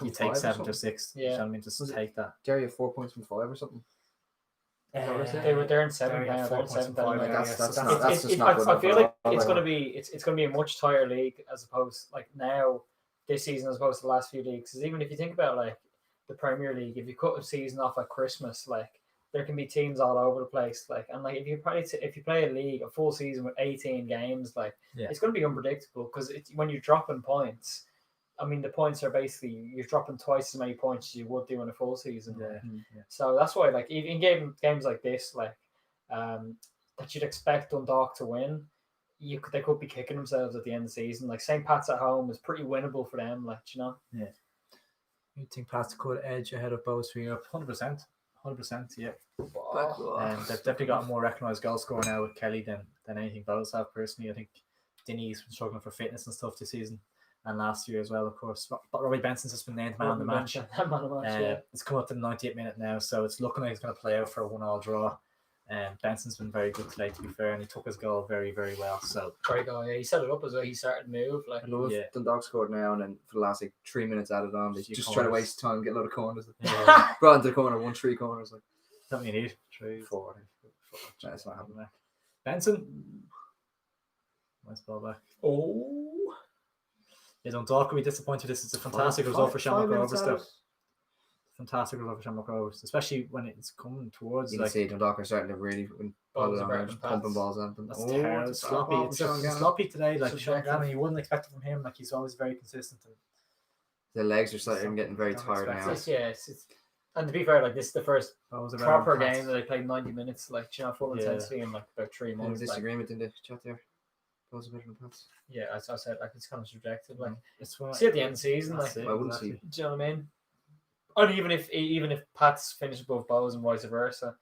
you take 7 or 6. Yeah. You know what I mean, just take that. Derry have 4 points from 5 or something. They're in 7 Derry have now. 4 They're in points 7 from 5, now. I guess. That's So not- that's just not good I enough feel at like all, it's like, going to be it's going to be a much tighter league as opposed, like, now this season as opposed to the last few leagues. Because even if you think about, like, the Premier League, if you cut a season off at Christmas, like, there can be teams all over the place. Like, and like, if you play a league, a full season with 18 games, like, Yeah. it's going to be unpredictable because when you're dropping points. I mean, the points are basically you're dropping twice as many points as you would do in a full season. Yeah. So that's why, like, in games like this, like, that you'd expect Dundalk to win, they could be kicking themselves at the end of the season. Like, St. Pat's at home is pretty winnable for them. Like, you know. Yeah. You think Pats could edge ahead of Bowes for Europe? 100%. 100%. Yeah. They've definitely got a more recognised goal scorer now with Kelly than anything Bowes have. Personally, I think Dinny's been struggling for fitness and stuff this season. And last year as well, of course. But Robbie Benson's just been named man of the match. It's come up to the 98th minute now, so it's looking like it's going to play out for a 1-1 draw. Benson's been very good today, to be fair, and he took his goal very, very well. So great goal, yeah. He set it up as well. He started to move. Like, I love Dundalk scored now, and then for the last, like, 3 minutes added on, they just try to waste time, get a lot of corners. Yeah. Brought into the corner, 3 corners. Like, don't you need 3, 4? That's not happening. Benson, nice ball back. Oh. Yeah, Dundalk will be disappointed. This is a fantastic result for Shamrock Rovers, though. Fantastic result for Shamrock Rovers, especially when it's coming towards. You can see Dundalk are starting to really pumping balls at them. That's terrible. Sloppy. It's sloppy today. Like, Sean Gannon, you wouldn't expect it from him. Like, he's always very consistent. The legs are starting getting very tired now. And to be fair, like, this is the first proper game that they played 90 minutes, like, you know, full intensity in, like, about 3 months. Disagreement in the chat there. Those are better than Pats. Yeah, as I said, like, it's kind of subjective. Like, see at the end of the season, like, I wouldn't see. Do you know what I mean? And even if Pats finish above Bowes and vice versa,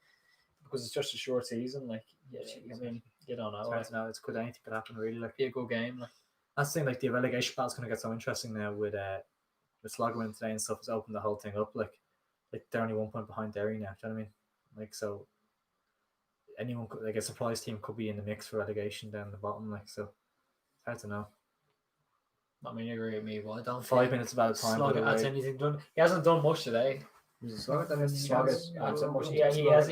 because it's just a short season, like, I mean, you don't know. It's good. Anything could happen, really. Like, be a good game. Like, that's the thing. Like, the relegation battle's going to get so interesting now with Sligo winning today and stuff. Has opened the whole thing up. Like they're only 1 point behind Derry now. Do you know what I mean? Like, so anyone could, like, a surprise team could be in the mix for relegation down the bottom. Like, so it's hard to know. I mean, you agree with me, but I don't. 5 minutes about time. Sligo has anything done? He hasn't done much today. Yeah, he has.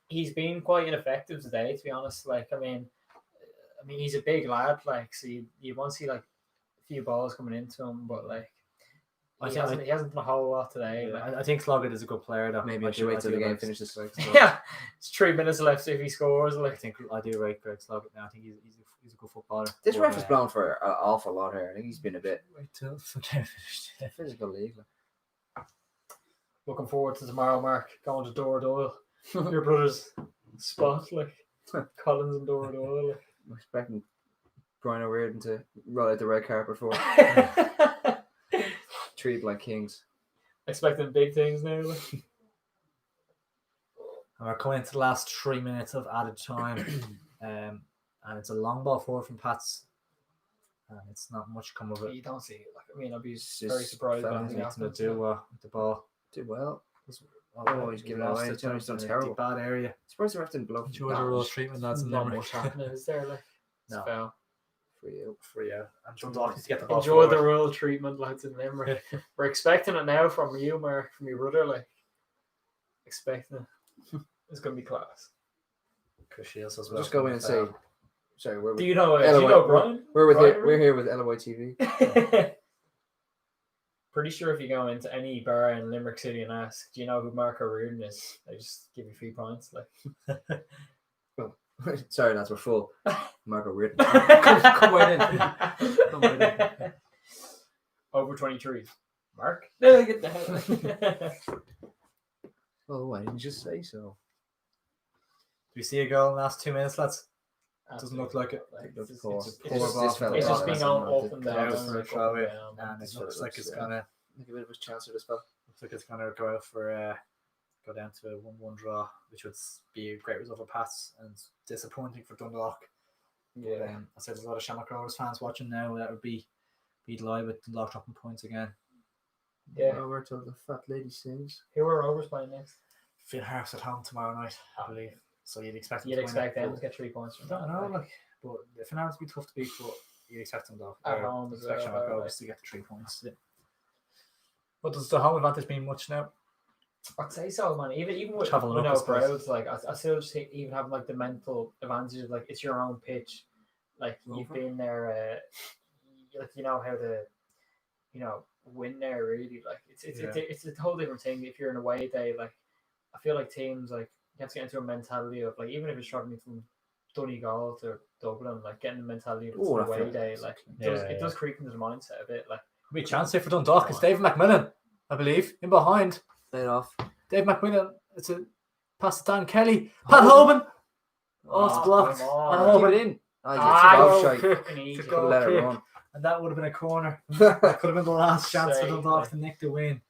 He's been quite ineffective today, to be honest. Like, I mean, he's a big lad. Like, so you want to see, like, a few balls coming into him, but, like, I He think hasn't done a whole lot today. Yeah, Like. I think Sloggett is a good player though. Maybe I should wait till the game finishes. Yeah, it's 3 minutes left if he scores. I Like, think I do rate Greg Sloggett now. I think he's a good footballer. This But, ref is blown for an awful lot here. I think he's been a bit Wait till the game finished. physical league. looking forward to tomorrow, Mark. Going to Dora Doyle. Your brother's spot, like Collins and Dora Doyle. Like. I'm expecting Brian O'Riordan to roll out the red carpet for treat like kings. Expecting big things now. Like. And we're coming into the last 3 minutes of added time, and it's a long ball forward from Pats, and it's not much come of it. You don't see it. Like, I mean, I'd be It's very just surprised. fell By into anything Nothing to happens. do with the ball. Did well. Oh, he's giving it lost away. it. He's done in a terrible. deep bad area. Surprised the ref didn't blow. Enjoy the raw treatment, lads. And Not Limerick. much happening, is there? Like, it's No. foul. For you. Free out. And Dundalk needs to get the ball Enjoy the forward. royal treatment, lads in Limerick. We're expecting it now from you, Mark, from your brother. Like, expecting it. It's gonna be class. Chris Shields as We'll well. just go in and say, sorry, Do you know? Do you LOI, know Brian? we're here with LOI TV. Pretty sure if you go into any bar in Limerick City and ask, "Do you know who Mark O'Riordan is?" They just give you 3 points. Like, Sorry, lads, we're full. Marco Weird. Come right in. Come right in. Over 23. Mark, no, get the hell. Oh, why didn't you just say so? Do we see a goal in the last 2 minutes, lads? Doesn't look like it. Like, It's it's poor. just- It's it's just- just- this fella it's just got been it. going up and Yeah, down. it was and for a up throw in, and down. and it This looks fella like it's looks, gonna Like a bit of a chance for this spell. go out for go down to a 1-1 draw, which would be a great result for Pats and disappointing for Dundalk. But, Yeah. I said there's a lot of Shamrock Rovers fans watching now. That would be delighted with Dundalk dropping points again. Yeah. Over till the fat lady sings. Who are Rovers playing next? Finn Harps at home tomorrow night, I believe. So you'd expect them You'd to win expect it, them but to get 3 points from I don't that. know, like. like, but the Finn Harps would be tough to beat, but you'd expect them to At home as expect well, Shamrock right. Rovers to get the 3 points. Yeah. But does the home advantage mean much now? I'd say so, man. Even with Travelling up, I no suppose. crowds, like I still just think even having like the mental advantage of like it's your own pitch, like you've Over. been there, like you know how to, win there. Really, like it's a whole different thing. If you're in a away day, like I feel like teams like you have to get into a mentality of like even if it's traveling from Donegal to Dublin, like getting the mentality of it's Oh, an I feel away day, like it does creep into the mindset a bit, like. Could be a chance here for Dundalk. It's David McMillan, I believe, in behind. Play it off. Dave McMillan. It's a pass to Dan Kelly. Pat Hoban. Oh, it's blocked. come on. And Hoban Keep it in. Ah, Shite. kick. fucking easy. It's a Could've goal let it kick. run. And that would have been a corner. That could have been the last chance for Save, Dundalk like. to nick the win.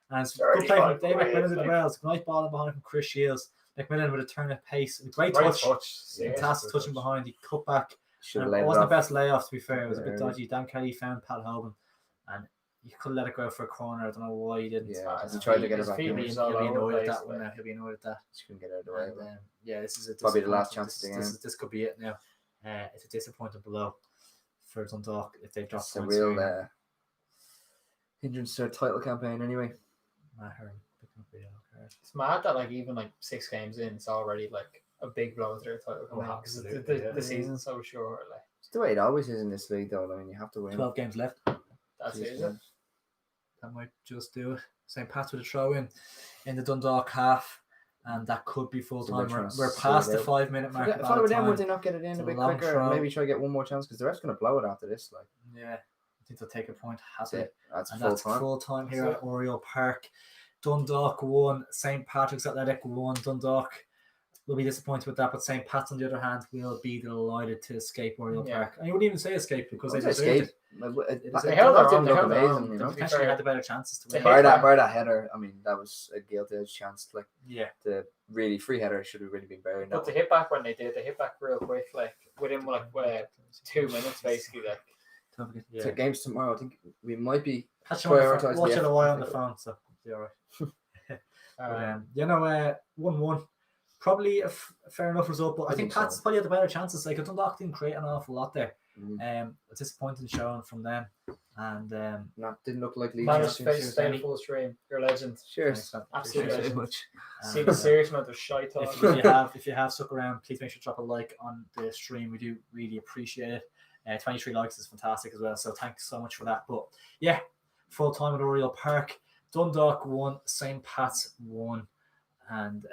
And it's good play from 35 Dave quid, McMillan as like. well. It's a nice ball in behind from Chris Shields. McMillan with a turn of pace. A great Great touch. Yeah, Fantastic good touching behind. He cut back. Should And have it laid it wasn't off. the best layoff, to be fair. It was a bit Yeah. dodgy. Dan Kelly found Pat Hoban. And you could let it go for a corner. I don't know why he didn't. Yeah, His he tried to get his it back feet in. being He'll all be over annoyed the at place, that one like. now. He'll be annoyed at that. Just couldn't get out of the way. And, yeah, this is a Probably the last disappointing- chance of the game. This could be it now. It's a disappointing blow for Dundalk if they've dropped It's a points. real hindrance to their title campaign anyway. It's mad that like even like 6 games in, it's already like a big blow to their title Oh, comeback because absolutely, yeah. the season's so short. Like It's the way it always is in this league, though. I mean, you have to win. 12 games left. that's it. Jeez, Is it? That might just do it. St. Pat's with a throw in the Dundalk half, and that could be full So time. they're trying to We're see past it the out. 5 minute mark. If of I were added them, time. would they not get it in It's a a bit long quicker throw. and maybe try to get one more chance? Because the ref's going to blow it after this. Like, Yeah, I think they'll take a point. that's Happy. it. That's And full that's time. full time here That's at Oriole Park. Dundalk won. St. Patrick's Athletic won. Dundalk will be disappointed with that, but St. Pat's on the other hand will be delighted to escape Oriole Yeah. Park. And you wouldn't even say escape because they They deserved escaped. it. They held their own, Didn't they look held their own. amazing, you know. To be Potentially fair. had the better chances to They win. hit Bar that header, I mean, that was a guilty edge chance. Like, Yeah. the really free header should have really been buried. But they hit back when they did. They hit back real quick, like within like 2 minutes, basically. Like Don't forget Yeah. to games tomorrow. I think we might be. Catch you on the Prioritise phone. the Watch it effort. away on the phone, so be all right. But, 1-1. Probably a fair enough result, but I think think so. Pat's probably had the better chances. Like, Dundalk didn't create an awful lot there. Mhm. A disappointing showing from them. And Didn't look like Leeds. managed to Cheers, stay Danny. in full stream. You're a legend. Cheers. Absolute Thanks legend. very much. See the serious amount of shite talk. if you have stuck around, please make sure to drop a like on the stream. We do really appreciate it. 23 likes is fantastic as well, so thanks so much for that. But yeah, full time at Oriel Park. Dundalk won, St. Pat's won, and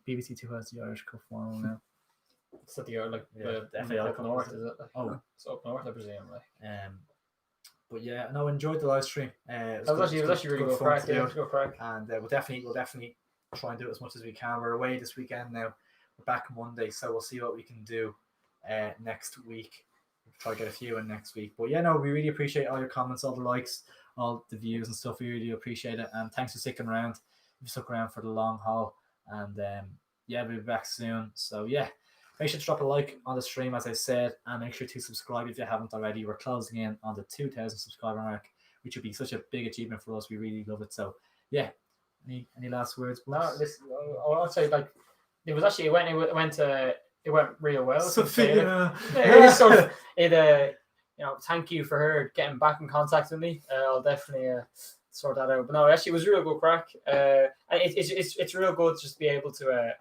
BBC Two has the Irish Cup final now. It's at the the the FAI up Cup, north, is is it? Like, Oh, it's up north, I presume. Like, but yeah, no, enjoyed the live stream. it was actually really good fun crack. to do. Yeah, it was good crack. And we'll definitely try and do it as much as we can. We're away this weekend now. We're back Monday, so we'll see what we can do next week. We'll try to get a few in next week. But yeah, no, we really appreciate all your comments, all the likes, all the views and stuff. We really appreciate it. And thanks for sticking around. You've stuck around for the long haul. And yeah, we'll be back soon. So yeah, make sure to drop a like on the stream, as I said, and make sure to subscribe if you haven't already. We're closing in on the 2,000 subscriber mark, which would be such a big achievement for us. We really love it. So yeah, any last words? No, listen, I'll say, like, it was actually it went real well. Sophia. Thank you for her getting back in contact with me. I'll definitely sort that out. But no, actually, it was real good crack. And it's real good just to be able to.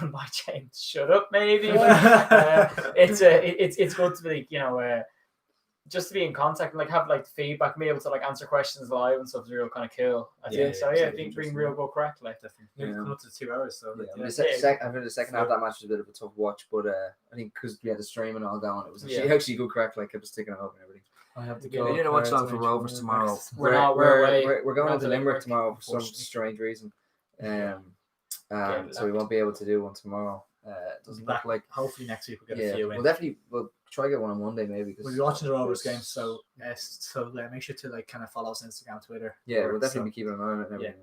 Goodbye, James. Shut up, maybe. It's good to be, just to be in contact and like have like feedback, and be able to like answer questions live and stuff is real kind of cool. I think so. Yeah, being real good crack, like definitely. Coming up to 2 hours, so I think the second half of that match was a bit of a tough watch, but I think because we had the stream and all going, it was actually good crack. Like, kept us sticking it up and everything. I have to go. We're gonna watch on for Rovers tomorrow. We're going to Limerick tomorrow for some strange reason. So we won't be able to do one tomorrow. It doesn't look like. Hopefully next week we'll get a few in. We'll try to get one on Monday maybe. We'll be watching the Rovers game, so make sure to like kind of follow us on Instagram, Twitter. Yeah, we'll definitely be keeping an eye on it and everything.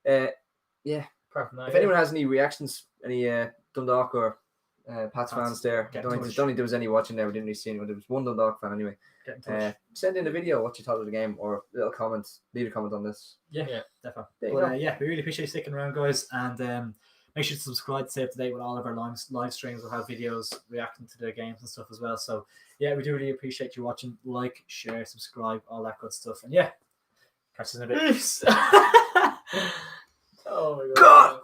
100%. If anyone has any reactions, any Dundalk or Pats fans there, don't think there was any watching there. We didn't really see anyone. There was one Dundalk fan anyway. Send in a video what you thought of the game, or a little comment. Leave a comment on this. Yeah, definitely. But we really appreciate you sticking around, guys, and make sure to subscribe to stay up to date with all of our live streams. We'll have videos reacting to the games and stuff as well. So yeah, we do really appreciate you watching. Like, share, subscribe, all that good stuff. And yeah, catch us in a bit. Oh my god.